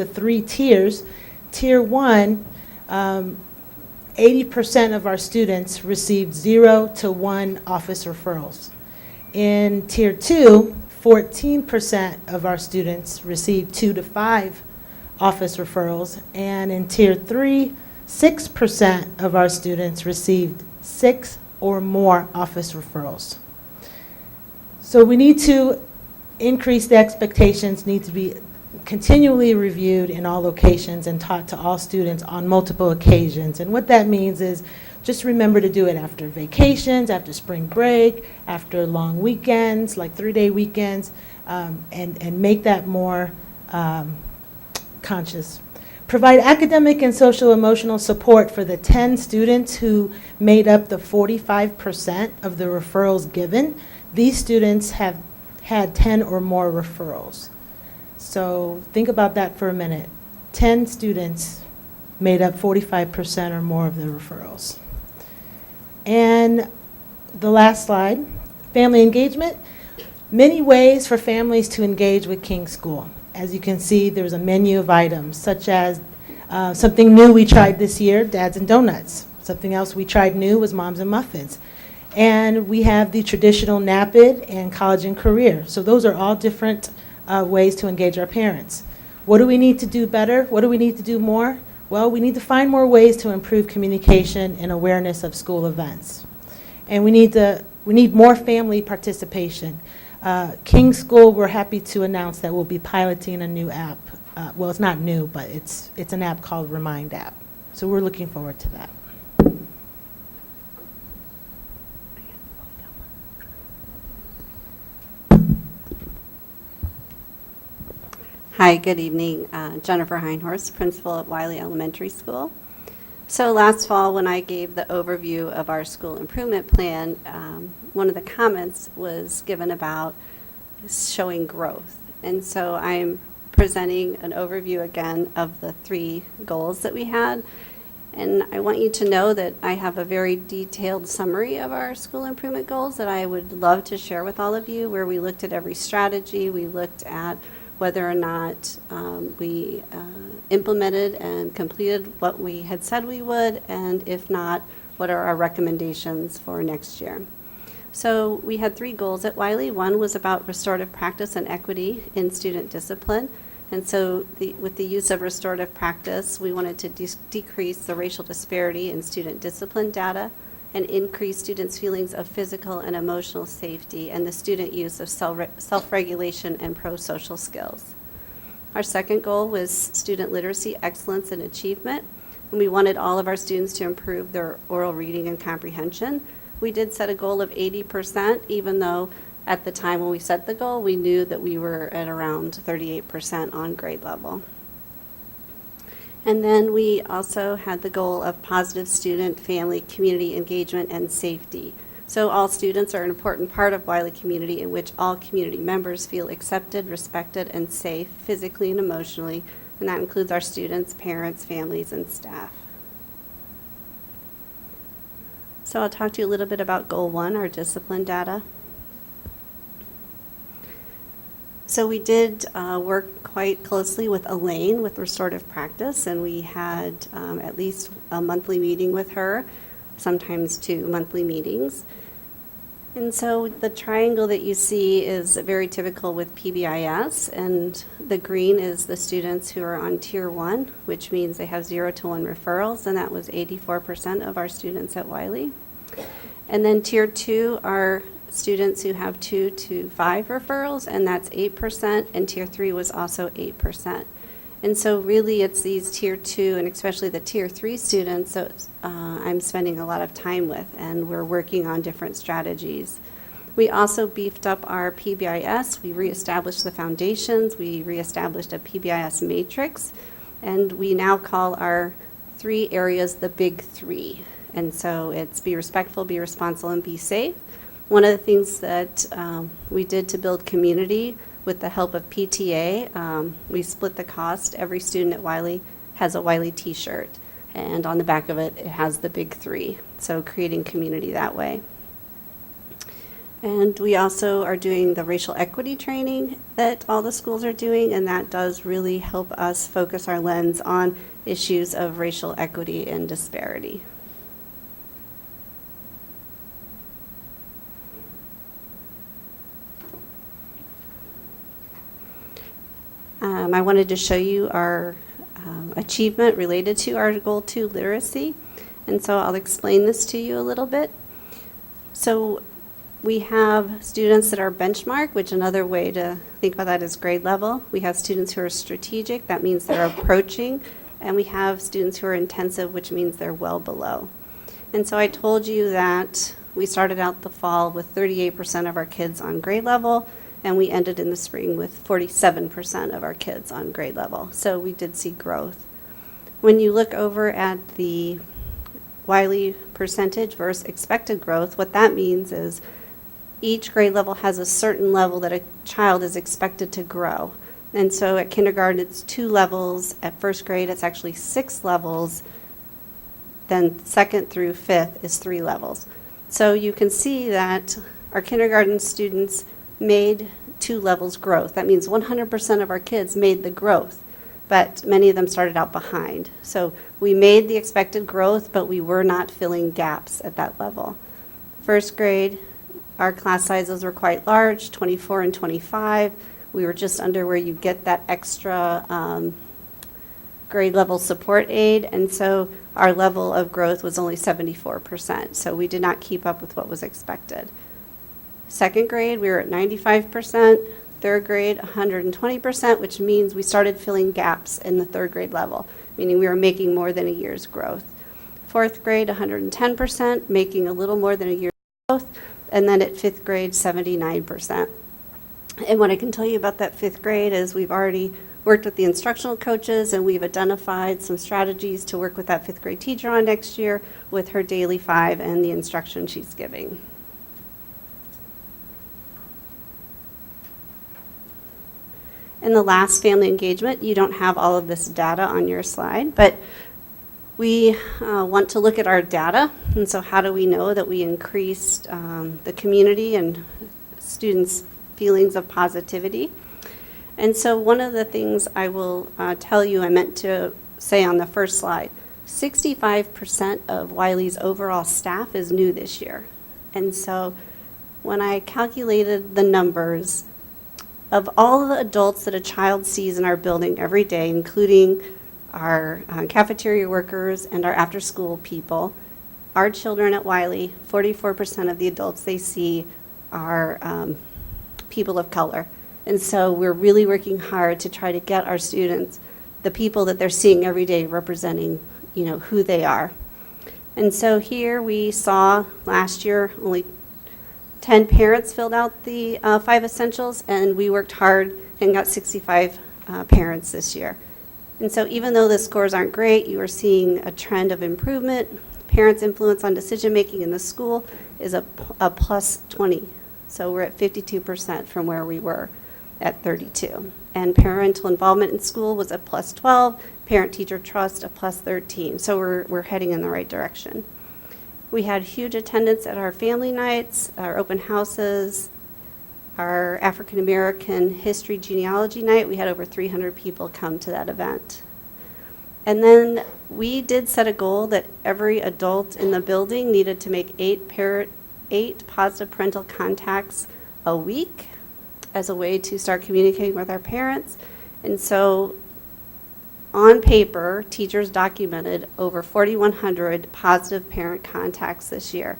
3 tiers, tier 1, 80% of our students received 0 to 1 office referrals. In tier 2, 14% of our students received 2 to 5 office referrals. And in tier 3, 6% of our students received 6 or more office referrals. So we need to increase the expectations, need to be continually reviewed in all locations and taught to all students on multiple occasions. And what that means is just remember to do it after vacations, after spring break, after long weekends, like 3-day weekends, and make that more conscious. Provide academic and social emotional support for the 10 students who made up the 45% of the referrals given. These students have had 10 or more referrals. So think about that for a minute. 10 students made up 45% or more of the referrals. And the last slide, family engagement. Many ways for families to engage with King School. As you can see, there's a menu of items, such as something new we tried this year, Dads and Donuts. Something else we tried new was Moms and Muffins. And we have the traditional NAPID and college and career. So those are all different ways to engage our parents. What do we need to do better? What do we need to do more? Well, we need to find more ways to improve communication and awareness of school events. And we need more family participation. King School, we're happy to announce that we'll be piloting a new app. Well, it's not new, but it's an app called Remind App. So we're looking forward to that. Hi, good evening. Jennifer Heinhorst, principal at Wiley Elementary School. So last fall, when I gave the overview of our school improvement plan, one of the comments was given about showing growth. And so I'm presenting an overview again of the 3 goals that we had. And I want you to know that I have a very detailed summary of our school improvement goals that I would love to share with all of you, where we looked at every strategy, we looked at whether or not we implemented and completed what we had said we would, and if not, what are our recommendations for next year. So we had 3 goals at Wiley. One was about restorative practice and equity in student discipline. And so with the use of restorative practice, we wanted to decrease the racial disparity in student discipline data and increase students' feelings of physical and emotional safety and the student use of self-regulation and pro-social skills. Our second goal was student literacy, excellence, and achievement. And we wanted all of our students to improve their oral reading and comprehension. We did set a goal of 80%, even though at the time when we set the goal, we knew that we were at around 38% on grade level. And then we also had the goal of positive student, family, community engagement, and safety. So all students are an important part of Wiley community in which all community members feel accepted, respected, and safe physically and emotionally, and that includes our students, parents, families, and staff. So I'll talk to you a little bit about Goal 1, our discipline data. So we did work quite closely with Elaine with restorative practice, and we had at least a monthly meeting with her, sometimes 2 monthly meetings. And so the triangle that you see is very typical with PBIS, and the green is the students who are on Tier 1, which means they have 0 to 1 referrals, and that was 84% of our students at Wiley. And then Tier 2 are students who have 2 to 5 referrals, and that's 8%, and Tier 3 was also 8%. And so really it's these Tier 2 and especially the Tier 3 students that I'm spending a lot of time with, and we're working on different strategies. We also beefed up our PBIS. We reestablished the foundations. We reestablished a PBIS matrix, and we now call our 3 areas the big 3. And so it's be respectful, be responsible, and be safe. One of the things that we did to build community with the help of PTA, we split the cost. Every student at Wiley has a Wiley t-shirt, and on the back of it, it has the big 3, so creating community that way. And we also are doing the racial equity training that all the schools are doing, and that does really help us focus our lens on issues of racial equity and disparity. I wanted to show you our achievement related to our Goal 2 literacy, and so I'll explain this to you a little bit. So we have students that are benchmark, which another way to think about that is grade level. We have students who are strategic, that means they're approaching, and we have students who are intensive, which means they're well below. And so I told you that we started out the fall with 38% of our kids on grade level, and we ended in the spring with 47% of our kids on grade level. So we did see growth. When you look over at the Wiley percentage versus expected growth, what that means is each grade level has a certain level that a child is expected to grow. And so at kindergarten, it's 2 levels. At first grade, it's actually 6 levels. Then 2nd through 5th is 3 levels. So you can see that our kindergarten students made 2 levels growth. That means 100% of our kids made the growth, but many of them started out behind. So we made the expected growth, but we were not filling gaps at that level. First grade, our class sizes were quite large, 24 and 25. We were just under where you get that extra grade level support aid, and so our level of growth was only 74%. So we did not keep up with what was expected. 2nd grade, we were at 95%. 3rd grade, 120%, which means we started filling gaps in the 3rd grade level, meaning we were making more than a year's growth. 4th grade, 110%, making a little more than a year's growth. And then at 5th grade, 79%. And what I can tell you about that 5th grade is we've already worked with the instructional coaches, and we've identified some strategies to work with that 5th grade teacher on next year with her daily 5 and the instruction she's giving. In the last family engagement, you don't have all of this data on your slide, but we want to look at our data. And so how do we know that we increased the community and students' feelings of positivity? And so one of the things I will tell you I meant to say on the first slide. 65% of Wiley's overall staff is new this year. And so when I calculated the numbers of all the adults that a child sees in our building every day, including our cafeteria workers and our after-school people, our children at Wiley, 44% of the adults they see are people of color. And so we're really working hard to try to get our students the people that they're seeing every day representing, who they are. And so here we saw last year only 10 parents filled out the 5 essentials, and we worked hard and got 65 parents this year. And so even though the scores aren't great, you are seeing a trend of improvement. Parents' influence on decision-making in the school is a plus 20. So we're at 52% from where we were at 32. And parental involvement in school was a plus 12, parent-teacher trust a plus 13. So we're heading in the right direction. We had huge attendance at our family nights, our open houses, our African American History Genealogy Night. We had over 300 people come to that event. And then we did set a goal that every adult in the building needed to make 8 positive parental contacts a week as a way to start communicating with our parents. And so on paper, teachers documented over 4,100 positive parent contacts this year.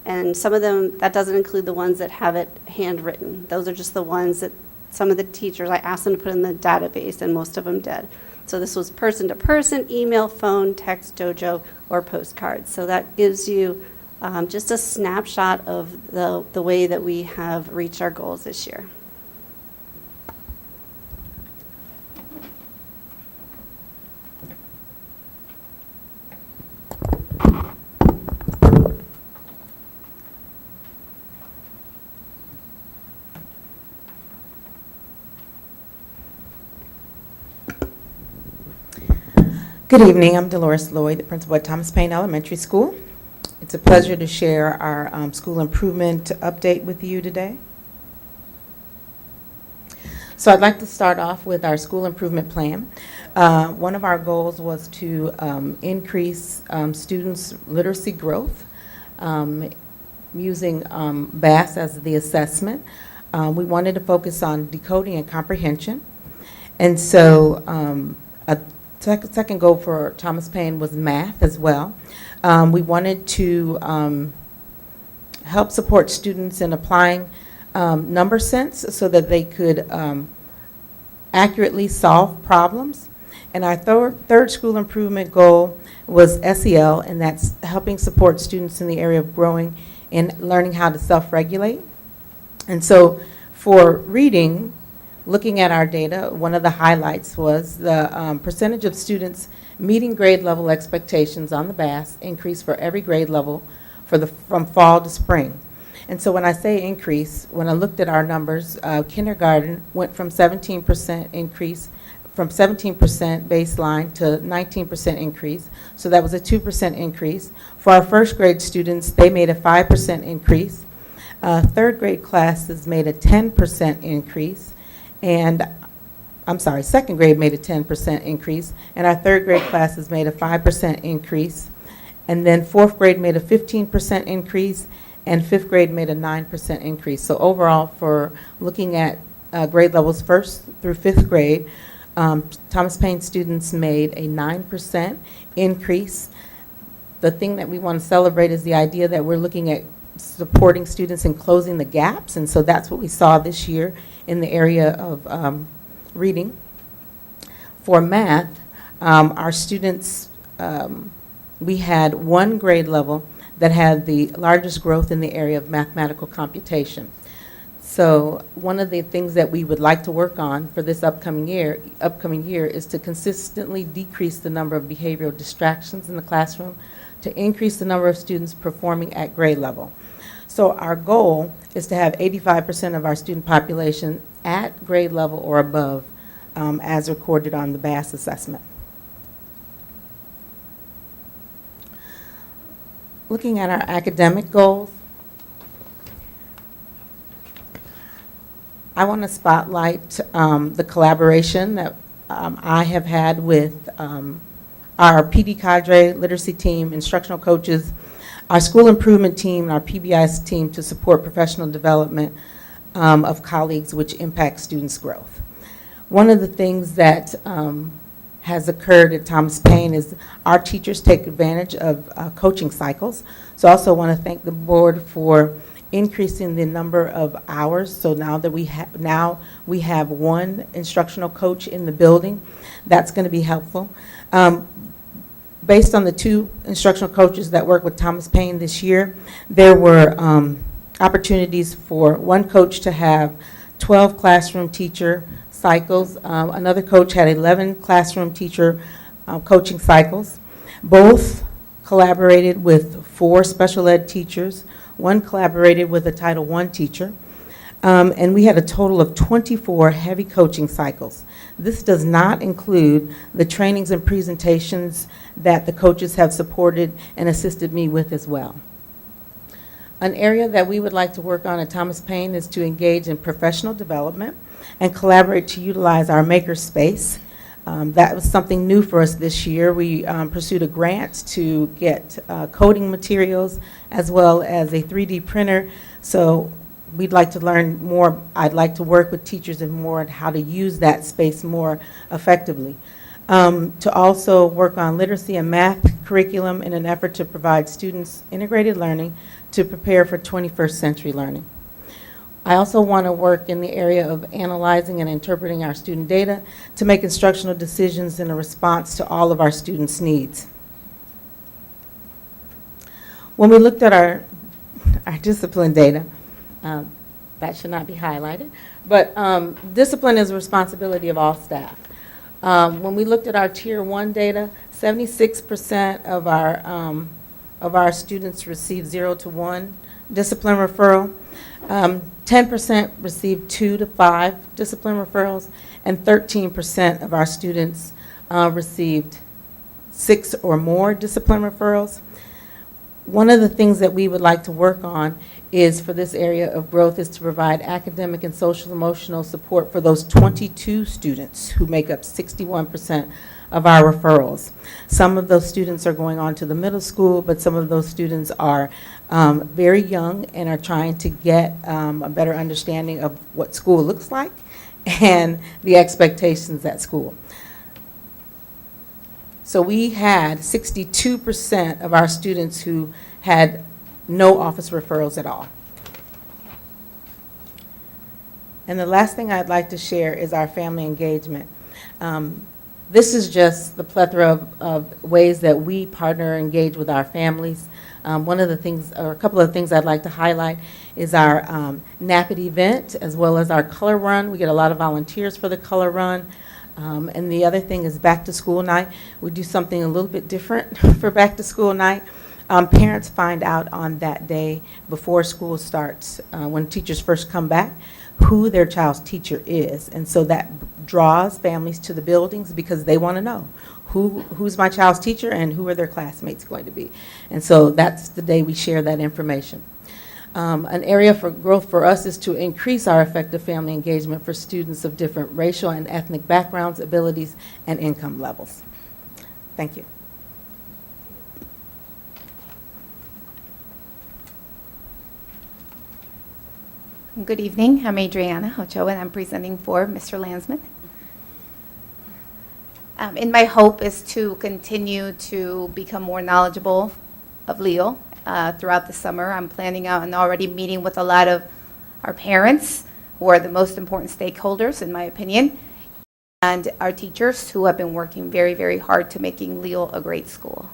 And some of them, that doesn't include the ones that have it handwritten. Those are just the ones that some of the teachers, I asked them to put in the database, and most of them did. So this was person-to-person, email, phone, text, dojo, or postcards. So that gives you just a snapshot of the way that we have reached our goals this year. Good evening. I'm Dolores Lloyd, the principal at Thomas Paine Elementary School. It's a pleasure to share our school improvement update with you today. So I'd like to start off with our school improvement plan. One of our goals was to increase students' literacy growth using BAS as the assessment. We wanted to focus on decoding and comprehension. And so a second goal for Thomas Paine was math as well. We wanted to help support students in applying number sense so that they could accurately solve problems. And our third school improvement goal was SEL, and that's helping support students in the area of growing and learning how to self-regulate. And so for reading, looking at our data, one of the highlights was the percentage of students meeting grade level expectations on the BAS increased for every grade level from fall to spring. And so when I say increase, when I looked at our numbers, kindergarten went from 17% increase, from 17% baseline to 19% increase. So that was a 2% increase. For our first grade students, they made a 5% increase. Third grade classes made a 10% increase. And I'm sorry, second grade made a 10% increase, and our third grade classes made a 5% increase. And then fourth grade made a 15% increase, and fifth grade made a 9% increase. So overall, for looking at grade levels first through fifth grade, Thomas Paine students made a 9% increase. The thing that we want to celebrate is the idea that we're looking at supporting students and closing the gaps, and so that's what we saw this year in the area of reading. For math, our students, we had one grade level that had the largest growth in the area of mathematical computation. So one of the things that we would like to work on for this upcoming year is to consistently decrease the number of behavioral distractions in the classroom, to increase the number of students performing at grade level. So our goal is to have 85% of our student population at grade level or above as recorded on the BAS assessment. Looking at our academic goals, I want to spotlight the collaboration that I have had with our PD cadre, literacy team, instructional coaches, our school improvement team, and our PBI's team to support professional development of colleagues, which impacts students' growth. One of the things that has occurred at Thomas Paine is our teachers take advantage of coaching cycles. So I also want to thank the board for increasing the number of hours. So now that we have one instructional coach in the building, that's going to be helpful. Based on the 2 instructional coaches that work with Thomas Paine this year, there were opportunities for one coach to have 12 classroom teacher cycles. Another coach had 11 classroom teacher coaching cycles. Both collaborated with 4 special ed teachers. One collaborated with a Title I teacher. And we had a total of 24 heavy coaching cycles. This does not include the trainings and presentations that the coaches have supported and assisted me with as well. An area that we would like to work on at Thomas Paine is to engage in professional development and collaborate to utilize our maker space. That was something new for us this year. We pursued a grant to get coding materials as well as a 3D printer. So we'd like to learn more. I'd like to work with teachers and more on how to use that space more effectively. To also work on literacy and math curriculum in an effort to provide students integrated learning to prepare for 21st century learning. I also want to work in the area of analyzing and interpreting our student data to make instructional decisions in a response to all of our students' needs. When we looked at our discipline data, that should not be highlighted, but discipline is a responsibility of all staff. When we looked at our Tier 1 data, 76% of our students received 0 to 1 discipline referral. 10% received 2 to 5 discipline referrals, and 13% of our students received 6 or more discipline referrals. One of the things that we would like to work on is for this area of growth is to provide academic and social emotional support for those 22 students who make up 61% of our referrals. Some of those students are going on to the middle school, but some of those students are very young and are trying to get a better understanding of what school looks like and the expectations at school. So we had 62% of our students who had no office referrals at all. And the last thing I'd like to share is our family engagement. This is just the plethora of ways that we partner and engage with our families. One of the things, or a couple of things I'd like to highlight is our NAPIT event as well as our color run. We get a lot of volunteers for the color run. And the other thing is back to school night. We do something a little bit different for back to school night. Parents find out on that day before school starts, when teachers first come back, who their child's teacher is. And so that draws families to the buildings because they want to know who's my child's teacher and who are their classmates going to be. And so that's the day we share that information. An area for growth for us is to increase our effective family engagement for students of different racial and ethnic backgrounds, abilities, and income levels. Thank you. Good evening. I'm Adriana Ochoa, and I'm presenting for Mr. Landsman. And my hope is to continue to become more knowledgeable of LEO throughout the summer. I'm planning out and already meeting with a lot of our parents, who are the most important stakeholders, in my opinion, and our teachers, who have been working very, very hard to making LEO a great school.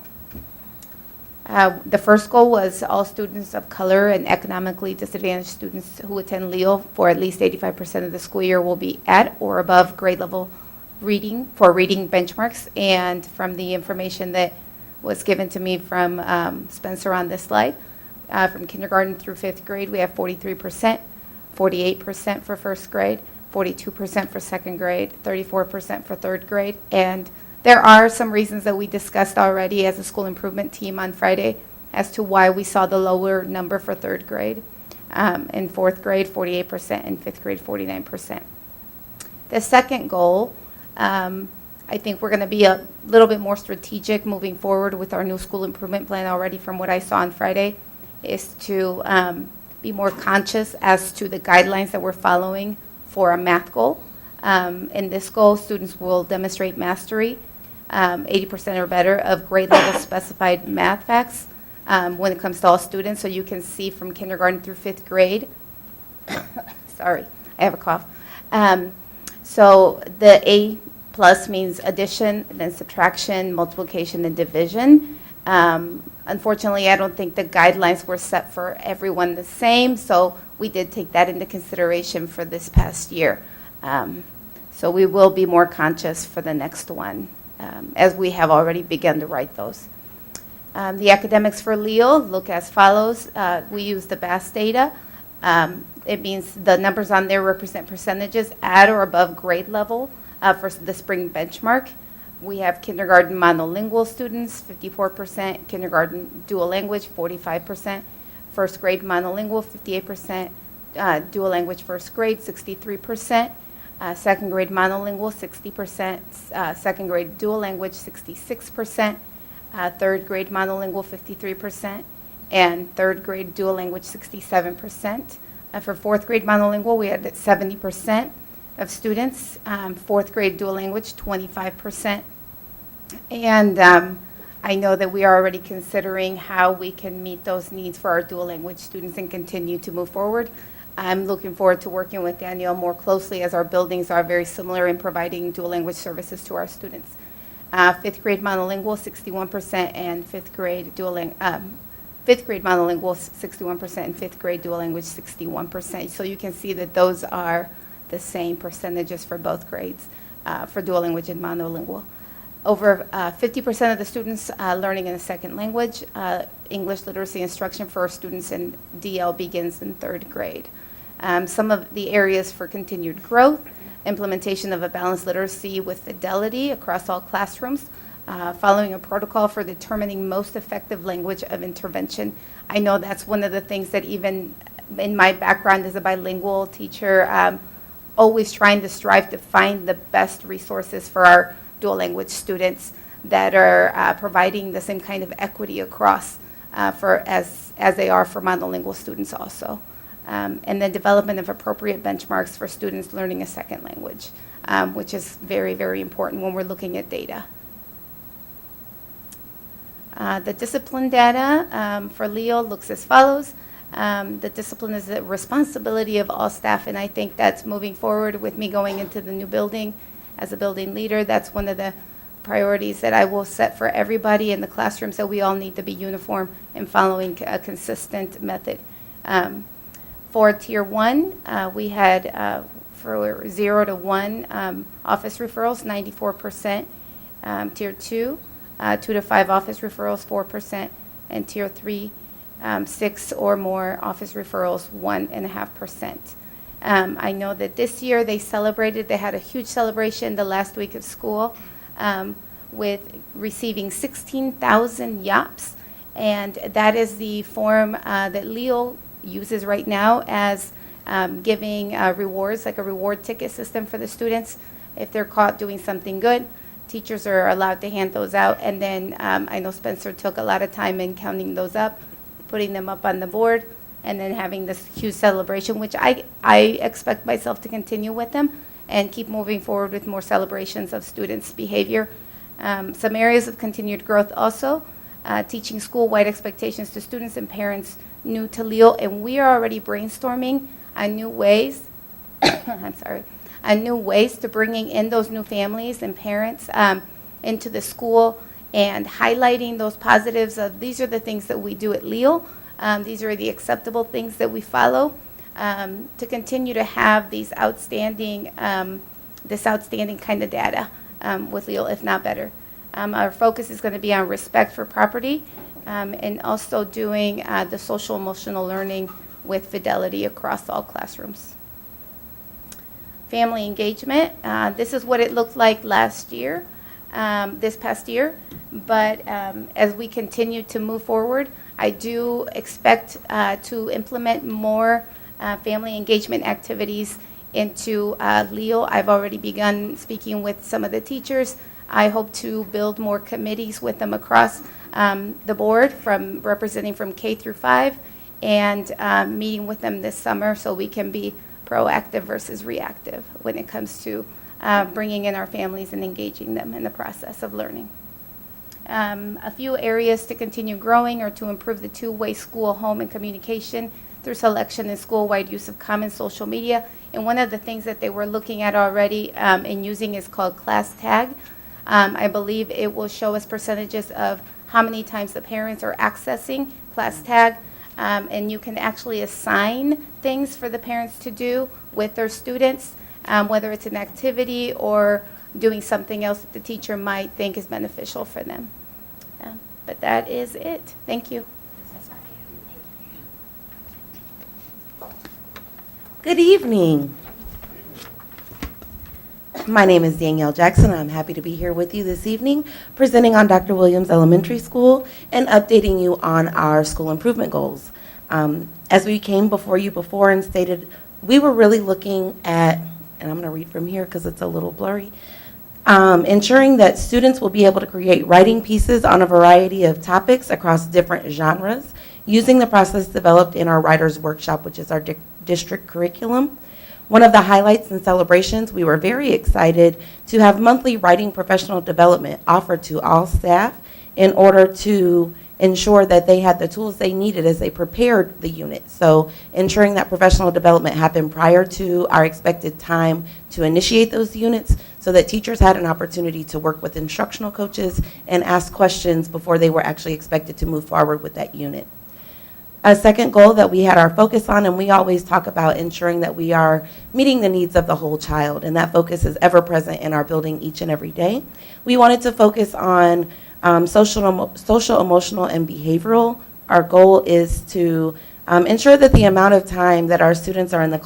The first goal was all students of color and economically disadvantaged students who attend LEO for at least 85% of the school year will be at or above grade level reading for reading benchmarks. And from the information that was given to me from Spencer on this slide, from kindergarten through 5th grade, we have 43%, 48% for 1st grade, 42% for 2nd grade, 34% for 3rd grade, and there are some reasons that we discussed already as a school improvement team on Friday as to why we saw the lower number for 3rd grade. In 4th grade, 48%, and 5th grade, 49%. The second goal I think we're going to be a little bit more strategic moving forward with our new school improvement plan already from what I saw on Friday, is to be more conscious as to the guidelines that we're following for a math goal. In this goal, students will demonstrate mastery, 80% or better of grade level specified math facts when it comes to all students. So you can see from kindergarten through 5th grade. Sorry, I have a cough. So the A plus means addition, then subtraction, multiplication, and division. Unfortunately, I don't think the guidelines were set for everyone the same, so we did take that into consideration for this past year. So we will be more conscious for the next one, as we have already begun to write those. The academics for Leo look as follows. We use the BAS data. It means the numbers on there represent percentages at or above grade level for the spring benchmark. We have kindergarten monolingual students, 54%, kindergarten dual language, 45%, first grade monolingual, 58%, dual language first grade, 63%, second grade monolingual, 60%, second grade dual language, 66%, third grade monolingual, 53%, and third grade dual language, 67%. For fourth grade monolingual, we had 70% of students, fourth grade dual language, 25%. And I know that we are already considering how we can meet those needs for our dual language students and continue to move forward. I'm looking forward to working with Danielle more closely, as our buildings are very similar in providing dual language services to our students. Fifth grade monolingual, 61%, and fifth grade monolingual, 61%, and fifth grade dual language, 61%. So you can see that those are the same percentages for both grades, for dual language and monolingual. Over 50% of the students learning in a second language. English literacy instruction for our students in DL begins in third grade. Some of the areas for continued growth: implementation of a balanced literacy with fidelity across all classrooms, following a protocol for determining most effective language of intervention. I know that's one of the things that, even in my background as a bilingual teacher, always trying to strive to find the best resources for our dual language students that are providing the same kind of equity across as they are for monolingual students also. And then development of appropriate benchmarks for students learning a second language, which is very, very important when we're looking at data. The discipline data for Leo looks as follows. The discipline is the responsibility of all staff, and I think that's moving forward with me going into the new building as a building leader. That's one of the priorities that I will set for everybody in the classrooms, that we all need to be uniform and following a consistent method. For Tier 1, we had for 0 to 1 office referrals, 94%. Tier 2, 2 to 5 office referrals, 4%. And Tier 3, 6 or more office referrals, 1.5%. I know that this year they had a huge celebration the last week of school with receiving 16,000 YOPs. And that is the form that Leo uses right now as giving rewards, like a reward ticket system for the students. If they're caught doing something good, teachers are allowed to hand those out. And then I know Spencer took a lot of time in counting those up, putting them up on the board, and then having this huge celebration, which I expect myself to continue with them and keep moving forward with more celebrations of students' behavior. Some areas of continued growth also, teaching school-wide expectations to students and parents new to Leo, and we are already brainstorming on new ways, on new ways to bringing in those new families and parents into the school, and highlighting those positives of these are the things that we do at Leo. These are the acceptable things that we follow, to continue to have these outstanding, this outstanding kind of data with Leo, if not better. Our focus is going to be on respect for property, and also doing the social emotional learning with fidelity across all classrooms. Family engagement. This is what it looked like last year, this past year, but as we continue to move forward, I do expect to implement more family engagement activities into Leo. I've already begun speaking with some of the teachers I hope to build more committees with them across the board, from representing from K through 5, and meeting with them this summer so we can be proactive versus reactive when it comes to bringing in our families and engaging them in the process of learning. A few areas to continue growing or to improve the two-way school, home, and communication through selection and school-wide use of common social media. And one of the things that they were looking at already and using is called Class Tag. I believe it will show us percentages of how many times the parents are accessing Class Tag. And you can actually assign things for the parents to do with their students, whether it's an activity or doing something else that the teacher might think is beneficial for them. But that is it. Thank you. Good evening. My name is Danielle Jackson. I'm happy to be here with you this evening, presenting on Dr. Williams Elementary School and updating you on our school improvement goals. As we came before you before and stated, we were really looking at, and I'm going to read from here because it's a little blurry, ensuring that students will be able to create writing pieces on a variety of topics across different genres, using the process developed in our Writers Workshop, which is our district curriculum. One of the highlights and celebrations, we were very excited to have monthly writing professional development offered to all staff in order to ensure that they had the tools they needed as they prepared the unit. So ensuring that professional development happened prior to our expected time to initiate those units so that teachers had an opportunity to work with instructional coaches and ask questions before they were actually expected to move forward with that unit. A second goal that we had our focus on, and we always talk about ensuring that we are meeting the needs of the whole child, and that focus is ever present in our building each and every day. We wanted to focus on social, emotional, and behavioral. Our goal is to ensure that the amount of time that our students are in the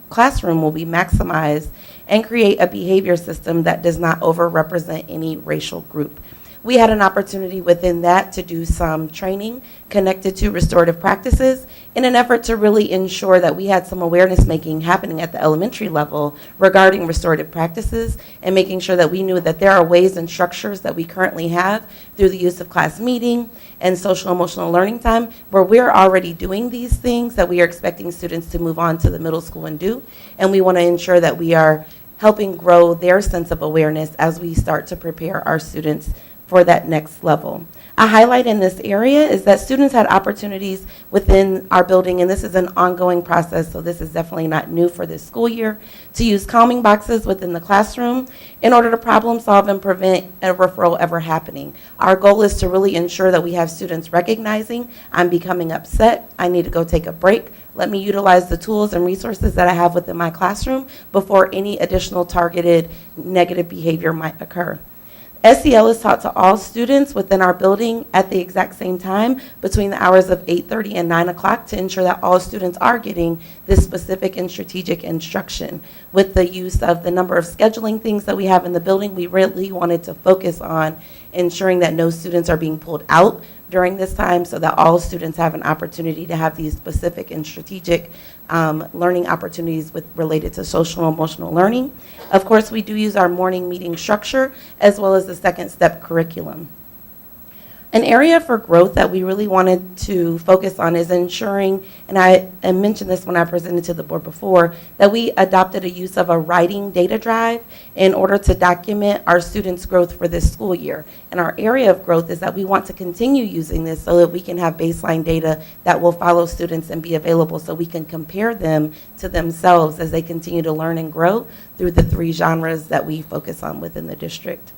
classroom will be maximized and create a behavior system that does not overrepresent any racial group. We had an opportunity within that to do some training connected to restorative practices in an effort to really ensure that we had some awareness making happening at the elementary level regarding restorative practices, and making sure that we knew that there are ways and structures that we currently have through the use of class meeting and social emotional learning time where we're already doing these things that we are expecting students to move on to the middle school and do. And we want to ensure that we are helping grow their sense of awareness as we start to prepare our students for that next level. A highlight in this area is that students had opportunities within our building, and this is an ongoing process, so this is definitely not new for this school year, to use calming boxes within the classroom in order to problem solve and prevent a referral ever happening. Our goal is to really ensure that we have students recognizing, I'm becoming upset, I need to go take a break, let me utilize the tools and resources that I have within my classroom before any additional targeted negative behavior might occur. SEL is taught to all students within our building at the exact same time between the hours of 8:30 and 9 o'clock to ensure that all students are getting this specific and strategic instruction. With the use of the number of scheduling things that we have in the building, we really wanted to focus on ensuring that no students are being pulled out during this time so that all students have an opportunity to have these specific and strategic learning opportunities related to social and emotional learning. Of course, we do use our morning meeting structure as well as the second step curriculum. An area for growth that we really wanted to focus on is ensuring, and I mentioned this when I presented to the board before, that we adopted a use of a writing data drive in order to document our students' growth for this school year. And our area of growth is that we want to continue using this so that we can have baseline data that will follow students and be available so we can compare them to themselves as they continue to learn and grow through the 3 genres that we focus on within the district.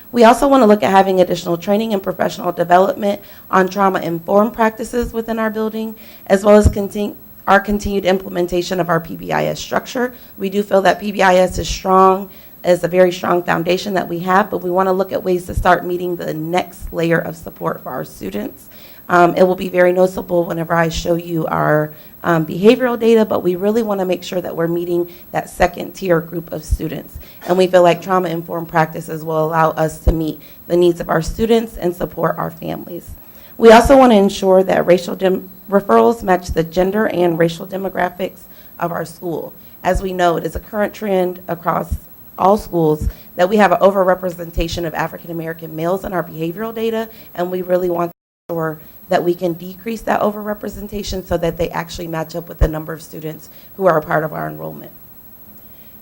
We also want to look at having additional training and professional development on trauma-informed practices within our building, as well as our continued implementation of our PBIS structure. We do feel that PBIS is strong, is a very strong foundation that we have, but we want to look at ways to start meeting the next layer of support for our students. It will be very noticeable whenever I show you our behavioral data, but we really want to make sure that we're meeting that second tier group of students. And we feel like trauma-informed practices will allow us to meet the needs of our students and support our families. We also want to ensure that racial referrals match the gender and racial demographics of our school. As we know, it is a current trend across all schools, that we have an overrepresentation of African American males in our behavioral data, and we really want to ensure that we can decrease that overrepresentation so that they actually match up with the number of students who are a part of our enrollment.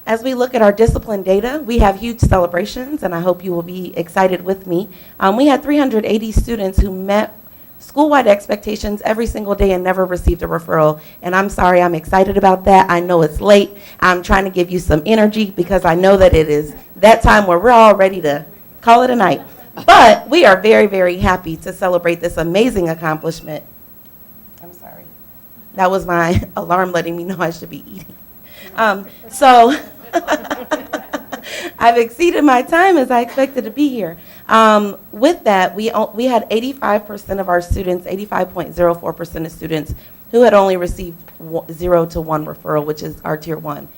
As we look at our discipline data, we have huge celebrations, and I hope you will be excited with me. We had 380 students who met school-wide expectations every single day and never received a referral. And I'm sorry, I'm excited about that. I know it's late. I'm trying to give you some energy because I know that it is that time where we're all ready to call it a night. But we are very, very happy to celebrate this amazing accomplishment. I'm sorry. That was my alarm letting me know I should be eating. So I've exceeded my time as I expected to be here. With that, we had 85% of our students, 85.04% of students who had only received 0 to 1 referral, which is our tier 1.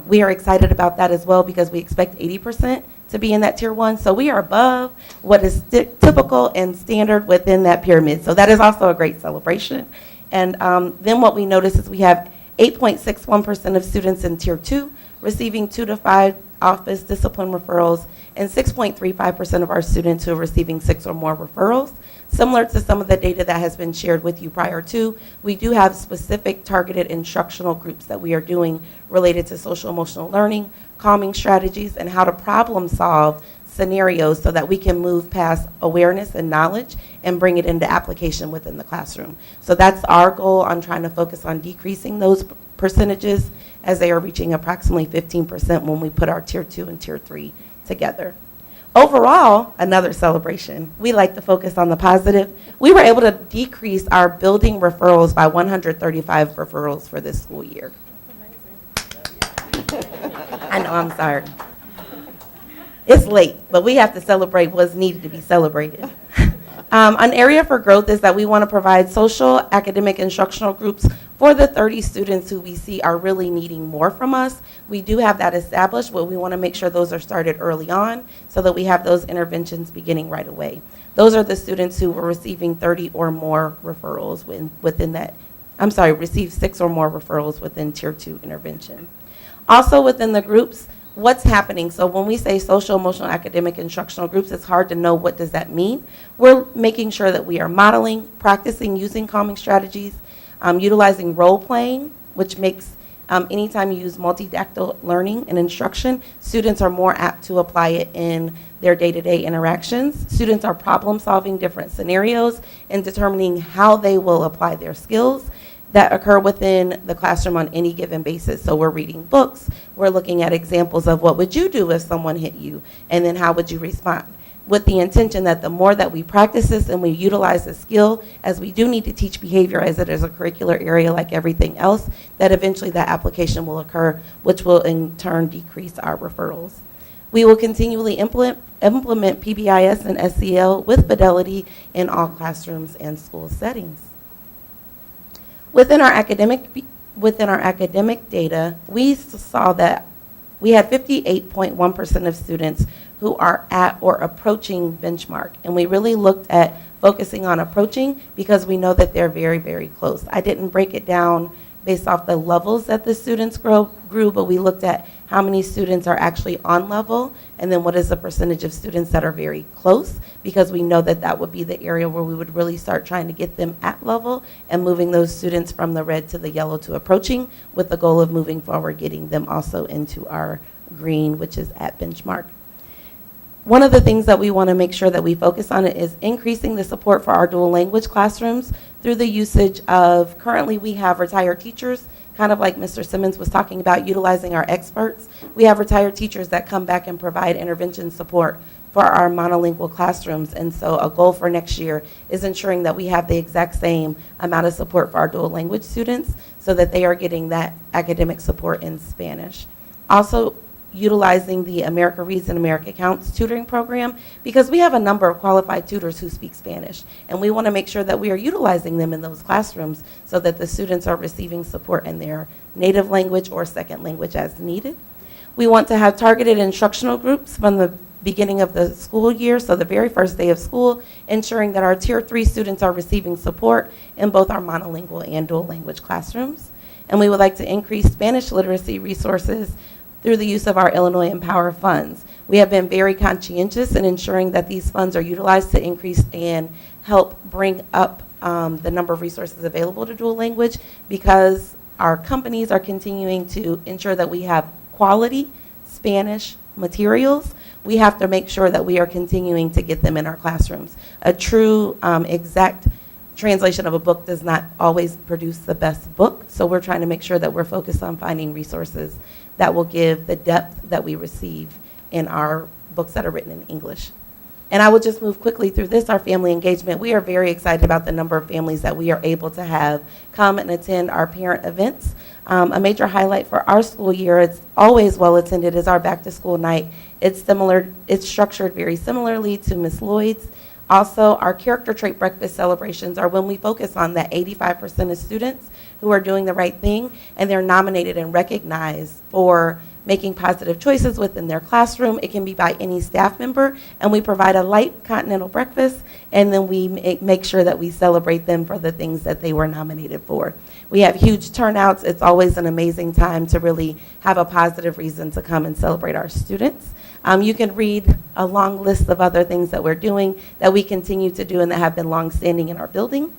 We are excited about that as well because we expect 80% to be in that tier 1. So we are above what is typical and standard within that pyramid. So that is also a great celebration. And then what we notice is we have 8.61% of students in tier 2 receiving 2 to 5 office discipline referrals, and 6.35% of our students who are receiving 6 or more referrals. Similar to some of the data that has been shared with you prior to, we do have specific targeted instructional groups that we are doing related to social emotional learning, calming strategies, and how to problem solve scenarios so that we can move past awareness and knowledge and bring it into application within the classroom. So that's our goal on trying to focus on decreasing those percentages as they are reaching approximately 15% when we put our tier 2 and tier 3 together. Overall, another celebration. We like to focus on the positive. We were able to decrease our building referrals by 135 referrals for this school year. I know, I'm sorry. It's late, but we have to celebrate what's needed to be celebrated. An area for growth is that we want to provide social, academic, instructional groups for the 30 students who we see are really needing more from us. We do have that established, but we want to make sure those are started early on so that we have those interventions beginning right away. Those are the students who were receiving 30 or more referrals within that, received 6 or more referrals within tier 2 intervention. Also within the groups, what's happening? So when we say social, emotional, academic, instructional groups, it's hard to know what does that mean. We're making sure that we are modeling, practicing using calming strategies, utilizing role playing, which makes anytime you use multidactyl learning and instruction, students are more apt to apply it in their day-to-day interactions. Students are problem solving different scenarios and determining how they will apply their skills that occur within the classroom on any given basis. So we're reading books, we're looking at examples of what would you do if someone hit you, and then how would you respond? With the intention that the more that we practice this and we utilize the skill, as we do need to teach behavior as it is a curricular area like everything else, that eventually that application will occur, which will in turn decrease our referrals. We will continually implement PBIS and SEL with fidelity in all classrooms and school settings. Within our academic data, we saw that we had 58.1% of students who are at or approaching benchmark. And we really looked at focusing on approaching because we know that they're very, very close. I didn't break it down based off the levels that the students grew, but we looked at how many students are actually on level, and then what is the percentage of students that are very close, because we know that that would be the area where we would really start trying to get them at level and moving those students from the red to the yellow to approaching, with the goal of moving forward, getting them also into our green, which is at benchmark. One of the things that we want to make sure that we focus on is increasing the support for our dual language classrooms through the usage of, currently we have retired teachers, kind of like Mr. Simmons was talking about, utilizing our experts. We have retired teachers that come back and provide intervention support for our monolingual classrooms. And so a goal for next year is ensuring that we have the exact same amount of support for our dual language students so that they are getting that academic support in Spanish. Also, utilizing the America Reads and America Counts tutoring program, because we have a number of qualified tutors who speak Spanish, and we want to make sure that we are utilizing them in those classrooms so that the students are receiving support in their native language or second language as needed. We want to have targeted instructional groups from the beginning of the school year, so the very first day of school, ensuring that our Tier 3 students are receiving support in both our monolingual and dual language classrooms. And we would like to increase Spanish literacy resources through the use of our Illinois Empower funds. We have been very conscientious in ensuring that these funds are utilized to increase and help bring up the number of resources available to dual language, because our companies are continuing to ensure that we have quality Spanish materials. We have to make sure that we are continuing to get them in our classrooms. A true exact translation of a book does not always produce the best book, so we're trying to make sure that we're focused on finding resources that will give the depth that we receive in our books that are written in English. And I will just move quickly through this, our family engagement. We are very excited about the number of families that we are able to have come and attend our parent events. A major highlight for our school year, it's always well attended, is our back to school night. It's structured very similarly to Ms. Lloyd's. Also, our character trait breakfast celebrations are when we focus on that 85% of students who are doing the right thing, and they're nominated and recognized for making positive choices within their classroom. It can be by any staff member, and we provide a light continental breakfast, and then we make sure that we celebrate them for the things that they were nominated for. We have huge turnouts. It's always an amazing time to really have a positive reason to come and celebrate our students. You can read a long list of other things that we're doing that we continue to do and that have been long-standing in our building.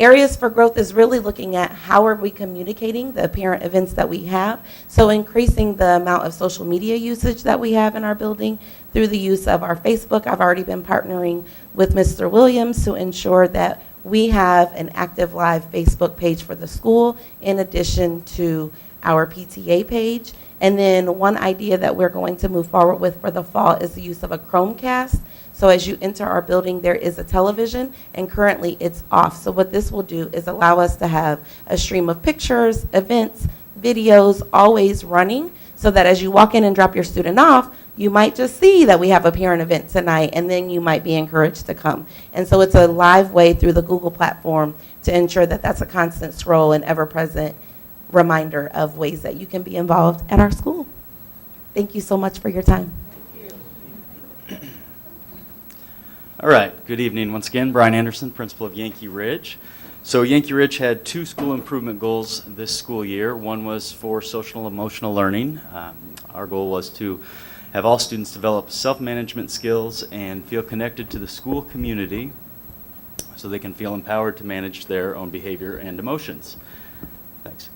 Areas for growth is really looking at how are we communicating the parent events that we have. So increasing the amount of social media usage that we have in our building through the use of our Facebook. I've already been partnering with Mr. Williams to ensure that we have an active live Facebook page for the school in addition to our PTA page. And then one idea that we're going to move forward with for the fall is the use of a Chromecast. So as you enter our building, there is a television, and currently it's off. So what this will do is allow us to have a stream of pictures, events, videos always running, so that as you walk in and drop your student off, you might just see that we have a parent event tonight, and then you might be encouraged to come. And so it's a live way through the Google platform to ensure that that's a constant scroll and ever-present reminder of ways that you can be involved at our school. Thank you so much for your time. All right, good evening once again. Brian Anderson, principal of Yankee Ridge. So Yankee Ridge had 2 school improvement goals this school year. One was for social and emotional learning. Our goal was to have all students develop self-management skills and feel connected to the school community so they can feel empowered to manage their own behavior and emotions. Thanks.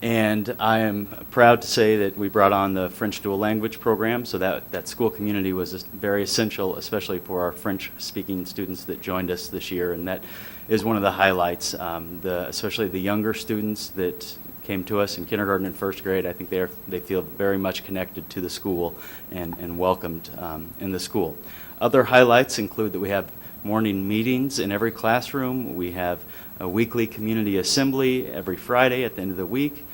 And I am proud to say that we brought on the French dual language program, so that school community was very essential, especially for our French-speaking students that joined us this year, and that is one of the highlights. Especially the younger students that came to us in kindergarten and first grade, I think they feel very much connected to the school and welcomed in the school. Other highlights include that we have morning meetings in every classroom. We have a weekly community assembly every Friday at the end of the week.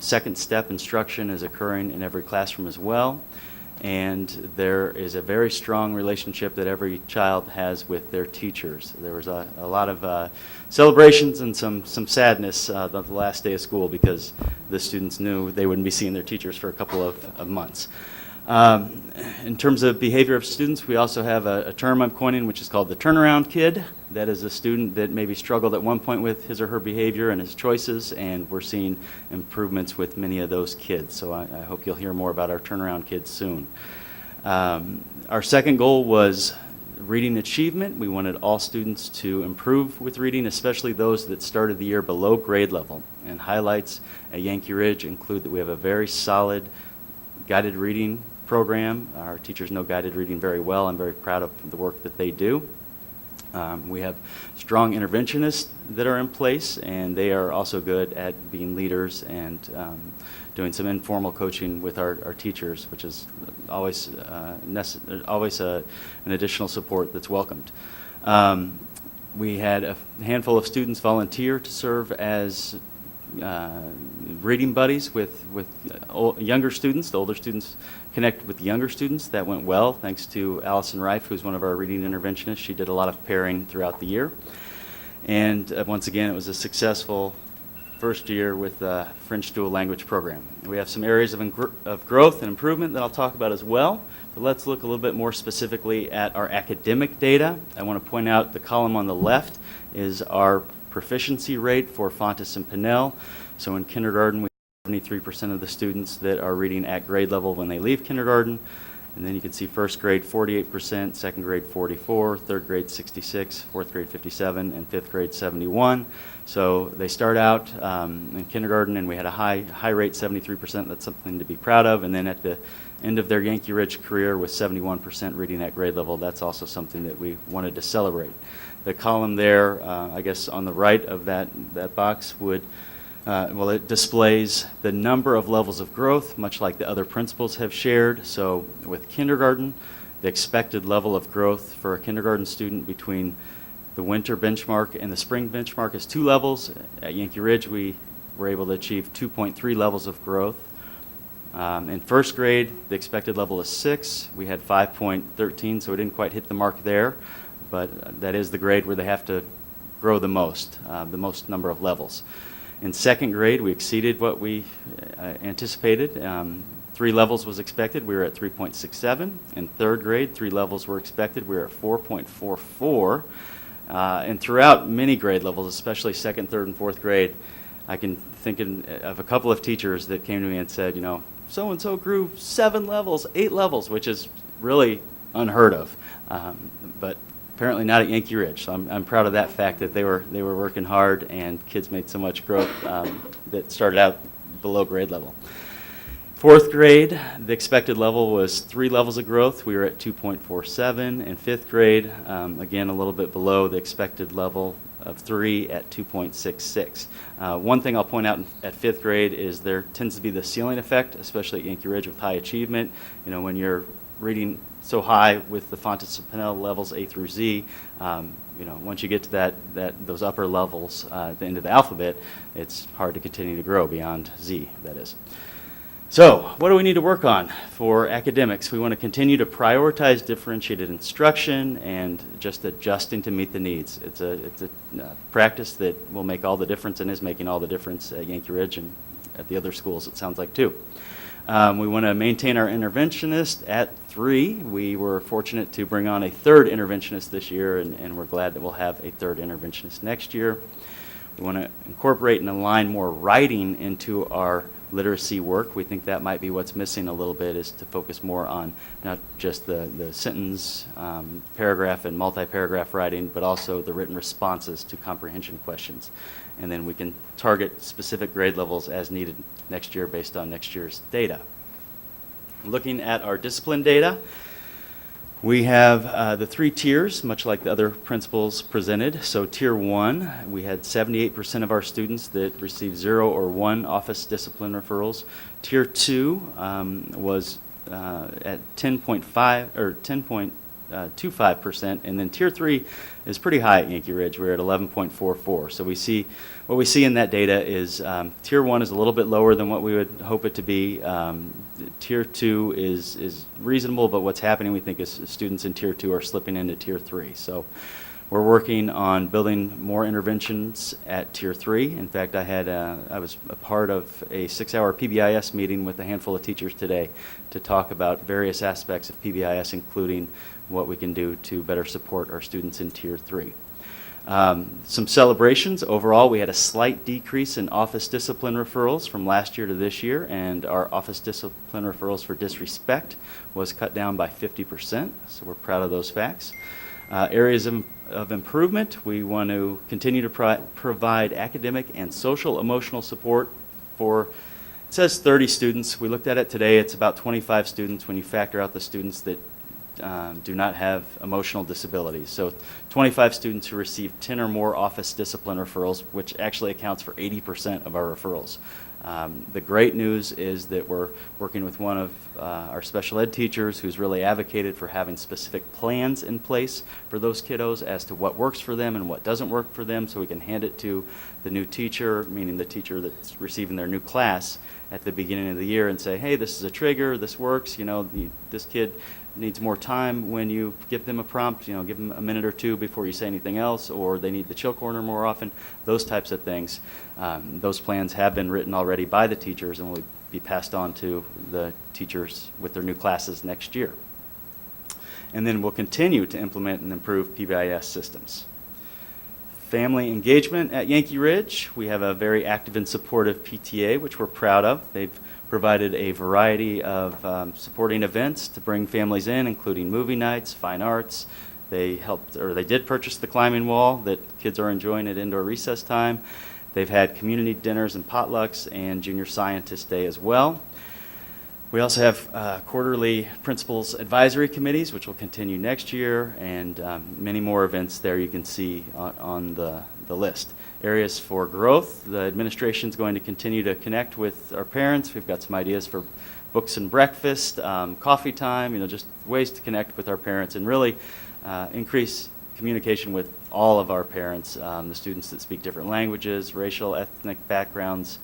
Second step instruction is occurring in every classroom as well. And there is a very strong relationship that every child has with their teachers. There was a lot of celebrations and some sadness the last day of school because the students knew they wouldn't be seeing their teachers for a couple of months. In terms of behavior of students, we also have a term I'm coining, which is called the turnaround kid. That is a student that maybe struggled at one point with his or her behavior and his choices, and we're seeing improvements with many of those kids. So I hope you'll hear more about our turnaround kids soon. Our second goal was reading achievement. We wanted all students to improve with reading, especially those that started the year below grade level. And highlights at Yankee Ridge include that we have a very solid guided reading program. Our teachers know guided reading very well. I'm very proud of the work that they do. We have strong interventionists that are in place, and they are also good at being leaders and doing some informal coaching with our teachers, which is always an additional support that's welcomed. We had a handful of students volunteer to serve as reading buddies with younger students. The older students connect with the younger students. That went well, thanks to Allison Reif, who's one of our reading interventionists. She did a lot of pairing throughout the year. And once again, it was a successful first year with the French dual language program. We have some areas of growth and improvement that I'll talk about as well. But let's look a little bit more specifically at our academic data. I want to point out the column on the left is our proficiency rate for Fontes and Pinnell. So in kindergarten, we 73% of the students that are reading at grade level when they leave kindergarten. And then you can see first grade 48%, second grade 44, third grade 66, fourth grade 57, and fifth grade 71. So they start out in kindergarten, and we had a high rate, 73%. That's something to be proud of. And then at the end of their Yankee Ridge career with 71% reading at grade level, that's also something that we wanted to celebrate. The column there, I guess on the right of that box would well, it displays the number of levels of growth, much like the other principals have shared. So with kindergarten, the expected level of growth for a kindergarten student between the winter benchmark and the spring benchmark is 2 levels. At Yankee Ridge, we were able to achieve 2.3 levels of growth. In first grade, the expected level is 6. We had 5.13, so we didn't quite hit the mark there. But that is the grade where they have to grow the most number of levels. In second grade, we exceeded what we anticipated. 3 levels was expected. We were at 3.67. In third grade, 3 levels were expected. We were at 4.44. And throughout many grade levels, especially second, third, and fourth grade, I can think of a couple of teachers that came to me and said, you know, so-and-so grew 7 levels, 8 levels, which is really unheard of. But apparently not at Yankee Ridge. So I'm proud of that fact that they were working hard, and kids made so much growth that started out below grade level. Fourth grade, the expected level was 3 levels of growth. We were at 2.47. In fifth grade, again, a little bit below the expected level of 3 at 2.66. One thing I'll point out at fifth grade is there tends to be the ceiling effect, especially at Yankee Ridge with high achievement. You know, when you're reading so high with the Fontes and Pinnell levels A through Z, you know, once you get to those upper levels at the end of the alphabet, it's hard to continue to grow beyond Z, that is. So what do we need to work on for academics? We want to continue to prioritize differentiated instruction and just adjusting to meet the needs. It's a practice that will make all the difference and is making all the difference at Yankee Ridge and at the other schools, it sounds like, too. We want to maintain our interventionist at 3. We were fortunate to bring on a 3rd interventionist this year, and we're glad that we'll have a 3rd interventionist next year. We want to incorporate and align more writing into our literacy work. We think that might be what's missing a little bit, is to focus more on not just the sentence, paragraph, and multi-paragraph writing, but also the written responses to comprehension questions. And then we can target specific grade levels as needed next year based on next year's data. Looking at our discipline data, we have the 3 tiers, much like the other principals presented. So tier 1, we had 78% of our students that received 0 or 1 office discipline referrals. Tier 2 was at 10.5 or 10.25%, and then tier 3 is pretty high at Yankee Ridge. We're at 11.44. So what we see in that data is tier 1 is a little bit lower than what we would hope it to be. Tier 2 is reasonable, but what's happening, we think, is students in tier 2 are slipping into tier 3. So we're working on building more interventions at tier 3. In fact, I was a part of a 6-hour PBIS meeting with a handful of teachers today to talk about various aspects of PBIS, including what we can do to better support our students in tier 3. Some celebrations. Overall, we had a slight decrease in office discipline referrals from last year to this year, and our office discipline referrals for disrespect was cut down by 50%, so we're proud of those facts. Areas of improvement, we want to continue to provide academic and social emotional support for, it says 30 students. We looked at it today. It's about 25 students when you factor out the students that do not have emotional disabilities. So 25 students who receive 10 or more office discipline referrals, which actually accounts for 80% of our referrals. The great news is that we're working with one of our special ed teachers who's really advocated for having specific plans in place for those kiddos as to what works for them and what doesn't work for them, so we can hand it to the new teacher, meaning the teacher that's receiving their new class at the beginning of the year, and say, hey, this is a trigger, this works, you know, this kid needs more time when you give them a prompt, you know, give them a minute or 2 before you say anything else, or they need the chill corner more often, those types of things. Those plans have been written already by the teachers and will be passed on to the teachers with their new classes next year. And then we'll continue to implement and improve PBIS systems. family engagement at Yankee Ridge. We have a very active and supportive PTA, which we're proud of. They've provided a variety of supporting events to bring families in, including movie nights, fine arts. They did purchase the climbing wall that kids are enjoying at indoor recess time. They've had community dinners and potlucks and Junior Scientist Day as well. We also have quarterly principals advisory committees, which will continue next year, and many more events there you can see on the list. Areas for growth, the administration is going to continue to connect with our parents. We've got some ideas for books and breakfast, coffee time, just ways to connect with our parents and really increase communication with all of our parents, the students that speak different languages, racial, ethnic backgrounds,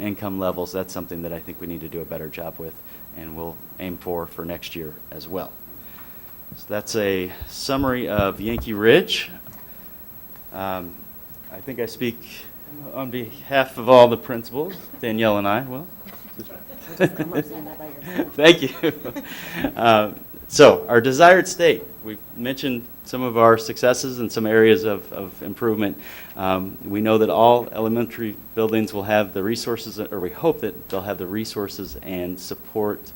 income levels. That's something that I think we need to do a better job with, and we'll aim for next year as well. So that's a summary of Yankee Ridge. I think I speak on behalf of all the principals, Danielle and I. Well, thank you. So our desired state, we've mentioned some of our successes and some areas of improvement. We know that all elementary buildings will have the resources, or we hope that they'll have the resources and support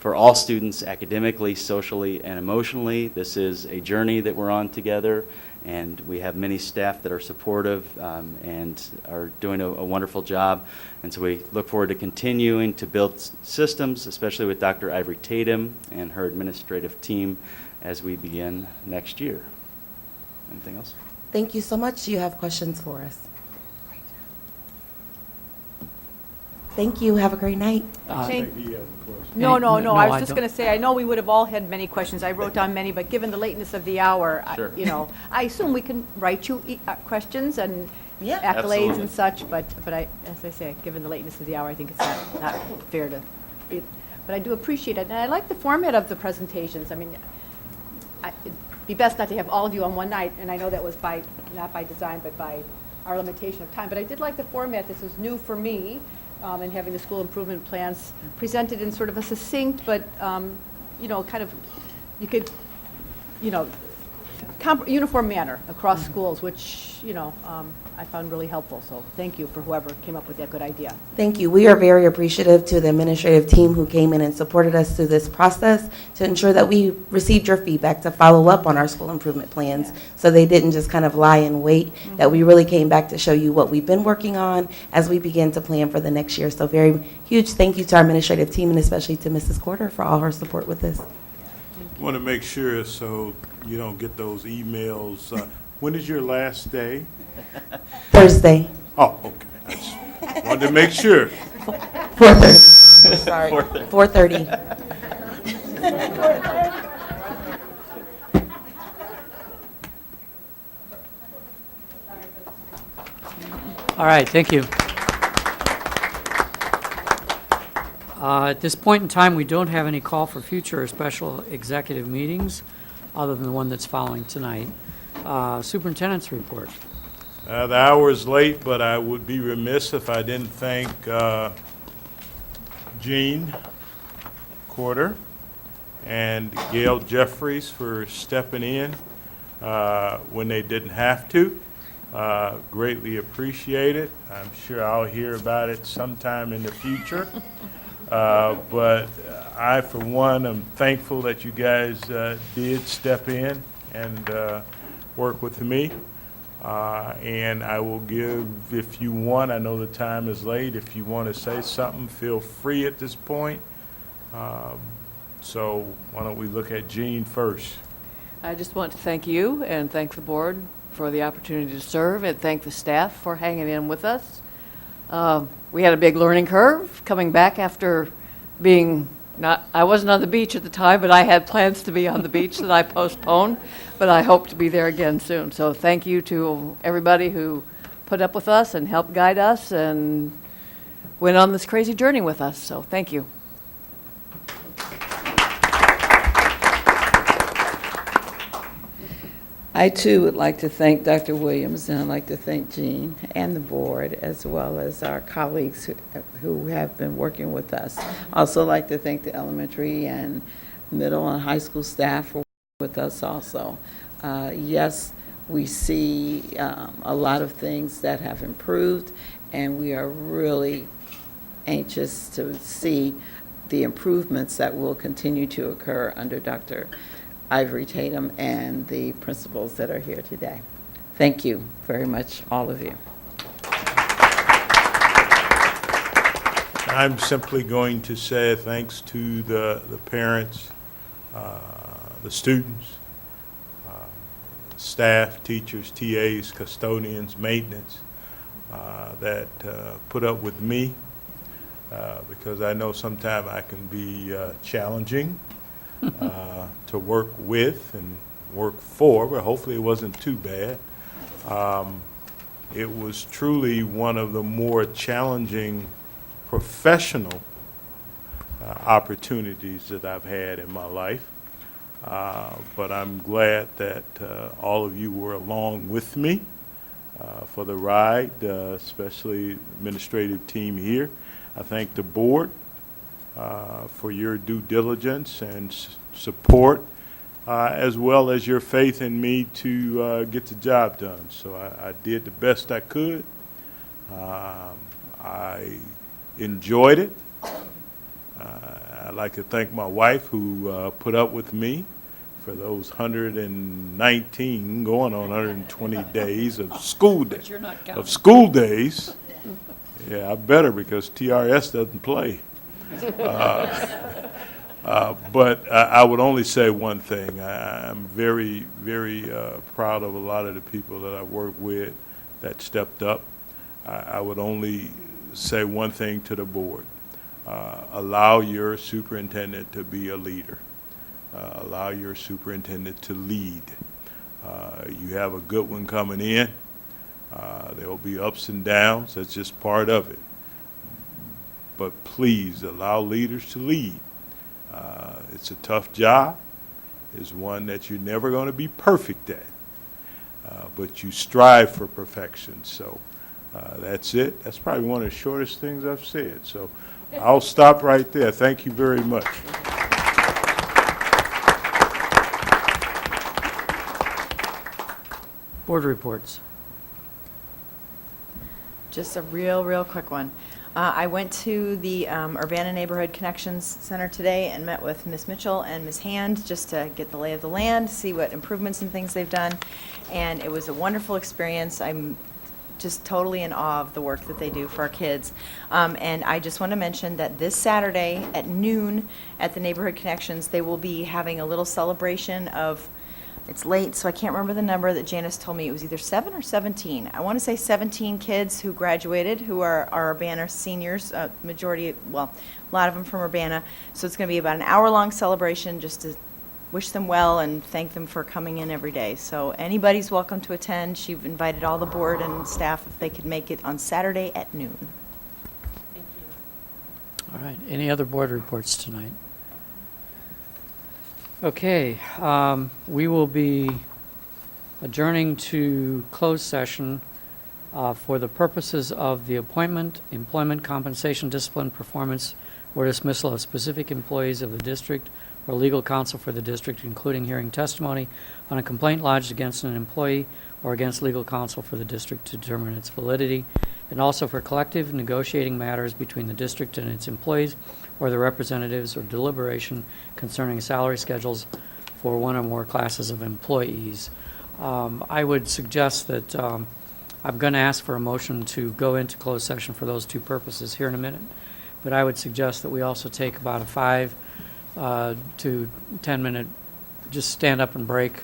for all students academically, socially, and emotionally. This is a journey that we're on together, and we have many staff that are supportive and are doing a wonderful job. And so we look forward to continuing to build systems, especially with Dr. Ivory Tatum and her administrative team as we begin next year. Anything else? Thank you so much. Do you have questions for us? Thank you. Have a great night. No, No, I I was just don't. going to say, I know we would have all had many questions. I wrote down many, but given the lateness of the hour, Sure. I assume we can write you questions and Yeah. accolades Absolutely. and such, but as I say, given the lateness of the hour, I think it's not fair to, but I do appreciate it. And I like the format of the presentations. I mean, it'd be best not to have all of you on one night, and I know that was not by design, but by our limitation of time. But I did like the format. This was new for me, and having the school improvement plans presented in sort of a succinct, but, kind of, you could, uniform manner across schools, which, I found really helpful. So thank you for whoever came up with that good idea. Thank you. We are very appreciative to the administrative team who came in and supported us through this process to ensure that we received your feedback to follow up on our school improvement plans. So they didn't just kind of lie in wait, that we really came back to show you what we've been working on as we begin to plan for the next year. So very huge thank you to our administrative team and especially to Mrs. Corder for all her support with this. Want to make sure so you don't get those emails. When is your last day? Thursday, Oh, okay. I just wanted to make sure. 4:30. Sorry, 4:30. All right, thank you. At this point in time, we don't have any call for future or special executive meetings, other than the one that's following tonight. Superintendent's report. The hour is late, but I would be remiss if I didn't thank Jean Corder and Gail Jeffries for stepping in when they didn't have to. Greatly appreciate it. I'm sure I'll hear about it sometime in the future. But I, for one, am thankful that you guys did step in and work with me. And I will give, if you want, I know the time is late, if you want to say something, feel free at this point. So why don't we look at Jean first? I just want to thank you and thank the board for the opportunity to serve and thank the staff for hanging in with us. We had a big learning curve coming back after I wasn't on the beach at the time, but I had plans to be on the beach that I postponed, but I hope to be there again soon. So thank you to everybody who put up with us and helped guide us and went on this crazy journey with us. So thank you. I too would like to thank Dr. Williams, and I'd like to thank Jean and the board, as well as our colleagues who have been working with us. Also like to thank the elementary and middle and high school staff for working with us also. Yes, We see a lot of things that have improved, and we are really anxious to see the improvements that will continue to occur under Dr. Ivory Tatum and the principals that are here today. Thank you very much, all of you. I'm simply going to say thanks to the parents, the students, staff, teachers, TAs, custodians, maintenance that put up with me because I know sometimes I can be challenging to work with and work for, but hopefully it wasn't too bad. It was truly one of the more challenging professional opportunities that I've had in my life. But I'm glad that all of you were along with me for the ride, especially the administrative team here. I thank the board for your due diligence and support, as well as your faith in me to get the job done. So I did the best I could. I enjoyed it. I'd like to thank my wife who put up with me for those 119, going on 120 days of school days. Yeah, I better because TRS doesn't play. But I would only say one thing. I'm very, very proud of a lot of the people that I work with that stepped up. I would only say one thing to the board. Allow your superintendent to be a leader. Allow your superintendent to lead. You have a good one coming in. There will be ups and downs. That's just part of it. But please allow leaders to lead. It's a tough job. It's one that you're never going to be perfect at. But you strive for perfection. So that's it. That's probably one of the shortest things I've said. So I'll stop right there. Thank you very much. Board reports. Just a real quick one. I went to the Urbana Neighborhood Connections Center today and met with Ms. Mitchell and Ms. Hand just to get the lay of the land, see what improvements and things they've done. And it was a wonderful experience. I'm just totally in awe of the work that they do for our kids. And I just want to mention that this Saturday at noon at the Neighborhood Connections, they will be having a little celebration of, it's late, so I can't remember the number that Janice told me. It was either 7 or 17. I want to say 17 kids who graduated, who are Urbana seniors, majority, well, a lot of them from Urbana. So it's going to be about an hour-long celebration just to wish them well and thank them for coming in every day. So anybody's welcome to attend. She invited all the board and staff if they could make it on Saturday at noon. Thank you. All right. Any other board reports tonight? Okay. We will be adjourning to closed session for the purposes of the appointment, employment, compensation, discipline, performance, or dismissal of specific employees of the district or legal counsel for the district, including hearing testimony on a complaint lodged against an employee or against legal counsel for the district to determine its validity, and also for collective negotiating matters between the district and its employees or their representatives, or deliberation concerning salary schedules for one or more classes of employees. I would suggest that I'm going to ask for a motion to go into closed session for those two purposes here in a minute, but I would suggest that we also take about a 5 to 10-minute just stand up and break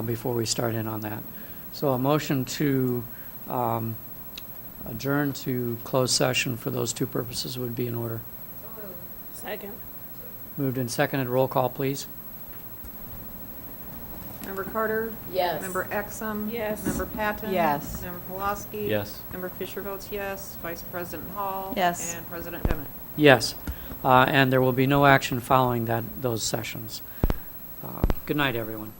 before we start in on that. So a motion to adjourn to closed session for those two purposes would be in order. Second. Moved and seconded. Roll call, please. Member Carter? Yes. Member Exum? Yes. Member Patton? Yes. Member Pulaski? Yes. Member Fisher votes yes. Vice President Hall? Yes. And President Demmett? Yes. And there will be no action following those sessions. Good night, everyone.